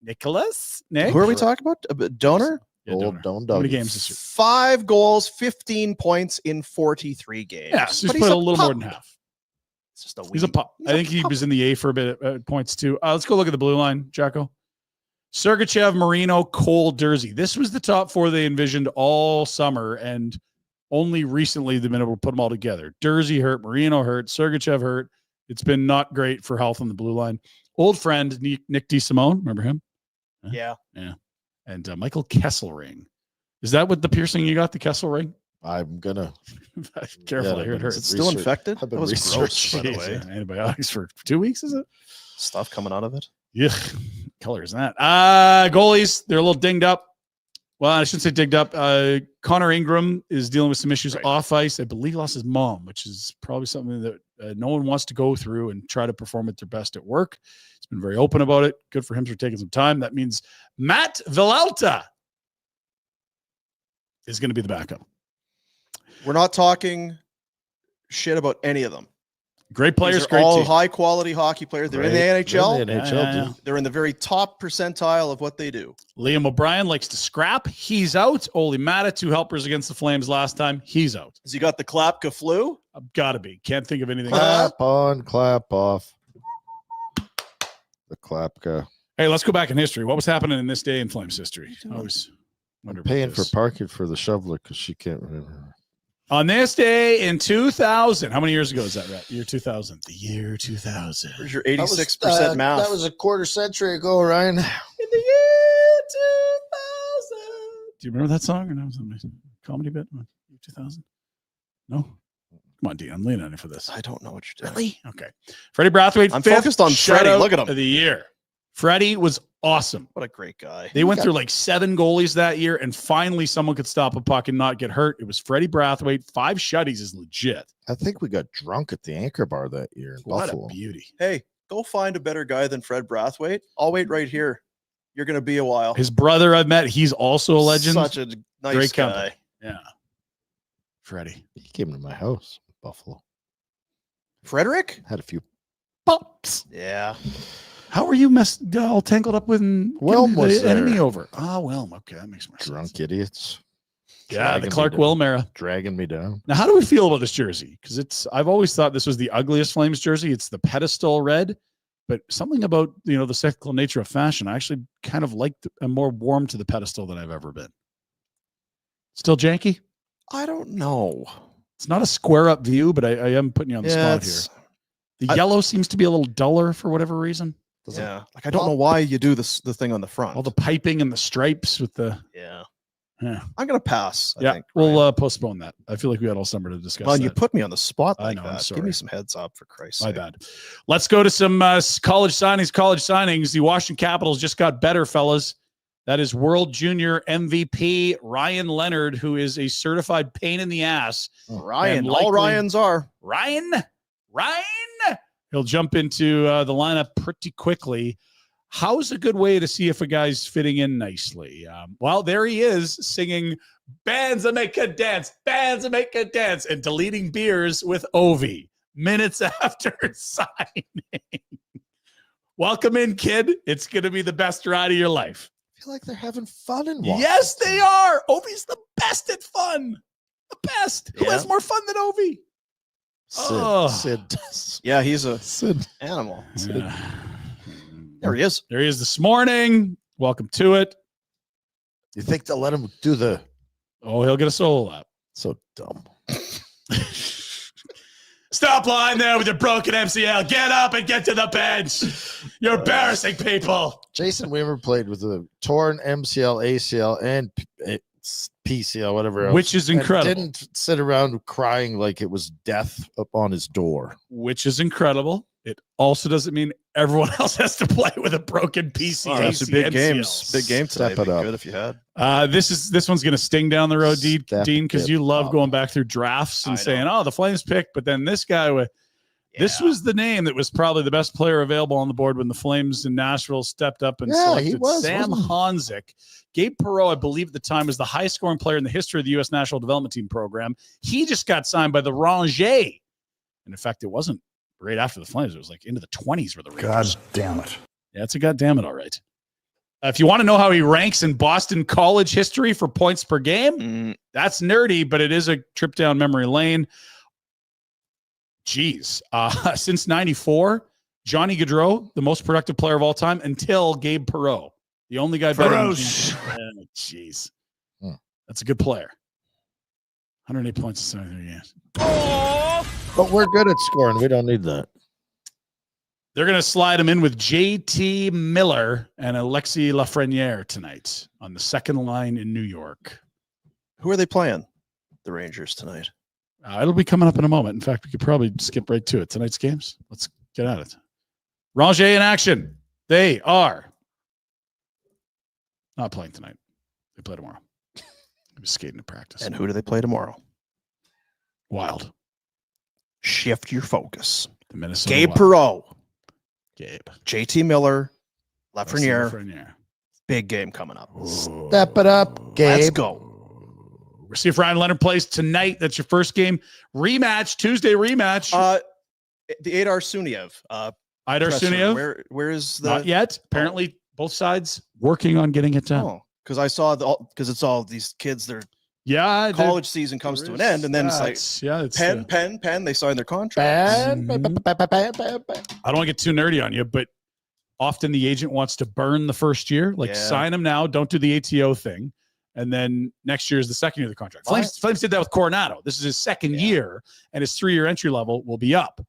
Speaker 3: Nicholas? Nick?
Speaker 1: Who are we talking about? Donor?
Speaker 3: Yeah,
Speaker 2: Old
Speaker 3: Donor.
Speaker 2: Don
Speaker 3: How many
Speaker 2: Doggy.
Speaker 3: games this year?
Speaker 1: 5 goals, 15 points in 43 games.
Speaker 3: Yeah, so
Speaker 1: But
Speaker 3: he's put a
Speaker 1: a
Speaker 3: little
Speaker 1: pup.
Speaker 3: more than half.
Speaker 1: It's just a
Speaker 3: He's a
Speaker 1: weed.
Speaker 3: pup.
Speaker 1: He's
Speaker 3: I
Speaker 1: a
Speaker 3: think he
Speaker 1: pup.
Speaker 3: was in the A for a bit at points too. Let's go look at the blue line, Jacko. Sergachev, Marino, Cole, Dursey. This was the top 4 they envisioned all summer, and only recently they've been able to put them all together. Dursey hurt, Marino hurt, Sergachev hurt. It's been not great for health on the blue line. Old friend Nick DeSimone, remember him?
Speaker 1: Yeah.
Speaker 3: And Michael Kesselring. Is that what the piercing you got? The Kessel ring?
Speaker 2: I'm gonna.
Speaker 3: Careful,
Speaker 2: Yeah,
Speaker 3: I hear it
Speaker 2: I've
Speaker 3: hurts.
Speaker 1: Is it still
Speaker 2: Research-
Speaker 1: infected?
Speaker 2: I've
Speaker 1: That
Speaker 2: been
Speaker 1: was gross, by the
Speaker 3: Jeez,
Speaker 1: way.
Speaker 3: antibiotics for 2 weeks, is it?
Speaker 1: Stuff coming out of it.
Speaker 3: Yeah, colors that. Goalies, they're a little dinged up. Well, I shouldn't say dinged up. Connor Ingram is dealing with some issues
Speaker 1: Right.
Speaker 3: off ice. I believe he lost his mom, which is probably something that no one wants to go through and try to perform at their best at work. He's been very open about it. Good for him for taking some time. That means Matt Villalta is going to be the backup.
Speaker 1: We're not talking shit about any of them.
Speaker 3: Great players,
Speaker 1: These are
Speaker 3: great
Speaker 1: all
Speaker 3: team.
Speaker 1: high quality hockey players. They're in the
Speaker 2: Great.
Speaker 1: NHL.
Speaker 2: They're in the NHL,
Speaker 3: Yeah.
Speaker 2: dude.
Speaker 1: They're in the very top percentile of what they do.
Speaker 3: Liam O'Brien likes to scrap. He's out. Oli Mata, 2 helpers against the Flames last time. He's out.
Speaker 1: Has he got the Klapka flu?
Speaker 3: Gotta be. Can't think of anything else.
Speaker 2: Clap on, clap off. The Klapka.
Speaker 3: Hey, let's go back in history. What was happening in this day in Flames history? I always wonder about
Speaker 2: Paying for
Speaker 3: this.
Speaker 2: parking for the shoveler because she can't remember.
Speaker 3: On this day in 2000. How many years ago is that, Rat? Year 2000. The year 2000.
Speaker 1: Where's your
Speaker 2: That was,
Speaker 1: 86% math?
Speaker 2: That was a quarter century ago, Ryan.
Speaker 3: In the year 2000. Do you remember that song or no? Was that a comedy bit? Year 2000? No? Come on, Dean. I'm leaning on you for this.
Speaker 1: I don't know what you're doing.
Speaker 3: Really? Okay. Freddie Brathwaite.
Speaker 1: I'm
Speaker 3: 5th
Speaker 1: focused on Freddie.
Speaker 3: shutout
Speaker 1: Look at him.
Speaker 3: Of the year. Freddie was awesome.
Speaker 1: What a great guy.
Speaker 3: They went through like 7 goalies that year, and finally someone could stop a puck and not get hurt. It was Freddie Brathwaite. 5 shutties is legit.
Speaker 2: I think we got drunk at the Anchor Bar that year in
Speaker 3: What
Speaker 2: Buffalo.
Speaker 3: a beauty.
Speaker 1: Hey, go find a better guy than Fred Brathwaite. I'll wait right here. You're going to be a while.
Speaker 3: His brother I've met, he's also a legend.
Speaker 1: Such a nice
Speaker 3: Great
Speaker 1: guy.
Speaker 3: company. Yeah. Freddie.
Speaker 2: He came to my house, Buffalo.
Speaker 1: Frederick?
Speaker 2: Had a few
Speaker 3: Pops.
Speaker 1: Yeah.
Speaker 3: How were you all tangled up with
Speaker 2: Whelm was
Speaker 3: the enemy
Speaker 2: there.
Speaker 3: over? Oh, Whelm. Okay, that makes more sense.
Speaker 2: drunk idiots.
Speaker 3: Yeah, the
Speaker 2: Dragging me
Speaker 3: Clark
Speaker 2: down.
Speaker 3: Wilm era.
Speaker 2: Dragging me down.
Speaker 3: Now, how do we feel about this jersey? Because I've always thought this was the ugliest Flames jersey. It's the pedestal red, but something about the cyclical nature of fashion. I actually kind of I'm more warm to the pedestal than I've ever been. Still janky?
Speaker 1: I don't know.
Speaker 3: It's not a square up view, but I am putting you on the spot here. The yellow seems to be a little duller for whatever reason.
Speaker 1: Yeah, like I don't know why you do the thing on the front.
Speaker 3: All the piping and the stripes with the.
Speaker 1: Yeah.
Speaker 3: Yeah.
Speaker 1: I'm gonna pass. I think,
Speaker 3: we'll postpone that. I feel like we had all summer to discuss.
Speaker 1: Well,
Speaker 3: that.
Speaker 1: you put me on the spot like
Speaker 3: I know, I'm
Speaker 1: that.
Speaker 3: sorry.
Speaker 1: Give me some heads up, for Christ's sake.
Speaker 3: My bad. Let's go to some college signings. The Washington Capitals just got better, fellas. That is World Junior MVP Ryan Leonard, who is a certified pain in the ass.
Speaker 1: Ryan, all Ryans are.
Speaker 3: Ryan. He'll jump into the lineup pretty quickly. How's a good way to see if a guy's fitting in nicely? Well, there he is singing "Bands That Make a Dance, Bands That Make a Dance," and deleting beers with Ovi minutes after signing. Welcome in, kid. It's going to be the best ride of your life.
Speaker 2: I feel like they're having fun in Washington.
Speaker 3: Yes, they are. Ovi's the best at fun. The best. Who has more fun than Ovi?
Speaker 2: Sid.
Speaker 1: Yeah, he's a
Speaker 2: Sid.
Speaker 1: animal.
Speaker 3: Yeah.
Speaker 1: There he is.
Speaker 3: There he is this morning. Welcome to it.
Speaker 2: You think they'll let him do the?
Speaker 3: Oh, he'll get a solo lap.
Speaker 2: So dumb.
Speaker 3: Stop lying there with your broken MCL. Get up and get to the bench. You're embarrassing people.
Speaker 2: Jason Weimer played with a torn MCL, ACL, and PCL, whatever else.
Speaker 3: Which is
Speaker 2: and
Speaker 3: incredible.
Speaker 2: didn't sit around crying like it was death up on his door.
Speaker 3: Which is incredible. It also doesn't mean everyone else has to play with a broken PC.
Speaker 1: Oh, that's a big games. Big game today.
Speaker 2: Step it up.
Speaker 1: Good if you had.
Speaker 3: This one's going to sting down the road,
Speaker 2: Step
Speaker 3: Dean, because you love
Speaker 2: up.
Speaker 3: going back through drafts and
Speaker 1: I
Speaker 3: saying,
Speaker 1: know.
Speaker 3: "Oh, the Flames picked," but then this guy this was the name that was probably the best player available on the board when the Flames in Nashville stepped up and
Speaker 2: Yeah, he
Speaker 3: selected
Speaker 2: was,
Speaker 3: Sam
Speaker 2: wasn't he?
Speaker 3: Honzik. Gabe Perreault, I believe at the time, was the highest scoring player in the history of the U.S. National Development Team program. He just got signed by the Rangers. And in fact, it wasn't right after the Flames. It was like into the 20s were the Rangers.
Speaker 8: God damn it.
Speaker 3: Yeah, it's a goddamn it, all right. If you want to know how he ranks in Boston college history for points per game, that's nerdy, but it is a trip down memory lane. Jeez. Since 94, Johnny Gaudreau, the most productive player of all time, until Gabe Perreault, the only guy better than jeez. That's a good player. 108 points in 73 games.
Speaker 2: But we're good at scoring. We don't need that.
Speaker 3: They're going to slide him in with JT Miller and Alexis Lafreniere tonight on the second line in New York.
Speaker 1: Who are they playing? The Rangers tonight.
Speaker 3: It'll be coming up in a moment. In fact, we could probably skip right to it. Tonight's games. Let's get at it. Rangers in action. They are not playing tonight. They play tomorrow. I was skating to practice.
Speaker 1: And who do they play tomorrow?
Speaker 3: Wild.
Speaker 1: Shift your focus.
Speaker 3: The Minnesota
Speaker 1: Gabe
Speaker 3: Wild.
Speaker 1: Perreault.
Speaker 3: Gabe.
Speaker 1: JT Miller.
Speaker 3: Alexis
Speaker 1: Lafreniere.
Speaker 3: Lafreniere.
Speaker 1: Big game coming up.
Speaker 2: Step it up, Gabe.
Speaker 1: Let's go.
Speaker 3: We'll see if Ryan Leonard plays tonight. That's your first game. Rematch. Tuesday rematch.
Speaker 1: The Adar Suniev.
Speaker 3: Idar Suniev.
Speaker 1: Where is the?
Speaker 3: Not yet. Apparently, both sides working on getting it done.
Speaker 1: Oh, because I saw because it's all these kids. Their
Speaker 3: Yeah.
Speaker 1: college season comes to an end, and then it's like
Speaker 3: it's
Speaker 1: pen. They sign their contract.
Speaker 3: I don't want to get too nerdy on you, but often the agent wants to burn the first year, like sign them now, don't do the ATO thing. And then next year is the second year of the contract. Flames did that with Coronado. This is his second year, and his 3-year entry level will be up.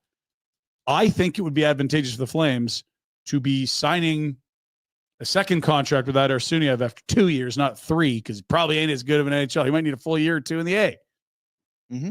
Speaker 3: I think it would be advantageous for the Flames to be signing a second contract with Idar Suniev after 2 years, not 3, because he probably ain't as good of an NHL. He might need a full year or 2 in the A.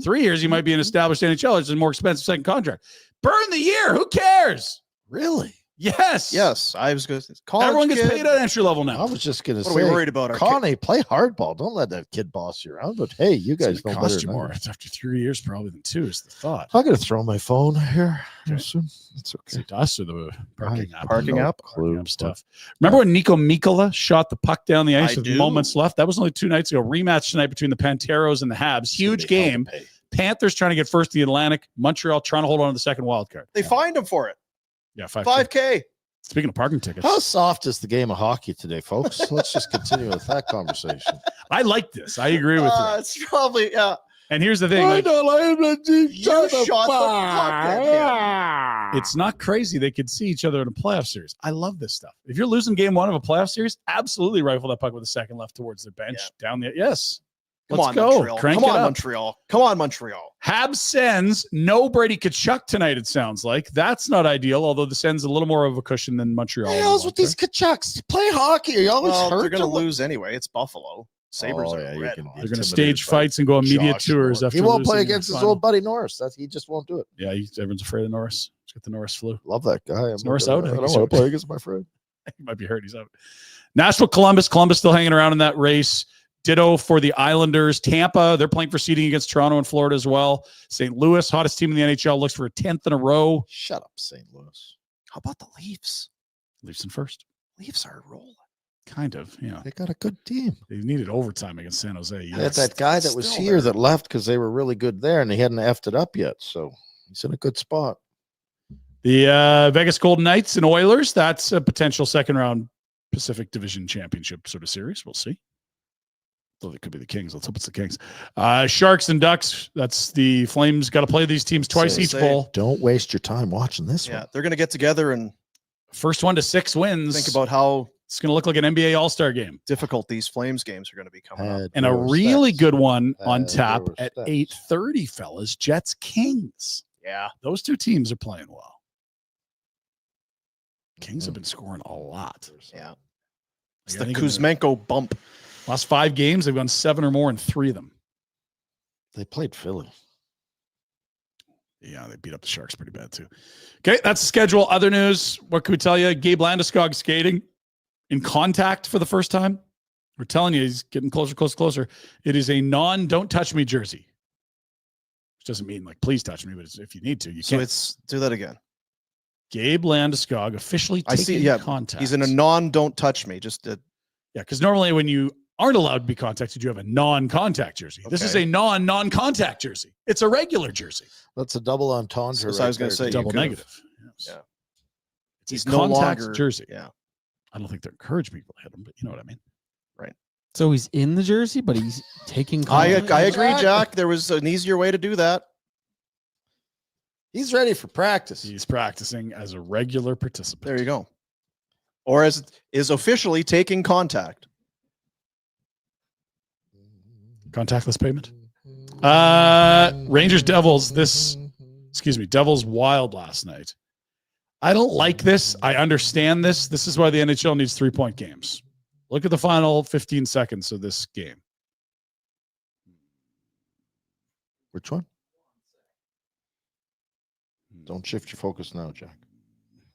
Speaker 3: 3 years, he might be an established NHL. It's a more expensive second contract. Burn the year. Who cares?
Speaker 2: Really?
Speaker 3: Yes.
Speaker 1: Yes. I was going to
Speaker 3: Everyone gets paid at entry level now.
Speaker 2: I was just going to say,
Speaker 1: What are we worried about?
Speaker 2: Connie, play hardball. Don't let that kid boss you around. But hey, you guys know
Speaker 3: cost
Speaker 2: better
Speaker 3: you
Speaker 2: than
Speaker 3: more.
Speaker 2: I.
Speaker 3: It's after 3 years probably than 2 is the thought.
Speaker 2: I'm going to throw my phone here.
Speaker 3: Okay.
Speaker 2: It's
Speaker 3: Is
Speaker 2: okay.
Speaker 3: it us or the parking app?
Speaker 1: Parking app?
Speaker 3: Parking app stuff. Remember when Nico Mikkola shot the puck down the ice
Speaker 1: I
Speaker 3: with
Speaker 1: do.
Speaker 3: moments left? That was only 2 nights ago. Rematch tonight between the Panteros and the Habs. Huge game. Panthers trying to get first in the Atlantic. Montreal trying to hold on to the second wild card.
Speaker 1: They fined him for it.
Speaker 3: Yeah, 5K.
Speaker 1: 5K.
Speaker 3: Speaking of parking tickets,
Speaker 2: How soft is the game of hockey today, folks? Let's just continue with that conversation.
Speaker 3: I like this. I agree with you.
Speaker 1: It's probably
Speaker 3: And here's the thing: like,
Speaker 1: you shot the puck at him.
Speaker 3: it's not crazy. They could see each other in a playoff series. I love this stuff. If you're losing game one of a playoff series, absolutely rifle that puck with a second left towards their bench down the. Yes,
Speaker 1: Come
Speaker 3: let's
Speaker 1: on,
Speaker 3: go.
Speaker 1: Montreal.
Speaker 3: Crank
Speaker 1: Come
Speaker 3: it
Speaker 1: on,
Speaker 3: up.
Speaker 1: Montreal. Come on, Montreal.
Speaker 3: Habs Sens, no Brady Tkachuk tonight, it sounds like. That's not ideal, although the Sens a little more of a cushion than Montreal.
Speaker 2: What the hell's with these Kachucks? Play hockey. Are you always
Speaker 1: Well,
Speaker 2: hurt?
Speaker 1: they're going to
Speaker 2: or what?
Speaker 1: lose anyway. It's Buffalo. Sabres
Speaker 2: Oh,
Speaker 1: are
Speaker 2: yeah, you
Speaker 1: red
Speaker 2: can
Speaker 1: hot.
Speaker 3: They're going to
Speaker 2: intimidated
Speaker 3: stage
Speaker 2: by
Speaker 3: fights and go on media
Speaker 2: Josh
Speaker 3: tours
Speaker 2: Norris.
Speaker 3: after
Speaker 2: He won't play
Speaker 3: losing the
Speaker 2: against his
Speaker 3: final.
Speaker 2: old buddy Norris. He just won't do it.
Speaker 3: Yeah, everyone's afraid of Norris. He's got the Norris flu.
Speaker 2: Love that guy.
Speaker 3: Is Norris out?
Speaker 2: I
Speaker 3: I
Speaker 2: don't
Speaker 3: think he's
Speaker 2: want
Speaker 3: out.
Speaker 2: to play against my friend.
Speaker 3: He might be hurt. He's out. Nashville, Columbus. Columbus still hanging around in that race. Ditto for the Islanders. Tampa, they're playing for seeding against Toronto and Florida as well. St. Louis, hottest team in the NHL, looks for a 10th in a row.
Speaker 2: Shut up, St. Louis.
Speaker 1: How about the Leafs?
Speaker 3: Leafs in first.
Speaker 1: Leafs are rolling.
Speaker 3: Kind of, yeah.
Speaker 2: They got a good team.
Speaker 3: They needed overtime against San Jose.
Speaker 2: They had
Speaker 3: Yes.
Speaker 2: that guy that was
Speaker 1: still
Speaker 2: here
Speaker 1: there.
Speaker 2: that left because they were really good there, and they hadn't effed it up yet. So he's in a good spot.
Speaker 3: The Vegas Golden Knights and Oilers, that's a potential second round Pacific Division Championship sort of series. We'll see. Though it could be the Kings. Let's hope it's the Kings. Sharks and Ducks, that's the Flames. Got to play these teams twice
Speaker 2: Say-
Speaker 3: each
Speaker 1: say-
Speaker 3: bowl.
Speaker 2: Don't waste your time watching this
Speaker 1: Yeah,
Speaker 2: one.
Speaker 1: they're going to get together and
Speaker 3: First one to 6 wins.
Speaker 1: think about how
Speaker 3: It's going to look like an NBA All-Star game.
Speaker 1: difficult these Flames games are going to be coming up.
Speaker 2: Had
Speaker 3: And a
Speaker 2: your
Speaker 3: really
Speaker 2: steps.
Speaker 3: good one on
Speaker 2: Had
Speaker 3: tap
Speaker 2: your
Speaker 3: at
Speaker 2: steps.
Speaker 3: 8:30, fellas. Jets Kings.
Speaker 1: Yeah.
Speaker 3: Those two teams are playing well. Kings have been scoring a lot.
Speaker 1: Yeah. It's
Speaker 3: Like,
Speaker 1: the
Speaker 3: I think in
Speaker 1: Kuzmenko bump.
Speaker 3: last 5 games, they've gone 7 or more in 3 of them.
Speaker 2: They played Philly.
Speaker 3: Yeah, they beat up the Sharks pretty bad too. Okay, that's the schedule. Other news, what can we tell you? Gabe Landeskog skating in contact for the first time. We're telling you, he's getting closer, closer. It is a non-don't touch me jersey. Which doesn't mean like, please touch me, but it's, if you need to, you
Speaker 1: So
Speaker 3: can.
Speaker 1: it's do that again.
Speaker 3: Gabe Landeskog officially
Speaker 1: I
Speaker 3: taking
Speaker 1: see. Yeah.
Speaker 3: contact.
Speaker 1: He's in a don't touch me. Just
Speaker 3: Yeah, because normally when you aren't allowed to be contacted, you have a non-contact jersey. This is
Speaker 1: Okay.
Speaker 3: a non-contact jersey. It's a regular jersey.
Speaker 2: That's a double entendre.
Speaker 1: So I was gonna
Speaker 2: there,
Speaker 1: say,
Speaker 2: too.
Speaker 3: Double
Speaker 1: could've-
Speaker 3: negative. Yes.
Speaker 1: Yeah.
Speaker 3: It's
Speaker 1: he's
Speaker 3: a
Speaker 1: no
Speaker 3: contact
Speaker 1: longer
Speaker 3: jersey.
Speaker 1: Yeah.
Speaker 3: I don't think they encourage people to hit him, but you know what I mean.
Speaker 6: So he's in the jersey, but he's taking.
Speaker 1: I
Speaker 6: contact?
Speaker 1: agree, Jack. There was an easier way to do that.
Speaker 2: He's ready for practice.
Speaker 3: He's practicing as a regular participant.
Speaker 1: There you go. Or as is officially taking contact.
Speaker 3: Contactless payment. Rangers Devils. Devils Wild last night. I don't like this. I understand this. This is why the NHL needs 3-point games. Look at the final 15 seconds of this game.
Speaker 2: Which one? Don't shift your focus now, Jack.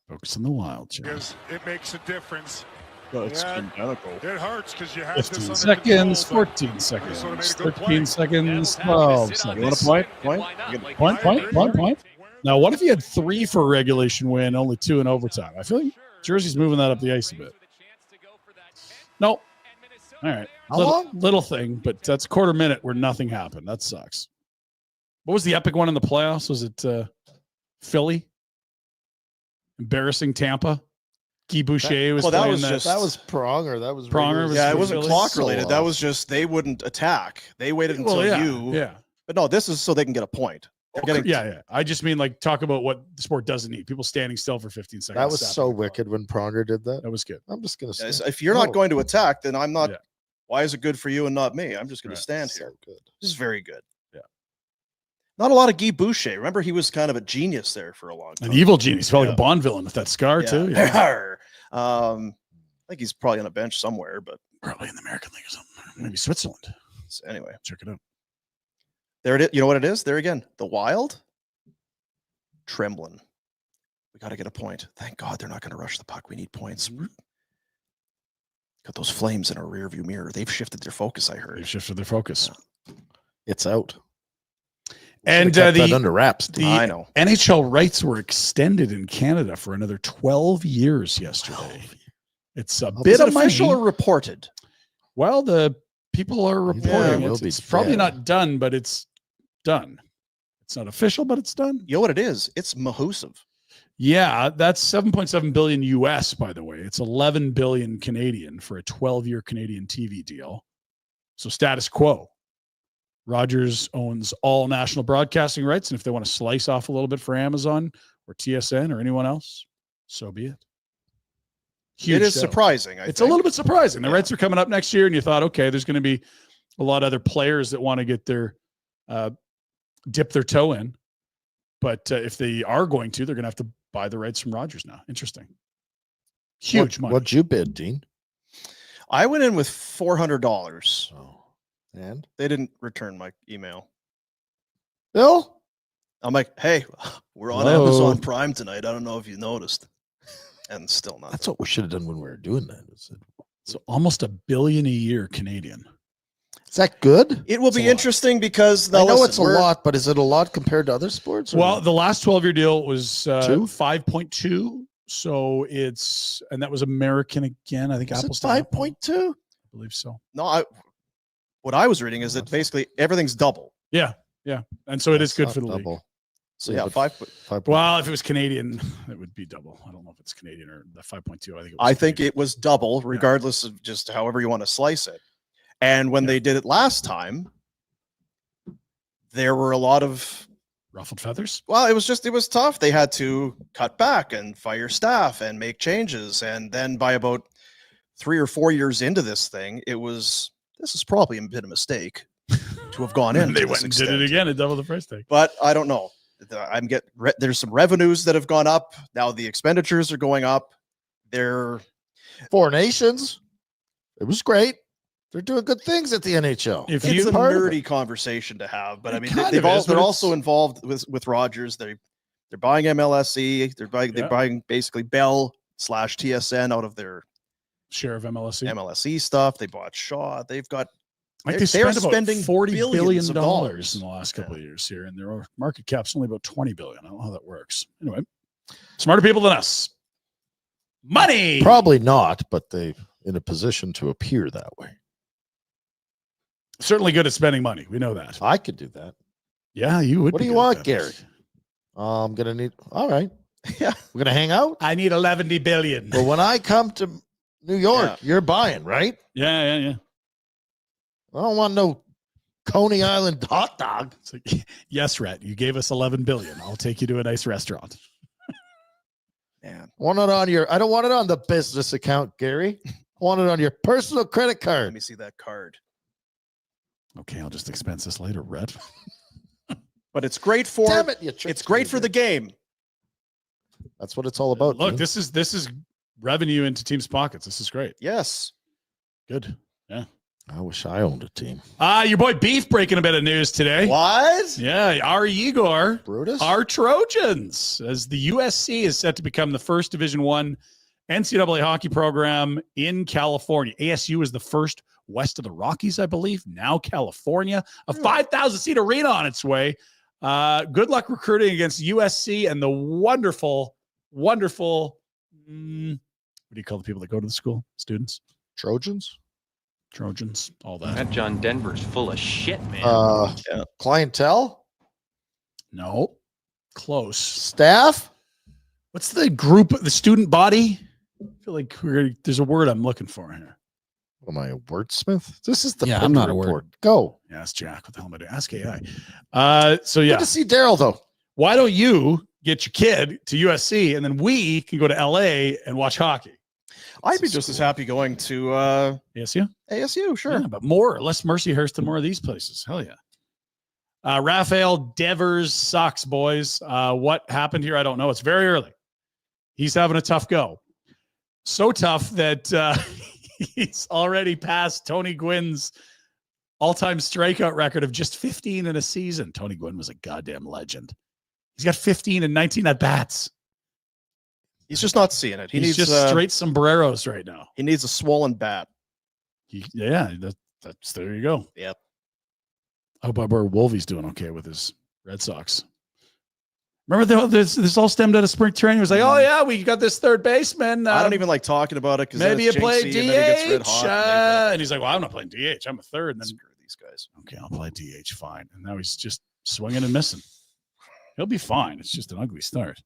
Speaker 3: Focus on the Wild. Jack.
Speaker 8: Because it makes a difference.
Speaker 1: It's
Speaker 8: Yeah.
Speaker 1: identical.
Speaker 8: It hurts because you have
Speaker 3: 15
Speaker 8: this under
Speaker 3: seconds,
Speaker 8: control,
Speaker 3: 14
Speaker 8: Minnesota made a
Speaker 3: seconds,
Speaker 8: good
Speaker 3: 13
Speaker 8: play.
Speaker 3: seconds, 12 seconds.
Speaker 1: You want a point?
Speaker 3: Point. Now, what if he had 3 for a regulation win, only 2 in overtime? I feel like Jersey's moving that up the ice a bit. Nope. All right.
Speaker 2: How long?
Speaker 3: Little thing, but that's a quarter minute where nothing happened. That sucks. What was the epic one in the playoffs? Was it Philly? Embarrassing Tampa? Guy Boucher was
Speaker 1: well, that
Speaker 3: playing
Speaker 1: was just-
Speaker 2: That was Pronger. That was
Speaker 3: Pronger
Speaker 2: regular
Speaker 3: was
Speaker 1: Yeah, it
Speaker 3: for
Speaker 1: wasn't
Speaker 3: Philly?
Speaker 1: clock
Speaker 2: So
Speaker 1: related. That
Speaker 2: off.
Speaker 1: was just they wouldn't attack. They waited until
Speaker 3: Well, yeah,
Speaker 1: you.
Speaker 3: yeah.
Speaker 1: But no, this is so they can get a point. They're getting
Speaker 3: Yeah. I just mean like talk about what the sport doesn't need. People standing still for 15 seconds.
Speaker 2: That was
Speaker 3: stopping
Speaker 2: so
Speaker 3: the clock.
Speaker 2: wicked when Pronger did that.
Speaker 3: That was good.
Speaker 2: I'm just gonna say,
Speaker 1: Yes, if you're not
Speaker 2: No.
Speaker 1: going to attack, then I'm not.
Speaker 3: Yeah.
Speaker 1: Why is it good for you and not me? I'm just going
Speaker 3: Right.
Speaker 1: to stand
Speaker 2: so
Speaker 1: here.
Speaker 2: good.
Speaker 1: This is very good.
Speaker 3: Yeah.
Speaker 1: Not a lot of Guy Boucher. Remember, he was kind of a genius there for a long time.
Speaker 3: An evil genius, felt like
Speaker 1: Yeah.
Speaker 3: a Bond villain with that scar too. Yeah.
Speaker 1: I think he's probably on a bench somewhere, but
Speaker 3: Probably in the American League or something. Maybe Switzerland.
Speaker 1: anyway,
Speaker 3: Check it out.
Speaker 1: there it is. You know what it is? There again, the Wild trembling. We got to get a point. Thank God they're not going to rush the puck. We need points. Got those Flames in our rearview mirror. They've shifted their focus. I
Speaker 3: They've
Speaker 1: heard.
Speaker 3: shifted their focus.
Speaker 2: It's out.
Speaker 3: And
Speaker 2: Should've kept that
Speaker 3: the
Speaker 2: under wraps.
Speaker 1: I know.
Speaker 3: NHL rights were extended in Canada for another 12 years yesterday. It's a bit
Speaker 1: Is it
Speaker 3: of
Speaker 1: official
Speaker 3: money.
Speaker 1: or reported?
Speaker 3: Well, the people are reporting
Speaker 2: will
Speaker 3: it's,
Speaker 2: be
Speaker 3: it's probably
Speaker 2: dead.
Speaker 3: not done, but it's done. It's not official, but it's done.
Speaker 1: You know what it is? It's Mahusiv.
Speaker 3: Yeah, that's 7.7 billion US, by the way. It's 11 billion Canadian for a 12-year Canadian TV deal. So status quo. Rogers owns all national broadcasting rights, and if they want to slice off a little bit for Amazon or TSN or anyone else, so be it. Huge
Speaker 1: it is
Speaker 3: show.
Speaker 1: surprising.
Speaker 3: It's a little bit surprising. The rights are coming up next year, and you thought, okay, there's going to be a lot of other players that want to get their dip their toe in. But if they are going to, they're going to have to buy the rights from Rogers now. Interesting. Huge money.
Speaker 2: What'd you bid, Dean?
Speaker 1: I went in with $400.
Speaker 2: Oh, and
Speaker 1: They didn't return my email.
Speaker 2: Bill?
Speaker 1: I'm like, hey, we're on
Speaker 2: Hello.
Speaker 1: Amazon Prime tonight. I don't know if you noticed. And still not.
Speaker 2: That's what we should have done when we were doing that.
Speaker 3: So almost $1 billion a year Canadian.
Speaker 2: Is that good?
Speaker 1: It will be interesting because
Speaker 2: I know it's a lot, but is it a lot compared to other sports? or
Speaker 3: Well,
Speaker 2: not?
Speaker 3: the last 12-year deal was
Speaker 2: 5.2.
Speaker 3: So it's, and that was American again. I think
Speaker 2: Is it
Speaker 3: Apple's to Apple.
Speaker 2: 5.2?
Speaker 3: I believe so.
Speaker 1: No, what I was reading is that basically everything's double.
Speaker 3: Yeah. Yeah. And so it is good
Speaker 2: That's
Speaker 3: for the
Speaker 2: not
Speaker 3: league.
Speaker 2: double.
Speaker 1: So yeah,
Speaker 2: but
Speaker 1: 5.
Speaker 3: Well, if it was Canadian, it would be double. I don't know if it's Canadian or the 5.2.
Speaker 1: I think it was double, regardless of just however you want to slice it. And when they did it last time, there were a lot of
Speaker 3: ruffled feathers.
Speaker 1: Well, it was tough. They had to cut back and fire staff and make changes. And then by about 3 or 4 years into this thing, this is probably a bit of a mistake to have gone in.
Speaker 3: They went and did it again at double the price tag.
Speaker 1: But I don't know. There's some revenues that have gone up. Now the expenditures are going up. They're
Speaker 2: Four Nations. It was great. They're doing good things at the NHL.
Speaker 1: It's a nerdy conversation to have, but I mean, they're also involved with Rogers. They're buying MLSE. They're buying basically Bell / TSN out of their
Speaker 3: share of
Speaker 1: MLSE stuff. They bought Shaw. They've got.
Speaker 3: Like
Speaker 1: they're
Speaker 3: spent
Speaker 1: spending
Speaker 3: about $40 billion
Speaker 1: of dollars
Speaker 3: in the last couple of years here, and their market cap's only about $20 billion. I don't know how that works. Anyway, smarter people than us. Money.
Speaker 2: Probably not, but they're in a position to appear that way.
Speaker 3: Certainly good at spending money. We know that.
Speaker 2: I could do that.
Speaker 3: Yeah, you would.
Speaker 2: What do you want, Gary? I'm gonna need. All right.
Speaker 1: Yeah,
Speaker 2: we're gonna hang out.
Speaker 3: I need $11 billion.
Speaker 2: But when I come to New York, you're buying, right?
Speaker 3: Yeah.
Speaker 2: I don't want no Coney Island hot dog.
Speaker 3: It's like, yes, Rhett, you gave us $11 billion. I'll take you to a nice restaurant.
Speaker 1: Man,
Speaker 2: want it on your? I don't want it on the business account, Gary. I want it on your personal credit card.
Speaker 1: Let me see that card.
Speaker 3: Okay, I'll just expense this later, Rhett.
Speaker 1: But it's great for.
Speaker 2: Damn it,
Speaker 1: it's great for the game.
Speaker 2: That's what it's all about.
Speaker 3: Look,
Speaker 2: dude.
Speaker 3: this is revenue into teams' pockets. This is great.
Speaker 1: Yes.
Speaker 3: Good. Yeah.
Speaker 2: I wish I owned a team.
Speaker 3: Your boy Beef breaking a bit of news today.
Speaker 1: What?
Speaker 3: Yeah, our Igor,
Speaker 2: Brutus,
Speaker 3: our Trojans, as the USC is set to become the first Division I NCAA hockey program in California. ASU is the first west of the Rockies, I believe. Now California, a 5,000-seat arena on its way. Good luck recruiting against USC and the wonderful. What do you call the people that go to the school? Students?
Speaker 2: Trojans,
Speaker 3: all that.
Speaker 9: That John Denver's full of shit, man.
Speaker 2: Clientele?
Speaker 3: No. Close.
Speaker 2: Staff?
Speaker 3: What's the group, the student body? I feel like there's a word I'm looking for here.
Speaker 2: Am I a wordsmith? This is the
Speaker 6: I'm
Speaker 2: Pinder
Speaker 6: not a
Speaker 2: Report.
Speaker 6: word.
Speaker 2: Go.
Speaker 3: Yeah, ask Jack. What the hell am I doing? Ask AI. So yeah.
Speaker 2: Good to see Daryl though.
Speaker 3: Why don't you get your kid to USC and then we can go to LA and watch hockey?
Speaker 1: I'd be just as happy going to
Speaker 3: ASU.
Speaker 1: ASU, sure.
Speaker 3: Yeah, but more or less Mercyhurst and more of these places. Hell yeah. Raphael Devers sucks, boys. What happened here? I don't know. It's very early. He's having a tough go. So tough that he's already passed Tony Gwynn's all-time strikeout record of just 15 in a season. Tony Gwynn was a goddamn legend. He's got 15 and 19 at-bats.
Speaker 1: He's just not seeing it.
Speaker 3: He's just straight sombreros right now.
Speaker 1: He needs a swollen bat.
Speaker 3: That's there you go.
Speaker 1: Yep.
Speaker 3: I hope our Wolvie's doing okay with his Red Sox. Remember, this all stemmed out of spring training. It was like, oh yeah, we got this third baseman.
Speaker 1: I don't even like talking about it because
Speaker 3: maybe you play DH.
Speaker 1: And
Speaker 3: and he's like, well, I'm not playing DH. I'm a third. And then
Speaker 1: screw these guys.
Speaker 3: Okay, I'll play DH. Fine. And now he's just swinging and missing. He'll be fine. It's just an ugly start.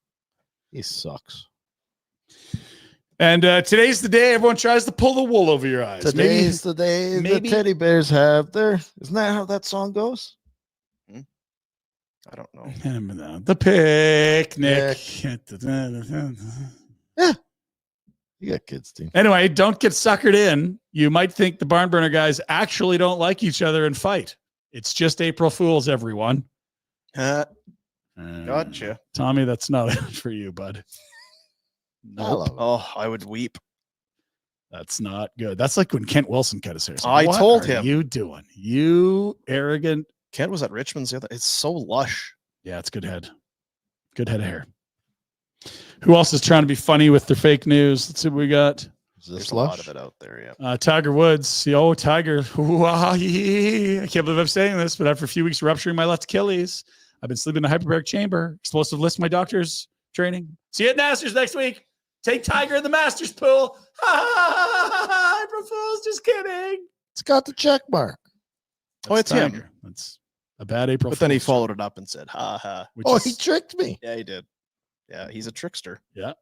Speaker 2: He sucks.
Speaker 3: And today's the day everyone tries to pull the wool over your eyes.
Speaker 2: Today's the day the
Speaker 3: maybe-
Speaker 2: teddy bears have their. Isn't that how that song goes?
Speaker 1: I don't know.
Speaker 3: The picnic.
Speaker 2: Yeah. You got kids, Dean.
Speaker 3: Anyway, don't get suckered in. You might think the barn burner guys actually don't like each other and fight. It's just April Fools, everyone.
Speaker 1: Gotcha.
Speaker 3: Tommy, that's not for you, bud. Nope.
Speaker 1: Oh, I would weep.
Speaker 3: That's not good. That's like when Kent Wilson cut his hair.
Speaker 1: I told him.
Speaker 3: What are you doing? You arrogant.
Speaker 1: Kent was at Richmond's the other. It's so lush.
Speaker 3: Yeah, it's good head. Good head of hair. Who else is trying to be funny with their fake news? Let's see what we got.
Speaker 1: There's a lot of it out there, yeah.
Speaker 3: Tiger Woods. Tiger. I can't believe I'm saying this, but after a few weeks rupturing my left Achilles, I've been sleeping in a hyperbaric chamber. Explosive list my doctor's training. See you at Masters next week. Take Tiger in the Masters pool. April Fools, just kidding.
Speaker 2: It's got the check mark.
Speaker 3: That's
Speaker 1: it's him.
Speaker 3: Tiger. That's a bad April
Speaker 1: But then he
Speaker 3: Fool's
Speaker 1: followed it up and said, ha ha.
Speaker 3: joke,
Speaker 2: He tricked me.
Speaker 1: Yeah, he did. Yeah, he's a trickster.
Speaker 3: Yeah.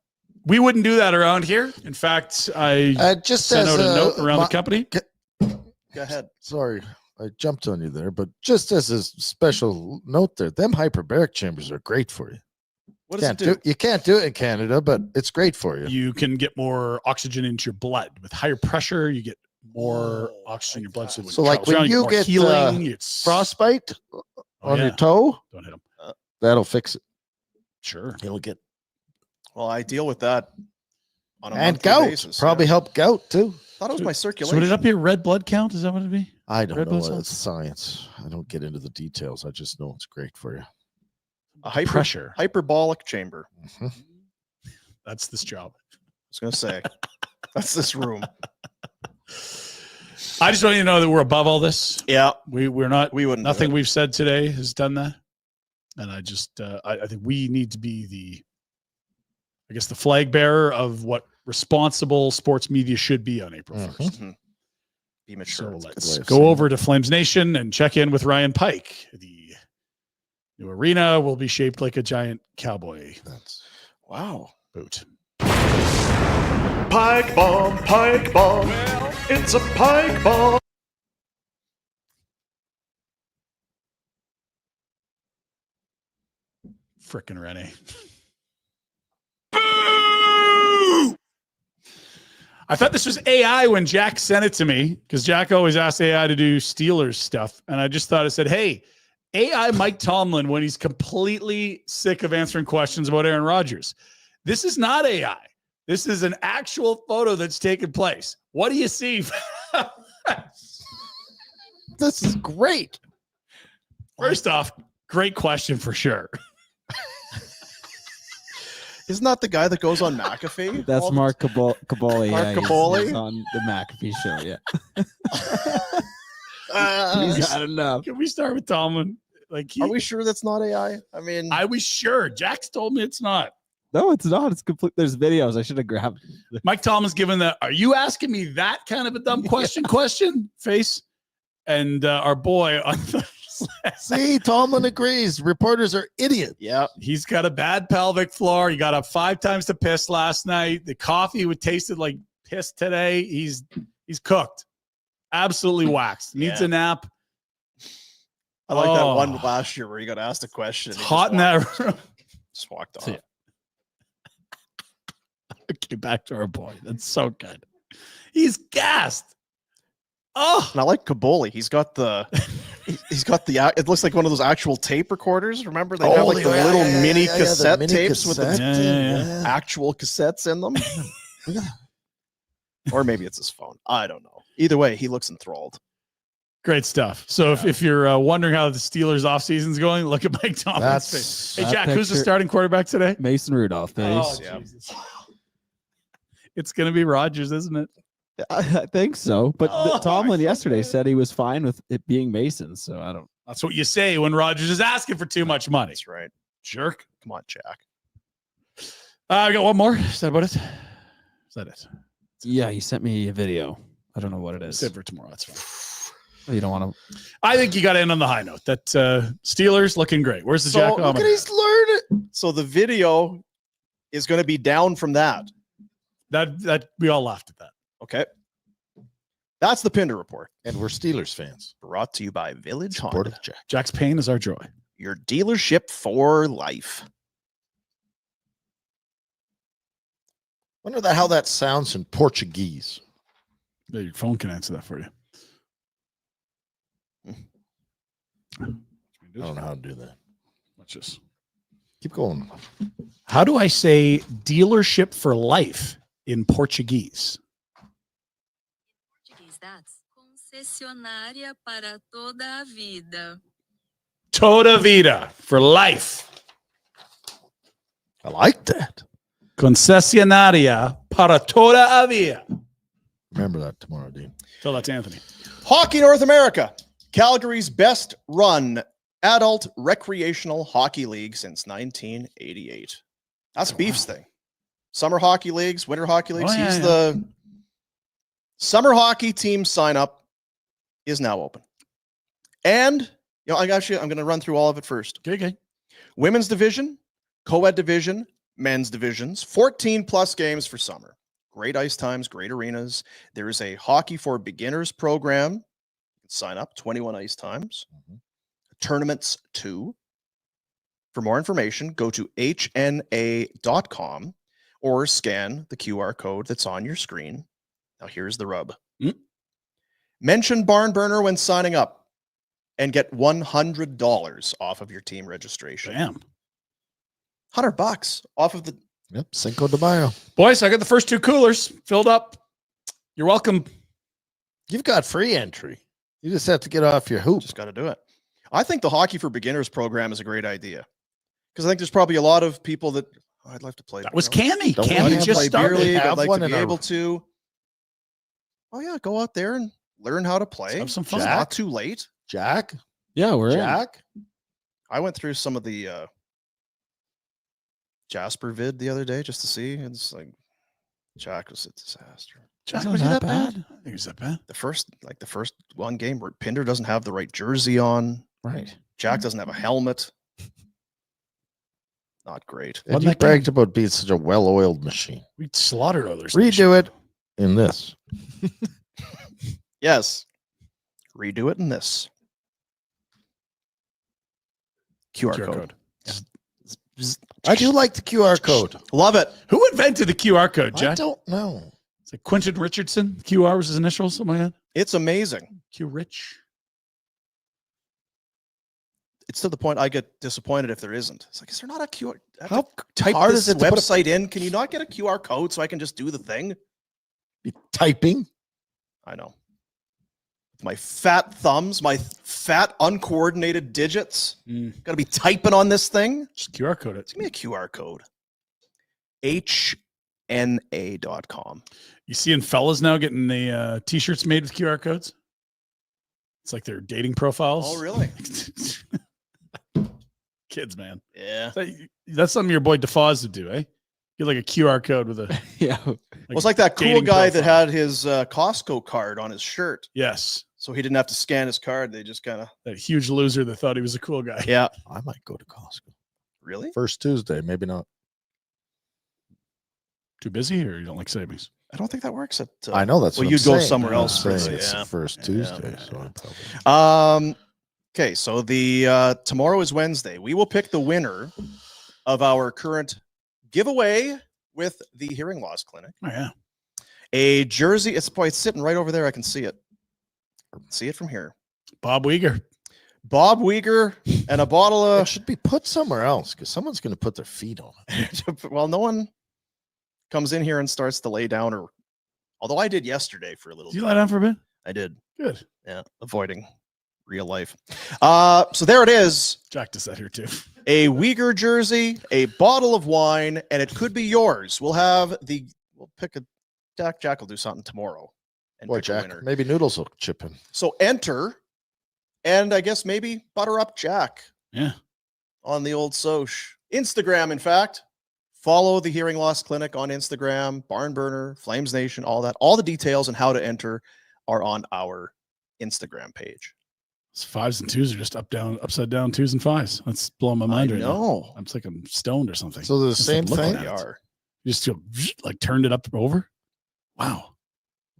Speaker 3: We wouldn't do that around here. In fact, I
Speaker 2: just
Speaker 3: sent
Speaker 2: as
Speaker 3: out a note around the company.
Speaker 1: Go ahead.
Speaker 2: Sorry, I jumped on you there, but just as a special note there, them hyperbaric chambers are great for you.
Speaker 1: What does it do?
Speaker 2: You can't do it in Canada, but it's great for you.
Speaker 3: You can get more oxygen into your blood. With higher pressure, you get more oxygen in your blood.
Speaker 2: So like when you
Speaker 3: more
Speaker 2: get
Speaker 3: healing, it's
Speaker 2: frostbite on your toe,
Speaker 3: don't hit them.
Speaker 2: that'll fix it.
Speaker 3: Sure.
Speaker 2: You'll get
Speaker 1: Well, I deal with that on a
Speaker 2: and
Speaker 1: monthly
Speaker 2: gout.
Speaker 1: basis.
Speaker 2: Probably help gout too.
Speaker 1: Thought it was my
Speaker 3: So
Speaker 1: circulation.
Speaker 3: would it up your red blood count? Is that what it'd be?
Speaker 2: I don't
Speaker 3: Red
Speaker 2: know.
Speaker 3: blood cells?
Speaker 2: It's science. I don't get into the details. I just know it's great for you.
Speaker 1: A
Speaker 3: Pressure.
Speaker 1: hyperbolic chamber.
Speaker 2: Mhm.
Speaker 3: That's this job.
Speaker 1: I was going to say, that's this room.
Speaker 3: I just want you to know that we're above all this.
Speaker 1: Yeah.
Speaker 3: We're not.
Speaker 1: We wouldn't. do
Speaker 3: Nothing
Speaker 1: it.
Speaker 3: we've said today has done that. And I just, I think we need to be the flag bearer of what responsible sports media should be on April 1st.
Speaker 1: Mhm. Be mature.
Speaker 3: So
Speaker 1: It's a good
Speaker 3: let's
Speaker 2: way of
Speaker 3: go
Speaker 2: saying
Speaker 3: over to Flames Nation and check in with Ryan Pike. The new arena will be shaped like a giant cowboy
Speaker 1: Wow.
Speaker 3: boot.
Speaker 8: Pike bomb, pike bomb. It's a pike bomb.
Speaker 3: Frickin' Rennie. I thought this was AI when Jack sent it to me because Jack always asks AI to do Steelers stuff. And I just thought it said, hey, AI Mike Tomlin when he's completely sick of answering questions about Aaron Rodgers. This is not AI. This is an actual photo that's taken place. What do you see?
Speaker 2: This is great.
Speaker 3: First off, great question for sure.
Speaker 1: Isn't that the guy that goes on McAfee?
Speaker 6: That's
Speaker 1: all the
Speaker 6: Mark Caboli.
Speaker 1: Mark
Speaker 6: He's
Speaker 1: Caboli?
Speaker 6: on the McAfee show. Yeah,
Speaker 1: time?
Speaker 6: he's had enough.
Speaker 3: Can we start with Tomlin? Like,
Speaker 1: Are we sure that's not AI? I mean,
Speaker 3: I was sure. Jack's told me it's not.
Speaker 6: No, it's not. It's complete. There's videos. I should have grabbed.
Speaker 3: Mike Tomlin's given the, are you asking me that kind of a dumb question face? And our boy on the
Speaker 2: See, Tomlin agrees. Reporters are idiots.
Speaker 1: yeah.
Speaker 3: he's got a bad pelvic floor. He got up 5 times to piss last night. The coffee would tasted like piss today. He's cooked. Absolutely waxed. Needs
Speaker 1: Yeah.
Speaker 3: a nap.
Speaker 1: I like that one
Speaker 3: Oh.
Speaker 1: last year where he got asked a question.
Speaker 3: It's
Speaker 1: and he
Speaker 3: hot in
Speaker 1: just
Speaker 3: that room.
Speaker 1: Just walked off.
Speaker 3: So, yeah. Okay, back to our boy. That's so good. He's gassed. Oh,
Speaker 1: And I like Kaboli. He's got the it looks like one of those actual tape recorders. Remember they have like the little mini cassette tapes with the
Speaker 3: Yeah.
Speaker 1: actual cassettes in them. Or maybe it's his phone. I don't know. Either way, he looks enthralled.
Speaker 3: great stuff. So if you're wondering how the Steelers offseason's going, look at Mike Tomlin's
Speaker 2: That's-
Speaker 3: face. Hey,
Speaker 6: that
Speaker 3: Jack, who's the
Speaker 6: picture-
Speaker 3: starting quarterback today?
Speaker 6: Mason Rudolph, base.
Speaker 1: yeah.
Speaker 3: Jesus. It's going to be Rodgers, isn't it?
Speaker 6: I think so. But
Speaker 3: Oh,
Speaker 6: Tomlin
Speaker 3: my
Speaker 6: yesterday
Speaker 3: God.
Speaker 6: said he was fine with it being Mason. So I don't.
Speaker 3: That's what you say when Rodgers is asking for too much money.
Speaker 1: That's right.
Speaker 3: Jerk.
Speaker 1: Come on, Jack.
Speaker 3: I got one more. Is that about it? Is that it?
Speaker 6: Yeah, he sent me a video. I don't know what it is.
Speaker 3: Save for tomorrow. That's fine.
Speaker 6: You don't want to.
Speaker 3: I think you got to end on the high note. That Steelers looking great. Where's the
Speaker 1: So,
Speaker 3: Jack?
Speaker 1: look
Speaker 3: Oh, my
Speaker 2: Look at he's learning.
Speaker 1: So the video is going to be down from that.
Speaker 3: That we all laughed at that.
Speaker 1: Okay. That's the Pinder Report.
Speaker 2: And we're Steelers fans.
Speaker 1: Brought to you by Village
Speaker 2: Support
Speaker 1: Honda.
Speaker 2: of Jack.
Speaker 3: Jack's pain is our joy.
Speaker 1: Your dealership for life.
Speaker 2: Wonder how that sounds in Portuguese.
Speaker 3: Yeah, your phone can answer that for you.
Speaker 2: I don't know how to do that.
Speaker 3: Let's just
Speaker 2: Keep going.
Speaker 3: How do I say dealership for life in Portuguese?
Speaker 10: Português, that's concessionária para toda a vida.
Speaker 3: Toda vida for life.
Speaker 2: I like that.
Speaker 3: Concessionaria para toda a vida.
Speaker 2: Remember that tomorrow, Dean.
Speaker 3: Tell that to Anthony.
Speaker 1: Hockey North America. Calgary's best run adult recreational hockey league since 1988. That's Beef's thing. Summer hockey leagues, winter hockey leagues. He's the summer hockey team sign up is now open. And I'm going to run through all of it first.
Speaker 3: Okay.
Speaker 1: Women's division, co-ed division, men's divisions, 14 plus games for summer. Great ice times, great arenas. There is a hockey for beginners program. You can sign up, 21 ice times. Tournaments 2. For more information, go to hna.com or scan the QR code that's on your screen. Now here's the rub. Mention Barn Burner when signing up and get $100 off of your team registration.
Speaker 3: Damn.
Speaker 1: $100 off of the...
Speaker 2: Yep, Cinco de Mayo.
Speaker 3: Boys, I got the first 2 coolers filled up. You're welcome.
Speaker 2: You've got free entry. You just have to get off your hoop.
Speaker 1: Just got to do it. I think the Hockey for Beginners program is a great idea because I think there's probably a lot of people that I'd like to play.
Speaker 3: That was Cammy.
Speaker 2: Don't
Speaker 3: Cammy
Speaker 2: want to
Speaker 3: just
Speaker 2: play
Speaker 3: started.
Speaker 2: beer league.
Speaker 1: I'd
Speaker 2: Have
Speaker 1: like
Speaker 2: one
Speaker 1: to
Speaker 2: in
Speaker 1: be
Speaker 2: our-
Speaker 1: able to. Oh yeah, go out there and learn how to play.
Speaker 3: Have some fun.
Speaker 1: It's
Speaker 2: Jack?
Speaker 1: not too late.
Speaker 2: Jack?
Speaker 6: Yeah, we're in.
Speaker 2: Jack?
Speaker 1: I went through some of the Jasper vid the other day just to see. It's like Jack was a disaster.
Speaker 3: Jack,
Speaker 6: Wasn't
Speaker 3: was he
Speaker 6: that
Speaker 3: that bad?
Speaker 6: bad?
Speaker 3: I think it was that bad.
Speaker 1: The first one game where Pinder doesn't have the right jersey on.
Speaker 6: Right.
Speaker 1: Jack doesn't have a helmet. Not great.
Speaker 2: And you bragged about being such a well-oiled machine.
Speaker 3: We slaughtered others.
Speaker 2: Redo it in this.
Speaker 1: Yes. Redo it in this. QR code.
Speaker 2: I do like the QR code.
Speaker 1: Love it.
Speaker 3: Who invented the QR code,
Speaker 2: I
Speaker 3: Jack?
Speaker 2: don't know.
Speaker 3: It's like Quentin Richardson. QR was his initials, something like that.
Speaker 1: It's amazing.
Speaker 3: Q Rich.
Speaker 1: It's to the point I get disappointed if there isn't. It's like, is there not a QR?
Speaker 2: How
Speaker 1: Type
Speaker 2: hard
Speaker 1: this
Speaker 2: is it to put a-
Speaker 1: website in. Can you not get a QR code so I can just do the thing?
Speaker 2: Be typing.
Speaker 1: I know. With my fat thumbs, my fat uncoordinated digits. Got to be typing on this thing.
Speaker 3: Just QR code it.
Speaker 1: Give me a QR code. HNA.com.
Speaker 3: You seeing fellas now getting the t-shirts made with QR codes? It's like their dating profiles.
Speaker 1: Oh, really?
Speaker 3: Kids, man.
Speaker 1: Yeah.
Speaker 3: That's something your boy DeFoz would do, eh? Get like a QR code with a
Speaker 6: Yeah.
Speaker 1: Well, it's like that cool
Speaker 3: dating
Speaker 1: guy that
Speaker 3: profile.
Speaker 1: had his Costco card on his shirt.
Speaker 3: Yes.
Speaker 1: So he didn't have to scan his card. They just kind of...
Speaker 3: That huge loser that thought he was a cool guy.
Speaker 1: Yeah.
Speaker 2: I might go to Costco.
Speaker 1: Really?
Speaker 2: First Tuesday, maybe not.
Speaker 3: Too busy or you don't like savings?
Speaker 1: I don't think that works at...
Speaker 2: I know that's
Speaker 1: well,
Speaker 2: what
Speaker 1: you'd
Speaker 2: I'm
Speaker 1: go
Speaker 2: saying.
Speaker 1: somewhere
Speaker 2: I'm
Speaker 1: else for
Speaker 2: saying
Speaker 1: the-
Speaker 2: it's
Speaker 1: yeah.
Speaker 2: the first
Speaker 1: Yeah,
Speaker 2: Tuesday.
Speaker 1: yeah,
Speaker 2: So I'm probably...
Speaker 1: Okay, so the tomorrow is Wednesday. We will pick the winner of our current giveaway with the Hearing Loss Clinic.
Speaker 3: Oh, yeah.
Speaker 1: A jersey. It's sitting right over there. I can see it. See it from here.
Speaker 3: Bob Weegar.
Speaker 1: Bob Weegar and a bottle
Speaker 2: It
Speaker 1: of...
Speaker 2: should be put somewhere else because someone's going to put their feet on it.
Speaker 1: Well, no one comes in here and starts to lay down or... Although I did yesterday for a little
Speaker 3: Did you
Speaker 1: bit.
Speaker 3: lie down for a bit?
Speaker 1: I did.
Speaker 3: Good.
Speaker 1: Yeah, avoiding real life. So there it is.
Speaker 3: Jack does that here too.
Speaker 1: A Uyghur jersey, a bottle of wine, and it could be yours. We'll pick a Jack will do something tomorrow. And
Speaker 2: Boy,
Speaker 1: pick a
Speaker 2: Jack,
Speaker 1: winner.
Speaker 2: maybe Noodles will chip in.
Speaker 1: So enter, and I guess maybe butter up Jack
Speaker 3: Yeah.
Speaker 1: on the old Soch. Instagram, in fact. Follow the Hearing Loss Clinic on Instagram, Barn Burner, Flames Nation, all that. All the details and how to enter are on our Instagram page.
Speaker 3: 5s and 2s are just up, down, upside down 2s and 5s. That's blowing my mind right now.
Speaker 1: No.
Speaker 3: I'm like I'm stoned or something.
Speaker 2: So they're the
Speaker 3: Just
Speaker 2: same
Speaker 3: looking
Speaker 2: thing?
Speaker 3: at
Speaker 1: They
Speaker 3: it.
Speaker 1: are.
Speaker 3: You just go, like turned it up over. Wow.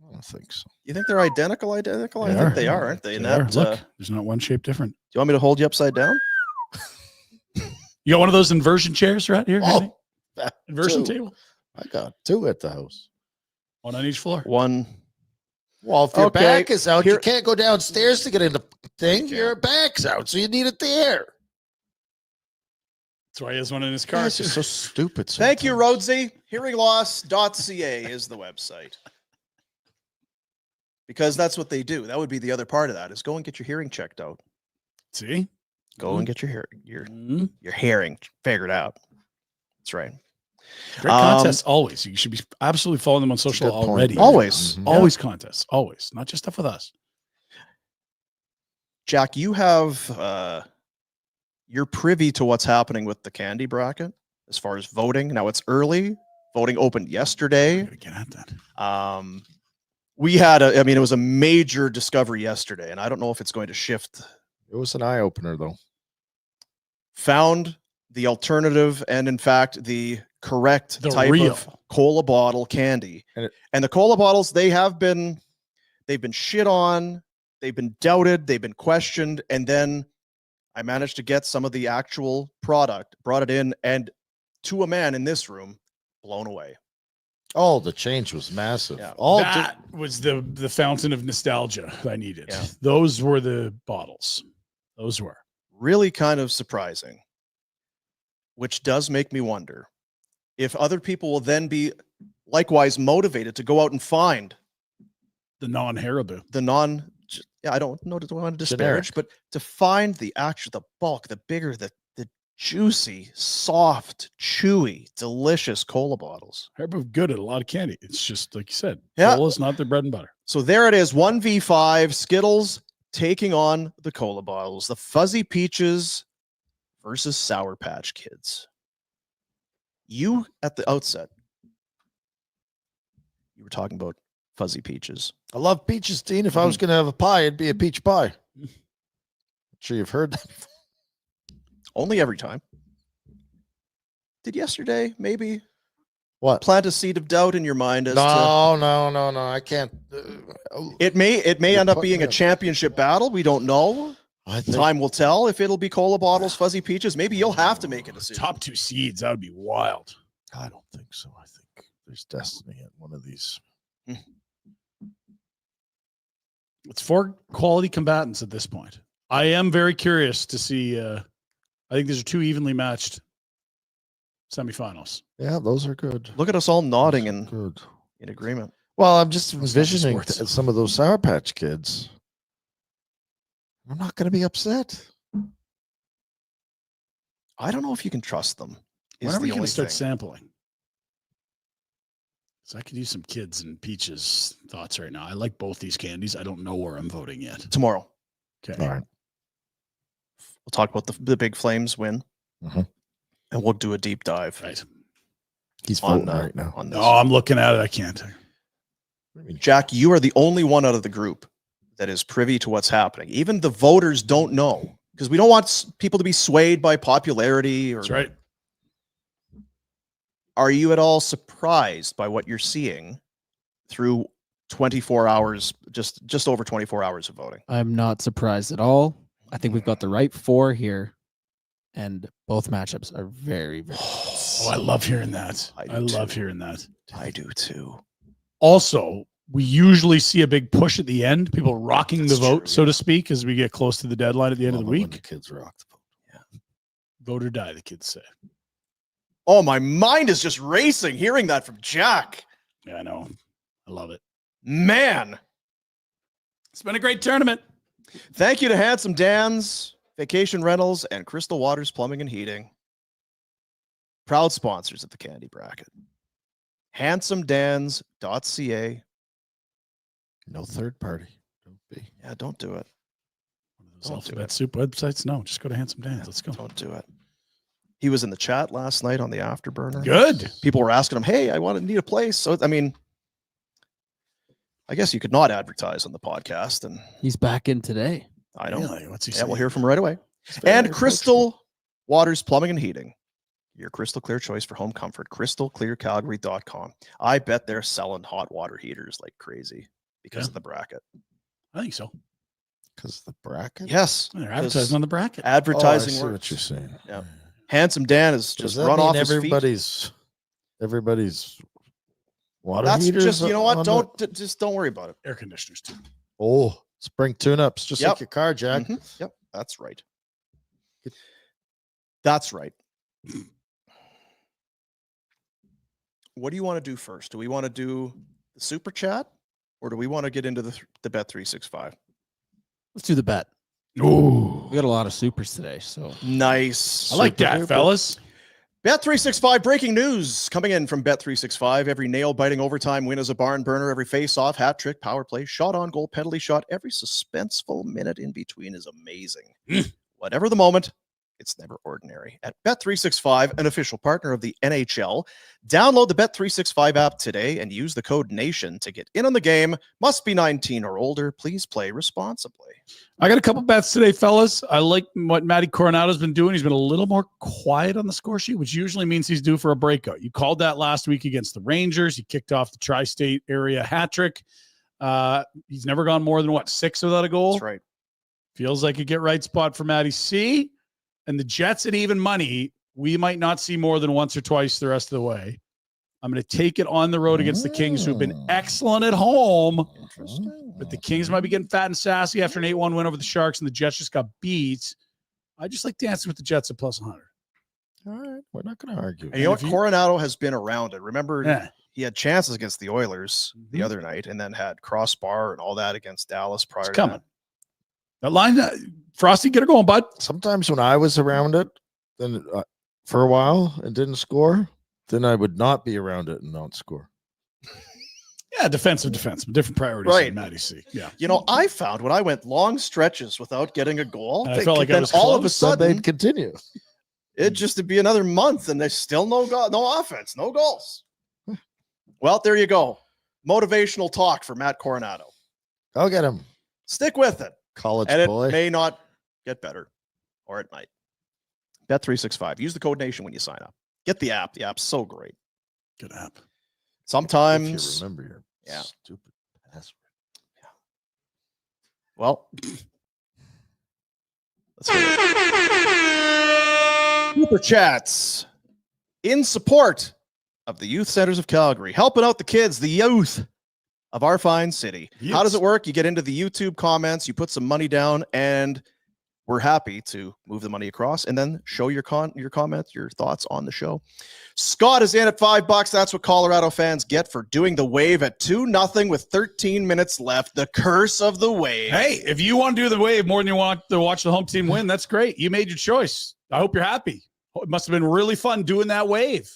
Speaker 2: I don't think so.
Speaker 1: You think they're identical? Identical? I
Speaker 2: They
Speaker 1: think
Speaker 2: are.
Speaker 1: they are, aren't they?
Speaker 3: They
Speaker 1: And
Speaker 3: are.
Speaker 1: that,
Speaker 3: Look, there's not one shape different.
Speaker 1: do you want me to hold you upside down?
Speaker 3: You got one of those inversion chairs right here? Andy?
Speaker 2: Oh,
Speaker 3: Inversion
Speaker 2: two.
Speaker 3: table?
Speaker 2: I got 2 at the house.
Speaker 3: One on each floor.
Speaker 1: One.
Speaker 2: Well, if your
Speaker 1: Okay,
Speaker 2: back is out,
Speaker 1: here-
Speaker 2: you can't go downstairs to get in the thing.
Speaker 1: You
Speaker 2: Your back's out, so you need it there.
Speaker 3: That's why he has one in his car.
Speaker 2: Guys are so stupid.
Speaker 1: Thank you,
Speaker 2: sometimes.
Speaker 1: Rhodesy. Hearingloss.ca is the website. Because that's what they do. That would be the other part of that is go and get your hearing checked out.
Speaker 3: See?
Speaker 1: Go and get your hearing figured out. That's right.
Speaker 3: Great contests always. You should be absolutely following them on social
Speaker 2: good point.
Speaker 3: already.
Speaker 1: Always.
Speaker 2: Mhm.
Speaker 3: Always contests. Always. Not just stuff with us.
Speaker 1: Jack, you have you're privy to what's happening with the candy bracket as far as voting. Now it's early. Voting opened
Speaker 3: I
Speaker 1: yesterday.
Speaker 3: gotta get at that.
Speaker 1: We had it was a major discovery yesterday, and I don't know if it's going to shift.
Speaker 2: It was an eye opener, though.
Speaker 1: Found the alternative and in fact the correct
Speaker 3: The
Speaker 1: type
Speaker 3: real.
Speaker 1: of cola bottle candy.
Speaker 2: And
Speaker 1: And the cola bottles, they've been shit on, they've been doubted, they've been questioned, and then I managed to get some of the actual product, brought it in, and to a man in this room, blown away.
Speaker 2: Oh, the change was massive.
Speaker 1: Yeah.
Speaker 2: All
Speaker 3: That was the fountain of nostalgia I needed.
Speaker 1: Yeah.
Speaker 3: Those were the bottles. Those were.
Speaker 1: Really kind of surprising, which does make me wonder if other people will then be likewise motivated to go out and find
Speaker 3: The non-Haribo.
Speaker 1: the non. Yeah, I don't know. Don't want to disparage,
Speaker 2: Generic.
Speaker 1: but to find the bulk, the bigger, the juicy, soft, chewy, delicious cola bottles.
Speaker 3: Haribo good at a lot of candy. It's just like you said.
Speaker 1: Yeah.
Speaker 3: Cola's not their bread and butter.
Speaker 1: So there it is, 1v5, Skittles taking on the cola bottles, the Fuzzy Peaches versus Sour Patch Kids. You at the outset, you were talking about Fuzzy Peaches.
Speaker 2: I love peaches, Dean. If I was going to have a pie, it'd be a peach pie. I'm sure you've heard that.
Speaker 1: Only every time. Did yesterday maybe
Speaker 2: What?
Speaker 1: plant a seed of doubt in your mind as to
Speaker 2: No. I can't.
Speaker 1: it may
Speaker 2: You're
Speaker 1: end up
Speaker 2: putting
Speaker 1: being a
Speaker 2: it-
Speaker 1: championship battle. We don't know.
Speaker 2: I think
Speaker 1: Time will tell if it'll be cola bottles, Fuzzy Peaches. Maybe you'll have to make a decision.
Speaker 3: Top 2 seeds. That would be wild.
Speaker 2: I don't think so. I think there's destiny in one of these.
Speaker 3: It's 4 quality combatants at this point. I am very curious to see. I think these are 2 evenly matched semifinals.
Speaker 2: Yeah, those are good.
Speaker 1: Look at us all nodding
Speaker 2: Those are
Speaker 1: in
Speaker 2: good.
Speaker 1: agreement.
Speaker 2: Well, I'm just
Speaker 3: not the
Speaker 2: envisioning
Speaker 3: sports.
Speaker 2: some of those Sour Patch Kids. I'm not going to be upset.
Speaker 1: I don't know if you can trust them. is
Speaker 3: When are we
Speaker 1: the
Speaker 3: going
Speaker 1: only
Speaker 3: to start
Speaker 1: thing.
Speaker 3: sampling? So I could use some kids and peaches thoughts right now. I like both these candies. I don't know where I'm voting yet.
Speaker 1: Tomorrow,
Speaker 3: Okay.
Speaker 2: All right.
Speaker 1: we'll talk about the big Flames win,
Speaker 2: Mhm.
Speaker 1: and we'll do a deep dive
Speaker 3: Right.
Speaker 2: He's
Speaker 1: on
Speaker 2: voting right now.
Speaker 1: on this.
Speaker 3: No, I'm looking at it. I can't.
Speaker 1: Jack, you are the only one out of the group that is privy to what's happening. Even the voters don't know because we don't want people to be swayed by popularity. Or
Speaker 3: That's right.
Speaker 1: Are you at all surprised by what you're seeing through 24 hours, just over 24 hours of voting?
Speaker 6: I'm not surprised at all. I think we've got the right 4 here, and both matchups are very, very.
Speaker 3: Oh, I love hearing that.
Speaker 1: I do
Speaker 3: I love
Speaker 1: too.
Speaker 3: hearing that.
Speaker 1: I do too.
Speaker 3: Also, we usually see a big push at the end, people rocking
Speaker 1: That's
Speaker 3: the vote,
Speaker 1: true,
Speaker 3: so
Speaker 1: yeah.
Speaker 3: to speak, as we get close to the deadline at the end of the
Speaker 2: Love it when
Speaker 3: week.
Speaker 2: the kids rock the vote.
Speaker 3: Vote or die, the kids say.
Speaker 1: Oh, my mind is just racing hearing that from Jack.
Speaker 3: Yeah, I know. I love it.
Speaker 1: Man.
Speaker 3: It's been a great tournament.
Speaker 1: Thank you to Handsome Dan's Vacation Rentals and Crystal Waters Plumbing and Heating. Proud sponsors of the Candy Bracket. HandsomeDans.ca.
Speaker 2: No third party. Don't be.
Speaker 1: Yeah, don't do it.
Speaker 3: One of those
Speaker 1: Don't do
Speaker 3: alphabet
Speaker 1: it.
Speaker 3: soup websites. No, just go to Handsome Dan's. Let's go.
Speaker 1: Don't do it. He was in the chat last night on the Afterburner.
Speaker 3: Good.
Speaker 1: People were asking him, hey, I need a place. So, I mean, I guess you could not advertise on the podcast. And
Speaker 6: He's back in today.
Speaker 1: I know.
Speaker 3: Really? What's he
Speaker 1: Yeah,
Speaker 3: saying?
Speaker 1: we'll hear from him right away.
Speaker 2: It's very
Speaker 1: And Crystal Waters Plumbing and Heating. Your crystal clear choice for home comfort. crystalclearcalgary.com. I bet they're selling hot water heaters like crazy because of the bracket.
Speaker 3: I think so.
Speaker 2: Because the bracket?
Speaker 1: Yes.
Speaker 3: They're advertising on the bracket.
Speaker 1: Advertising
Speaker 2: I see
Speaker 1: works.
Speaker 2: what you're saying.
Speaker 1: Yeah. Handsome Dan is
Speaker 2: Does
Speaker 1: just
Speaker 2: that
Speaker 1: run
Speaker 2: mean
Speaker 1: off his feet.
Speaker 2: everybody's water
Speaker 1: That's
Speaker 2: heaters?
Speaker 1: just, you know what?
Speaker 2: on
Speaker 1: Just don't worry about it.
Speaker 3: Air conditioners too.
Speaker 2: Oh, spring tune-ups, just
Speaker 1: Yep.
Speaker 2: like your car, Jack.
Speaker 1: Mhm. Yep, that's right. That's right. What do you want to do first? Do we want to do the super chat, or do we want to get into the bet 365?
Speaker 6: Let's do the bet.
Speaker 3: Ooh.
Speaker 6: We got a lot of supers today, so
Speaker 1: Nice.
Speaker 3: I like
Speaker 2: Super
Speaker 3: that,
Speaker 2: duper.
Speaker 3: fellas.
Speaker 1: Bet365 breaking news coming in from Bet365. Every nail-biting overtime win is a barn burner. Every face-off, hat trick, power play, shot on goal, penalty shot, every suspenseful minute in between is amazing. Whatever the moment, it's never ordinary. At Bet365, an official partner of the NHL, download the Bet365 app today and use the code NATION to get in on the game. Must be 19 or older. Please play responsibly.
Speaker 3: I got a couple bets today, fellas. I like what Matty Coronado's been doing. He's been a little more quiet on the score sheet, which usually means he's due for a breakout. You called that last week against the Rangers. He kicked off the tri-state area hat trick. He's never gone more than, 6 without a goal?
Speaker 1: That's right.
Speaker 3: Feels like a get right spot for Matty C. And the Jets at even money, we might not see more than once or twice the rest of the way. I'm going to take it on the road against the Kings, who have been excellent at home. But the Kings might be getting fat and sassy after an 8-1 win over the Sharks, and the Jets just got beat. I just like dancing with the Jets at plus 100.
Speaker 2: All right, we're not going to argue.
Speaker 1: And you know what?
Speaker 3: if you-
Speaker 1: Coronado has been around it. Remember,
Speaker 3: Yeah.
Speaker 1: he had chances against the Oilers the
Speaker 3: Mhm.
Speaker 1: other night, and then had crossbar and all that against Dallas prior
Speaker 3: It's
Speaker 1: to
Speaker 3: coming.
Speaker 1: that.
Speaker 3: That line, Frosty, get her going, bud.
Speaker 2: Sometimes when I was around it, then for a while and didn't score, then I would not be around it and not score.
Speaker 3: Yeah, defensive, different priorities.
Speaker 1: Right.
Speaker 3: Than Matty C. Yeah.
Speaker 1: You know, I found when I went long stretches without getting a goal,
Speaker 3: And I felt like I
Speaker 1: then
Speaker 3: was
Speaker 1: all of a
Speaker 3: close.
Speaker 2: So
Speaker 1: sudden
Speaker 2: they'd continue.
Speaker 1: it'd just be another month, and there's still no offense, no goals. Well, there you go. Motivational talk for Matt Coronado.
Speaker 2: Go get him,
Speaker 1: Stick with it,
Speaker 2: college
Speaker 1: and it
Speaker 2: boy.
Speaker 1: may not get better, or it might. Bet365. Use the code NATION when you sign up. Get the app. The app's so great.
Speaker 3: Good app.
Speaker 2: If you
Speaker 1: Sometimes,
Speaker 2: remember your
Speaker 1: Yeah.
Speaker 2: stupid password.
Speaker 1: well, let's hear it. Super chats in support of the youth centers of Calgary, helping out the kids, the youth of our fine city. How does it work? You get into the YouTube comments, you put some money down, and we're happy to move the money across and then show your comments, your thoughts on the show. Scott is in at $5. That's what Colorado fans get for doing the wave at 2-0 with 13 minutes left. The curse of the wave.
Speaker 3: Hey, if you want to do the wave more than you want to watch the home team win, that's great. You made your choice. I hope you're happy. It must have been really fun doing that wave.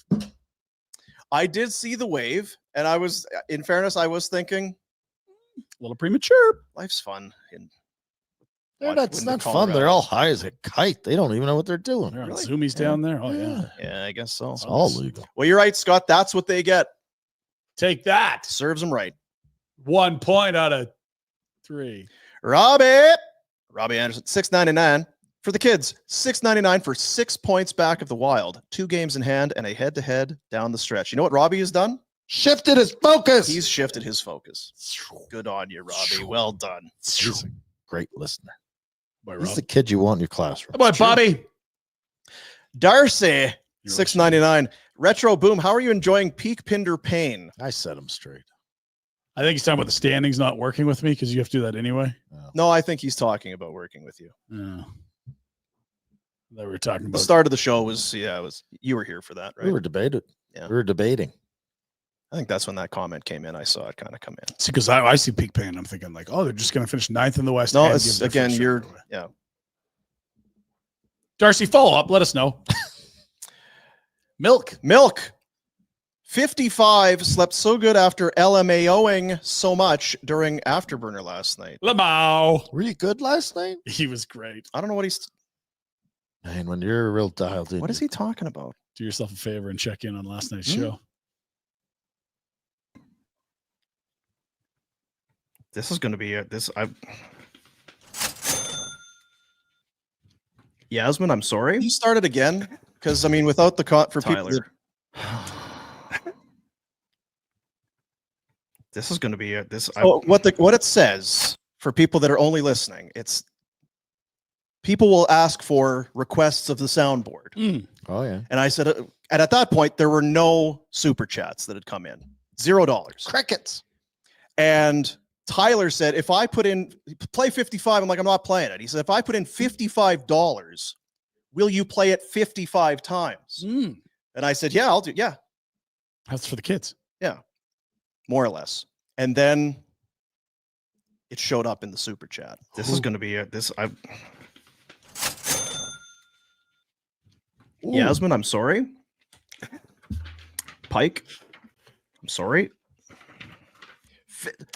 Speaker 1: I did see the wave, and I was, in fairness, I was thinking,
Speaker 3: A little premature.
Speaker 1: life's fun.
Speaker 2: That's not fun. They're all high as a kite. They don't even know what they're doing.
Speaker 3: They're on
Speaker 1: Really?
Speaker 3: Zoomies down there. Oh, yeah.
Speaker 1: Yeah, I guess so.
Speaker 2: It's all legal.
Speaker 1: Well, you're right, Scott. That's what they get.
Speaker 3: Take that.
Speaker 1: Serves them right.
Speaker 3: 1 point out of 3.
Speaker 1: Robbie Anderson, $6.99 for the kids. $6.99 for 6 points back of the Wild. 2 games in hand and a head-to-head down the stretch. You know what Robbie has done?
Speaker 2: Shifted his focus.
Speaker 1: He's shifted his focus. Good on you, Robbie. Well done.
Speaker 2: He's a great listener.
Speaker 3: Boy,
Speaker 2: He's
Speaker 3: Rob.
Speaker 2: the kid you want in your classroom.
Speaker 3: How about Bobby?
Speaker 1: Darcy,
Speaker 3: You're
Speaker 1: $6.99. Retro Boom, how are you enjoying peak Pinder pain?
Speaker 2: I set him straight.
Speaker 3: I think he's talking about the standings not working with me because you have to do that anyway.
Speaker 1: No, I think he's talking about working with you.
Speaker 3: Yeah. That we were talking
Speaker 1: The
Speaker 3: about.
Speaker 1: start of the show was you were here for that, right?
Speaker 2: We were debating.
Speaker 1: Yeah.
Speaker 2: We were debating.
Speaker 1: I think that's when that comment came in. I saw it kind of come in.
Speaker 3: Because I see peak pain. I'm thinking like, oh, they're just going to finish 9th in the West.
Speaker 1: No,
Speaker 3: and
Speaker 1: it's
Speaker 3: give their
Speaker 1: again,
Speaker 3: first
Speaker 1: you're
Speaker 3: round away.
Speaker 1: yeah.
Speaker 3: Darcy, follow up. Let us know. Milk.
Speaker 1: 55 slept so good after LMAOing so much during Afterburner last night.
Speaker 3: Lamau.
Speaker 2: Were you good last night?
Speaker 3: He was great.
Speaker 1: I don't know what he's
Speaker 2: Man, when you're real dialed in.
Speaker 1: what is he talking about?
Speaker 3: Do yourself a favor and check in on last night's
Speaker 1: Hmm.
Speaker 3: show.
Speaker 1: This is going to be this. Yasmin, I'm sorry. You started again because I mean, without the for Tyler. This is going to be what it says for people that are only listening. It's people will ask for requests of the soundboard.
Speaker 2: Oh yeah.
Speaker 1: And I said, and at that point there were no super chats that had come in. $0.
Speaker 2: Crickets.
Speaker 1: And Tyler said, if I put in play 55, I'm like, I'm not playing it. He said, if I put in $55, will you play it 55 times? And I said, yeah, I'll do. Yeah.
Speaker 3: That's for the kids.
Speaker 1: Yeah. More or less. And then it showed up in the super chat. This is going to be Yasmin, I'm sorry. Pike, I'm sorry.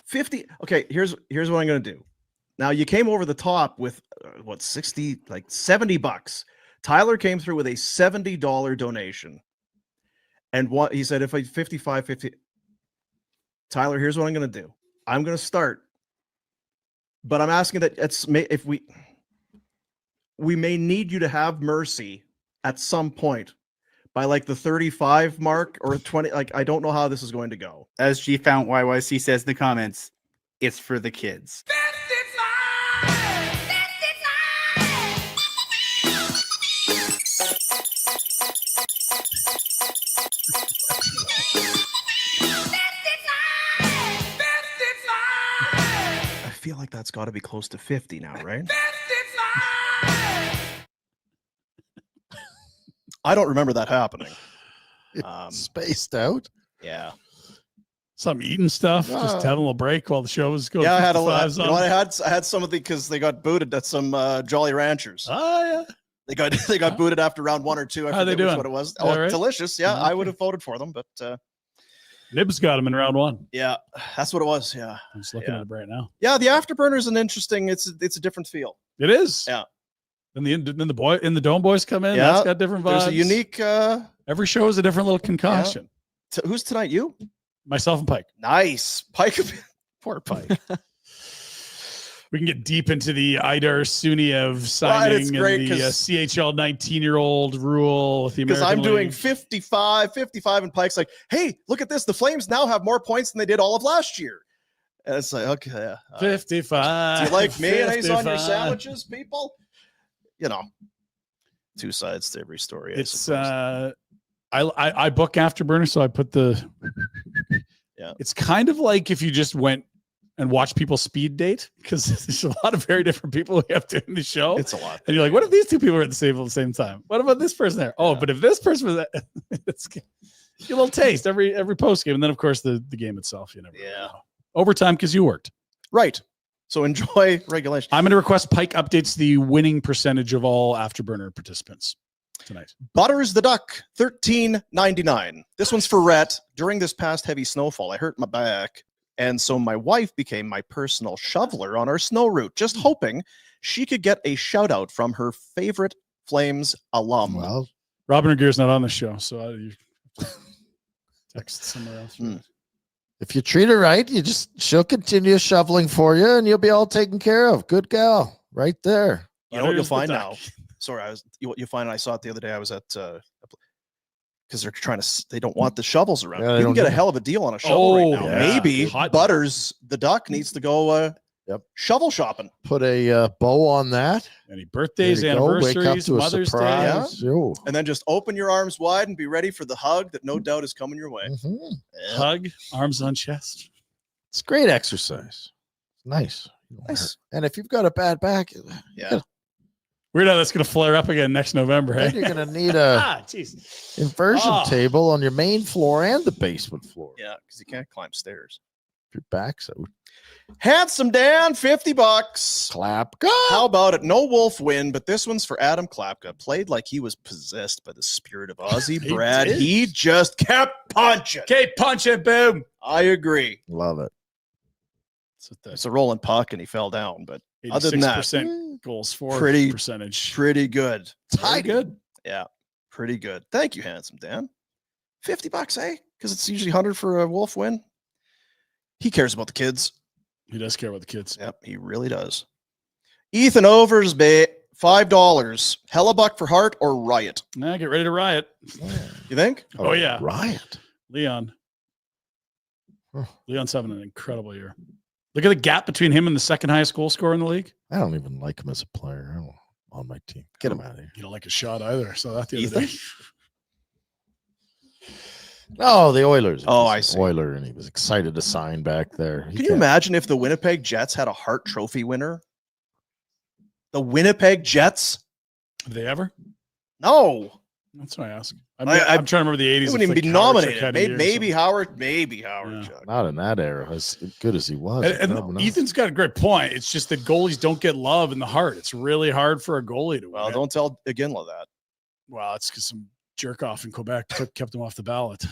Speaker 1: 50. Okay, here's what I'm going to do. Now you came over the top with what 60 like $70. Tyler came through with a $70 donation. And what he said, if I 50. Tyler, here's what I'm going to do. I'm going to start, but I'm asking that if we may need you to have mercy at some point by like the 35 mark or 20. Like, I don't know how this is going to go.
Speaker 11: As G Fount YYC says in the comments, it's for the kids.
Speaker 1: I feel like that's got to be close to 50 now, right? I don't remember that happening.
Speaker 2: Spaced out.
Speaker 1: Yeah.
Speaker 3: Some eating stuff, just having a little break while the show was going.
Speaker 1: Yeah, I had I had some of the because they got booted at some Jolly Ranchers.
Speaker 3: Oh yeah.
Speaker 1: They got booted after round 1 or 2. I forget which what it was. Oh,
Speaker 3: right?
Speaker 1: Delicious. Yeah, I would have voted for them, but
Speaker 3: Nibs got him in round 1.
Speaker 1: Yeah, that's what it was. Yeah.
Speaker 3: I'm just looking at it right now.
Speaker 1: Yeah, the Afterburner is an interesting. It's a different feel.
Speaker 3: It is.
Speaker 1: Yeah.
Speaker 3: Then the Dome Boys come in. Yeah, that's got different vibes.
Speaker 1: There's a unique.
Speaker 3: Every show is a different little concoction.
Speaker 1: Yeah. Who's tonight? You,
Speaker 3: myself, and Pike.
Speaker 1: Nice, Pike. Poor Pike.
Speaker 3: We can get deep into the Idar Suniev signing and the CHL 19-year-old rule with the American
Speaker 1: Because I'm doing
Speaker 3: League.
Speaker 1: 55, and Pike's like, hey, look at this. The Flames now have more points than they did all of last year. And it's like, okay.
Speaker 3: 55.
Speaker 1: Do you like mayonnaise on your
Speaker 3: 55.
Speaker 1: sandwiches, people? You know, two sides to every story.
Speaker 3: It's I book Afterburner, so I put the.
Speaker 1: Yeah.
Speaker 3: It's kind of like if you just went and watched people speed date, because there's a lot of very different people we have doing the show.
Speaker 1: It's a lot.
Speaker 3: And you're like, what if these two people were at the same time? What about this person there? Oh, but if this person was at, it's a little taste every post game, and then of course the game itself. You never know. Overtime because you worked.
Speaker 1: Right. So enjoy regulation.
Speaker 3: I'm going to request Pike updates the winning percentage of all Afterburner participants tonight.
Speaker 1: Butters the Duck, $13.99. This one's for Rhett. During this past heavy snowfall, I hurt my back, and so my wife became my personal shoveler on our snow route, just hoping she could get a shout out from her favorite Flames alum.
Speaker 2: Well,
Speaker 3: Robin Regeer's not on the show, so you text somewhere else.
Speaker 2: if you treat her right, she'll continue shoveling for you, and you'll be all taken care of. Good gal, right there.
Speaker 1: You know what you'll find now? Sorry, you'll find. I saw it the other day. I was at because they don't want the shovels around.
Speaker 2: Yeah,
Speaker 1: you can get a hell of a deal on a shovel right now.
Speaker 2: yeah.
Speaker 1: Maybe
Speaker 3: Hot
Speaker 1: Butters the Duck needs to go shovel shopping.
Speaker 2: Put a bow on that.
Speaker 3: Any birthdays,
Speaker 2: There you go. Wake up
Speaker 3: anniversaries,
Speaker 2: to a
Speaker 3: Mother's Day.
Speaker 2: surprise. Yo.
Speaker 1: And then just open your arms wide and be ready for the hug that no doubt is coming your way.
Speaker 2: Mhm.
Speaker 1: Yeah.
Speaker 3: Hug, arms on chest.
Speaker 2: It's great exercise. Nice.
Speaker 1: Nice.
Speaker 2: And if you've got a bad back,
Speaker 1: Yeah.
Speaker 3: Weird how that's going to flare up again next November.
Speaker 2: then
Speaker 3: Hey?
Speaker 2: you're going to need a
Speaker 3: Jeez.
Speaker 2: inversion
Speaker 3: Oh.
Speaker 2: table on your main floor and the basement floor.
Speaker 1: Yeah, because you can't climb stairs.
Speaker 2: If your back's out.
Speaker 1: Handsome Dan, $50.
Speaker 2: Klapka.
Speaker 1: How about it? No Wolf win, but this one's for Adam Klapka. Played like he was possessed by the spirit of Aussie
Speaker 3: He
Speaker 1: Brad.
Speaker 3: did.
Speaker 1: He just kept punching.
Speaker 3: Okay, punch it, boom.
Speaker 1: I agree.
Speaker 2: Love it.
Speaker 1: It's a rolling puck and he fell down, but other than that,
Speaker 3: 86% goals for
Speaker 1: pretty-
Speaker 3: percentage.
Speaker 1: pretty good.
Speaker 3: Very good.
Speaker 1: Yeah, pretty good. Thank you, Handsome Dan. $50, eh? Because it's usually 100 for a Wolf win. He cares about the kids.
Speaker 3: He does care about the kids.
Speaker 1: Yep, he really does. Ethan Oversby, $5. Hellebuck for Hart or Riot?
Speaker 3: Nah, get ready to riot.
Speaker 1: You think?
Speaker 3: Oh, yeah.
Speaker 2: Riot.
Speaker 3: Leon.
Speaker 2: Huh.
Speaker 3: Leon's having an incredible year. Look at the gap between him and the second highest goal scorer in the league.
Speaker 2: I don't even like him as a player. I don't on my team.
Speaker 1: Get him
Speaker 2: out of here.
Speaker 3: You don't like his shot either. So that the other
Speaker 1: Ethan?
Speaker 3: day.
Speaker 2: No, the Oilers. He
Speaker 1: Oh,
Speaker 2: was
Speaker 1: I
Speaker 2: an
Speaker 1: see.
Speaker 2: Oiler, and he was excited to sign back there. He
Speaker 1: Can you
Speaker 2: can't-
Speaker 1: imagine if the Winnipeg Jets had a Hart Trophy winner? The Winnipeg Jets?
Speaker 3: Have they ever?
Speaker 1: No.
Speaker 3: That's what I ask.
Speaker 1: I-
Speaker 3: I'm trying to remember the 80s.
Speaker 1: He wouldn't
Speaker 3: if,
Speaker 1: even be
Speaker 3: like, Howard
Speaker 1: nominated.
Speaker 3: Chuck had a
Speaker 1: Maybe,
Speaker 3: year or
Speaker 1: Howard. Maybe Howard.
Speaker 3: Yeah.
Speaker 1: Chuck.
Speaker 2: Not in that era, as good as he was.
Speaker 3: something.
Speaker 2: Probably not.
Speaker 3: Ethan's got a great point. It's just that goalies don't get love in the heart. It's really hard for a goalie to
Speaker 1: Well,
Speaker 3: win.
Speaker 1: don't tell Iginla that.
Speaker 3: Well, it's because some jerk off in Quebec kept him off the ballot.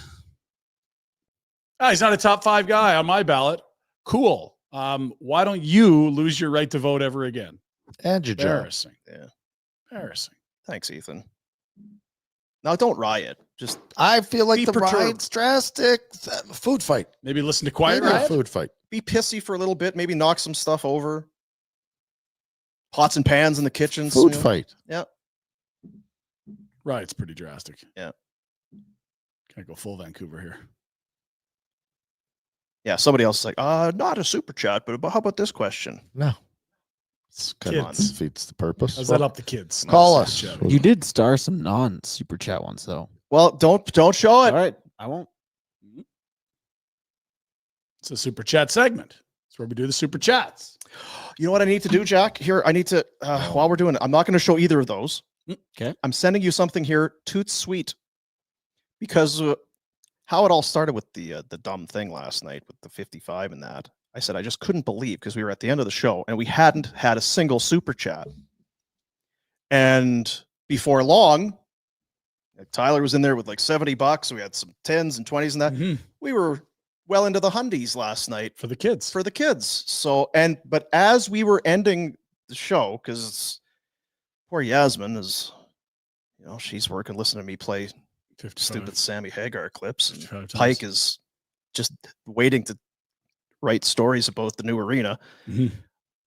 Speaker 3: He's not a top 5 guy on my ballot. Cool. Why don't you lose your right to vote ever again?
Speaker 2: And your job.
Speaker 3: Embarrassing.
Speaker 1: Yeah.
Speaker 3: Embarrassing.
Speaker 1: Thanks, Ethan. Now, don't riot. Just
Speaker 2: I feel like
Speaker 1: Be
Speaker 2: the
Speaker 1: perturbed.
Speaker 2: riot's drastic. Food fight.
Speaker 3: Maybe listen to Quiet
Speaker 2: Maybe a
Speaker 3: Riot.
Speaker 2: food fight.
Speaker 1: be pissy for a little bit. Maybe knock some stuff over. Pots and pans in the kitchens.
Speaker 2: Food
Speaker 1: you know?
Speaker 2: fight.
Speaker 3: Riot's pretty drastic.
Speaker 1: Yeah.
Speaker 3: Can't go full Vancouver here.
Speaker 1: Yeah, somebody else is like, not a super chat, but how about this question?
Speaker 2: No. It's kind of
Speaker 3: Kids.
Speaker 2: defeats the purpose.
Speaker 3: How's that up the kids?
Speaker 2: Call
Speaker 3: Not
Speaker 2: us.
Speaker 3: super chat.
Speaker 6: You did star some non-super chat ones, though.
Speaker 1: Well, don't show
Speaker 6: All
Speaker 1: it.
Speaker 6: right. I won't.
Speaker 3: It's a super chat segment. That's where we do the super chats.
Speaker 1: You know what I need to do, Jack? Here, I need to, while we're doing it, I'm not going to show either of those.
Speaker 6: Okay.
Speaker 1: I'm sending you something here, toot sweet, because how it all started with the dumb thing last night with the 55 and that. I said I just couldn't believe because we were at the end of the show and we hadn't had a single super chat. And before long, Tyler was in there with like $70. We had some 10s and 20s and that.
Speaker 3: Mhm.
Speaker 1: We were well into the hundies last night
Speaker 3: For the kids.
Speaker 1: for the kids. So, but as we were ending the show, because poor Yasmin is, she's working, listening to me play
Speaker 3: 55.
Speaker 1: stupid Sammy Hagar clips. And
Speaker 3: 55 times.
Speaker 1: Pike is just waiting to write stories about the new arena.
Speaker 3: Mhm.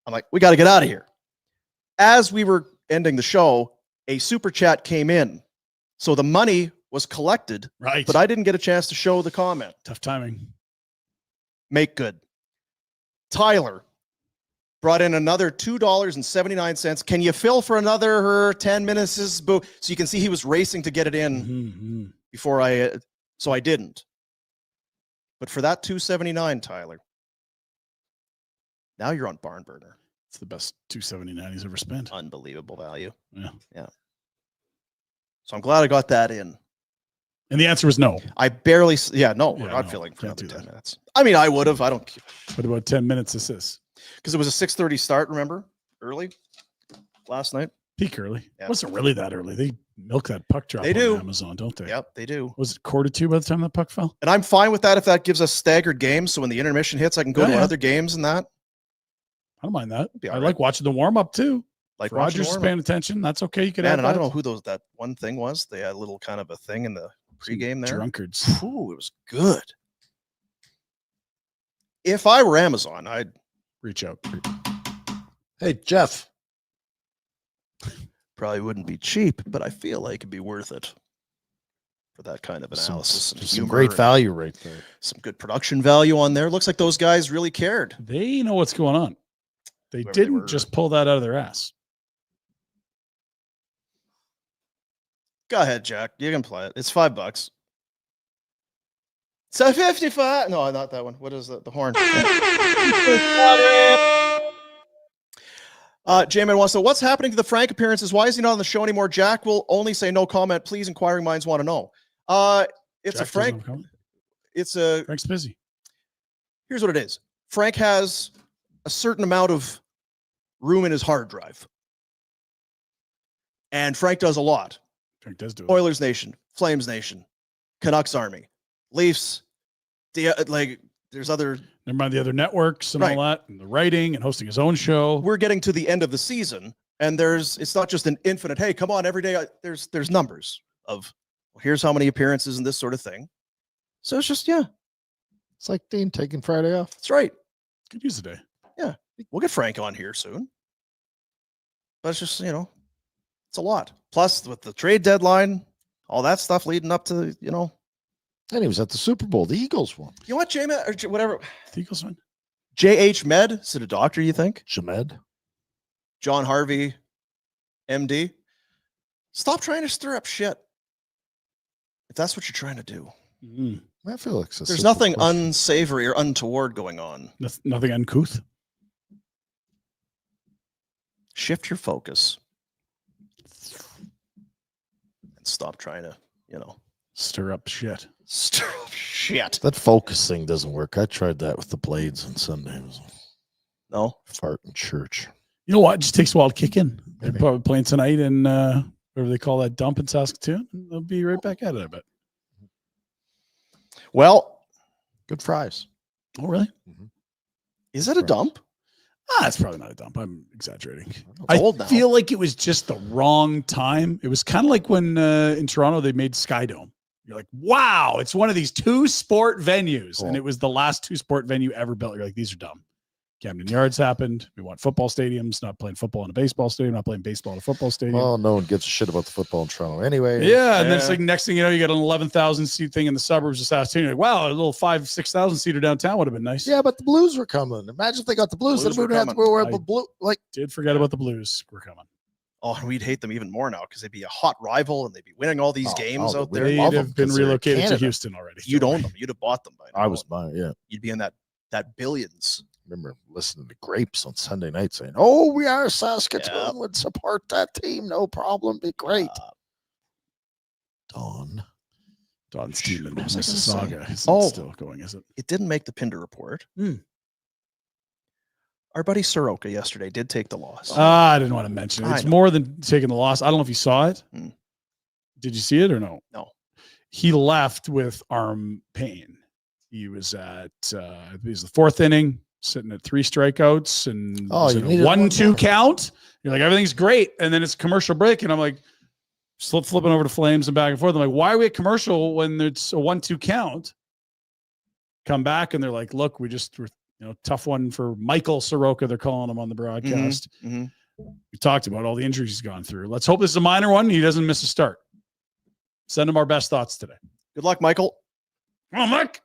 Speaker 1: I'm like, we got to get out of here. As we were ending the show, a super chat came in. So the money was collected,
Speaker 3: Right.
Speaker 1: but I didn't get a chance to show the comment.
Speaker 3: Tough timing.
Speaker 1: Make good. Tyler brought in another $2.79. Can you fill for another 10 minutes? So you can see he was racing to get it in
Speaker 3: Mhm.
Speaker 1: before so I didn't. But for that $2.79, Tyler, now you're on Barn Burner.
Speaker 3: It's the best $2.79 he's ever spent.
Speaker 1: Unbelievable value.
Speaker 3: Yeah.
Speaker 1: So I'm glad I got that in.
Speaker 3: And the answer was no.
Speaker 1: I barely, we're
Speaker 3: Yeah,
Speaker 1: not
Speaker 3: no,
Speaker 1: filling for
Speaker 3: can't
Speaker 1: another
Speaker 3: do
Speaker 1: 10
Speaker 3: that.
Speaker 1: minutes. I mean, I would have. I don't care.
Speaker 3: What about 10 minutes assist?
Speaker 1: Because it was a 6:30 start, remember? Early last night.
Speaker 3: Peak early.
Speaker 1: Yeah.
Speaker 3: It wasn't really that early. They milk that puck drop
Speaker 1: They
Speaker 3: on
Speaker 1: do.
Speaker 3: Amazon, don't they?
Speaker 1: Yep, they do.
Speaker 3: Was it 1:45 by the time that puck fell?
Speaker 1: And I'm fine with that if that gives us staggered games. So when the intermission hits, I can go
Speaker 3: Yeah,
Speaker 1: to
Speaker 3: yeah.
Speaker 1: other games and that.
Speaker 3: I don't mind that.
Speaker 1: Be
Speaker 3: I
Speaker 1: all
Speaker 3: like watching the warm up too.
Speaker 1: Like
Speaker 3: If Rogers is
Speaker 1: watching
Speaker 3: paying attention. That's okay. You could
Speaker 1: Man,
Speaker 3: add
Speaker 1: and I
Speaker 3: that.
Speaker 1: don't know who that one thing was. They had a little kind of a thing in the pregame there.
Speaker 3: Drunkards.
Speaker 1: Ooh, it was good. If I were Amazon, I'd
Speaker 3: Reach out.
Speaker 2: Hey, Jeff.
Speaker 1: probably wouldn't be cheap, but I feel like it'd be worth it for that kind of analysis. and
Speaker 2: Some
Speaker 1: humor
Speaker 2: great
Speaker 1: and
Speaker 2: value right there.
Speaker 1: Some good production value on there. Looks like those guys really cared.
Speaker 3: They know what's going on. They
Speaker 1: Whoever they
Speaker 3: didn't
Speaker 1: were.
Speaker 3: just pull that out of their ass.
Speaker 1: Go ahead, Jack. You can play it. It's $5. So 55. No, not that one. What is the horn? J-Man wants to know what's happening to the Frank appearances. Why is he not on the show anymore? Jack will only say no comment. Please, inquiring minds want to know. It's
Speaker 3: Jack
Speaker 1: a Frank.
Speaker 3: doesn't come.
Speaker 1: It's a.
Speaker 3: Frank's busy.
Speaker 1: Here's what it is. Frank has a certain amount of room in his hard drive, and Frank does a lot.
Speaker 3: Frank does do it.
Speaker 1: Oilers Nation, Flames Nation, Canucks Army, Leafs. There's other.
Speaker 3: Never mind the other networks and
Speaker 1: Right.
Speaker 3: all that, and the writing and hosting his own show.
Speaker 1: We're getting to the end of the season, and it's not just an infinite. Hey, come on, every day. There's numbers of here's how many appearances and this sort of thing. So it's just
Speaker 2: It's like Dean taking Friday off.
Speaker 1: that's right.
Speaker 3: Could use a day.
Speaker 1: We'll get Frank on here soon. But it's just It's a lot. Plus, with the trade deadline, all that stuff leading up to,
Speaker 2: And he was at the Super Bowl. The Eagles won.
Speaker 1: You know what, J-Med, or whatever.
Speaker 3: The Eagles won.
Speaker 1: J.H. Med, is it a doctor, you think?
Speaker 2: Jamed.
Speaker 1: John Harvey, MD. Stop trying to stir up shit. If that's what you're trying to do.
Speaker 2: I feel like
Speaker 1: there's nothing unsavory or untoward going on.
Speaker 3: Nothing uncouth.
Speaker 1: Shift your focus. And stop trying to,
Speaker 3: stir up shit.
Speaker 1: Stir up shit.
Speaker 2: That focus thing doesn't work. I tried that with the Blades on Sunday.
Speaker 1: No?
Speaker 2: Fart in church.
Speaker 3: You know what? It just takes a while to kick in. They're probably playing tonight in whatever they call that dump in Saskatoon. They'll be right back at it, I bet.
Speaker 1: Well,
Speaker 2: good fries.
Speaker 3: Oh, really?
Speaker 1: Is it a dump?
Speaker 3: It's probably not a dump. I'm exaggerating.
Speaker 1: It's old now.
Speaker 3: I feel like it was just the wrong time. It was kind of like when in Toronto they made Skydome. You're like, wow, it's one of these 2 sport venues. And it was the last 2 sport venue ever built. You're like, these are dumb. Camden Yards happened. We want football stadiums, not playing football in a baseball stadium, not playing baseball in a football stadium.
Speaker 2: Well, no one gives a shit about the football in Toronto anyway.
Speaker 3: Yeah, and then it's like next thing you know, you got an 11,000 seat thing in the suburbs of Saskatoon. You're like, wow, a little 5,000-6,000 seater downtown would have been nice.
Speaker 2: Yeah, but the Blues were coming. Imagine if they got the Blues. Then we would have to wear the blue. Like,
Speaker 3: did forget about the Blues. We're coming.
Speaker 1: Oh, and we'd hate them even more now because they'd be a hot rival and they'd be winning all these games out there.
Speaker 3: They'd have been relocated to Houston already.
Speaker 1: You'd own them. You'd have bought them by now.
Speaker 2: I was buying, yeah.
Speaker 1: You'd be in that billions.
Speaker 2: I remember listening to Grapes on Sunday night saying, "Oh, we are Saskatoon. Would support that team. No problem. Be great."
Speaker 3: Don's team in
Speaker 1: What was I gonna say?
Speaker 3: Mississauga. It's still going, is it?
Speaker 1: It didn't make the Pinder Report. Our buddy Soroka yesterday did take the loss.
Speaker 3: I didn't want to mention it. It's more than taking the loss. I don't know if you saw it. Did you see it or no?
Speaker 1: No.
Speaker 3: He left with arm pain. He was at it was the 4th inning, sitting at 3 strikeouts and
Speaker 2: you needed
Speaker 3: 1-2 count. You're like, everything's great. And then it's a commercial break. And I'm like, flipping over to Flames and back and forth. I'm like, why are we at commercial when it's a 1-2 count? Come back and they're like, look, we just were, tough one for Michael Soroka. They're calling him on the broadcast. We talked about all the injuries he's gone through. Let's hope this is a minor one. He doesn't miss a start. Send him our best thoughts today.
Speaker 1: Good luck, Michael.
Speaker 3: Come on, Mike.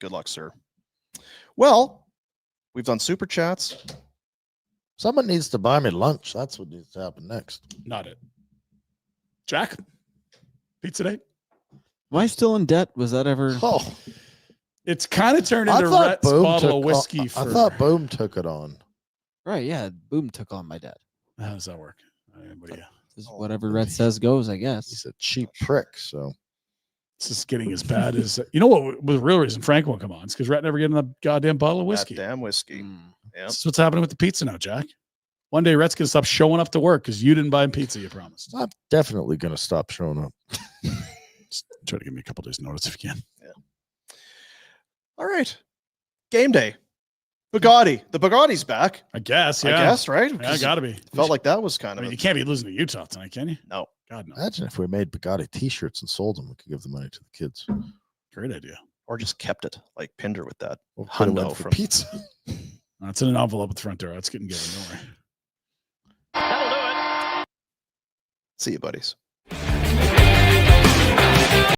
Speaker 1: Good luck, sir. Well, we've done super chats.
Speaker 2: Someone needs to buy me lunch. That's what needs to happen next.
Speaker 3: Not it. Jack, pizza day.
Speaker 6: Am I still in debt? Was that ever?
Speaker 2: Oh,
Speaker 3: it's kind of turned into Rhett's bottle of whiskey.
Speaker 2: I thought Boom took it on.
Speaker 6: Right, yeah. Boom took on my debt.
Speaker 3: How does that work? What do you?
Speaker 6: Whatever Rhett says goes, I guess.
Speaker 2: He's a cheap prick, so.
Speaker 3: It's just getting as bad as you know what was the real reason Frank won't come on. It's because Rhett never getting a goddamn bottle of whiskey.
Speaker 1: That damn whiskey. Yeah.
Speaker 3: That's what's happening with the pizza now, Jack. One day Rhett's gonna stop showing up to work because you didn't buy him pizza. You promised.
Speaker 2: I'm definitely gonna stop showing up.
Speaker 3: Just try to give me a couple days notice if you can.
Speaker 1: Yeah. All right. Game day. Bugatti. The Bugatti's back.
Speaker 3: I guess. Yeah.
Speaker 1: I guess, right?
Speaker 3: Yeah, gotta be.
Speaker 1: Felt like that was kind of.
Speaker 3: You can't be losing to Utah tonight, can you?
Speaker 1: No.
Speaker 3: God no.
Speaker 2: Imagine if we made Bugatti T-shirts and sold them. We could give the money to the kids.
Speaker 3: Great idea.
Speaker 1: Or just kept it like Pinder with that
Speaker 2: hundo for pizza.
Speaker 3: That's in an envelope at the front door. That's getting good. Don't worry.
Speaker 1: That'll do it. See you, buddies.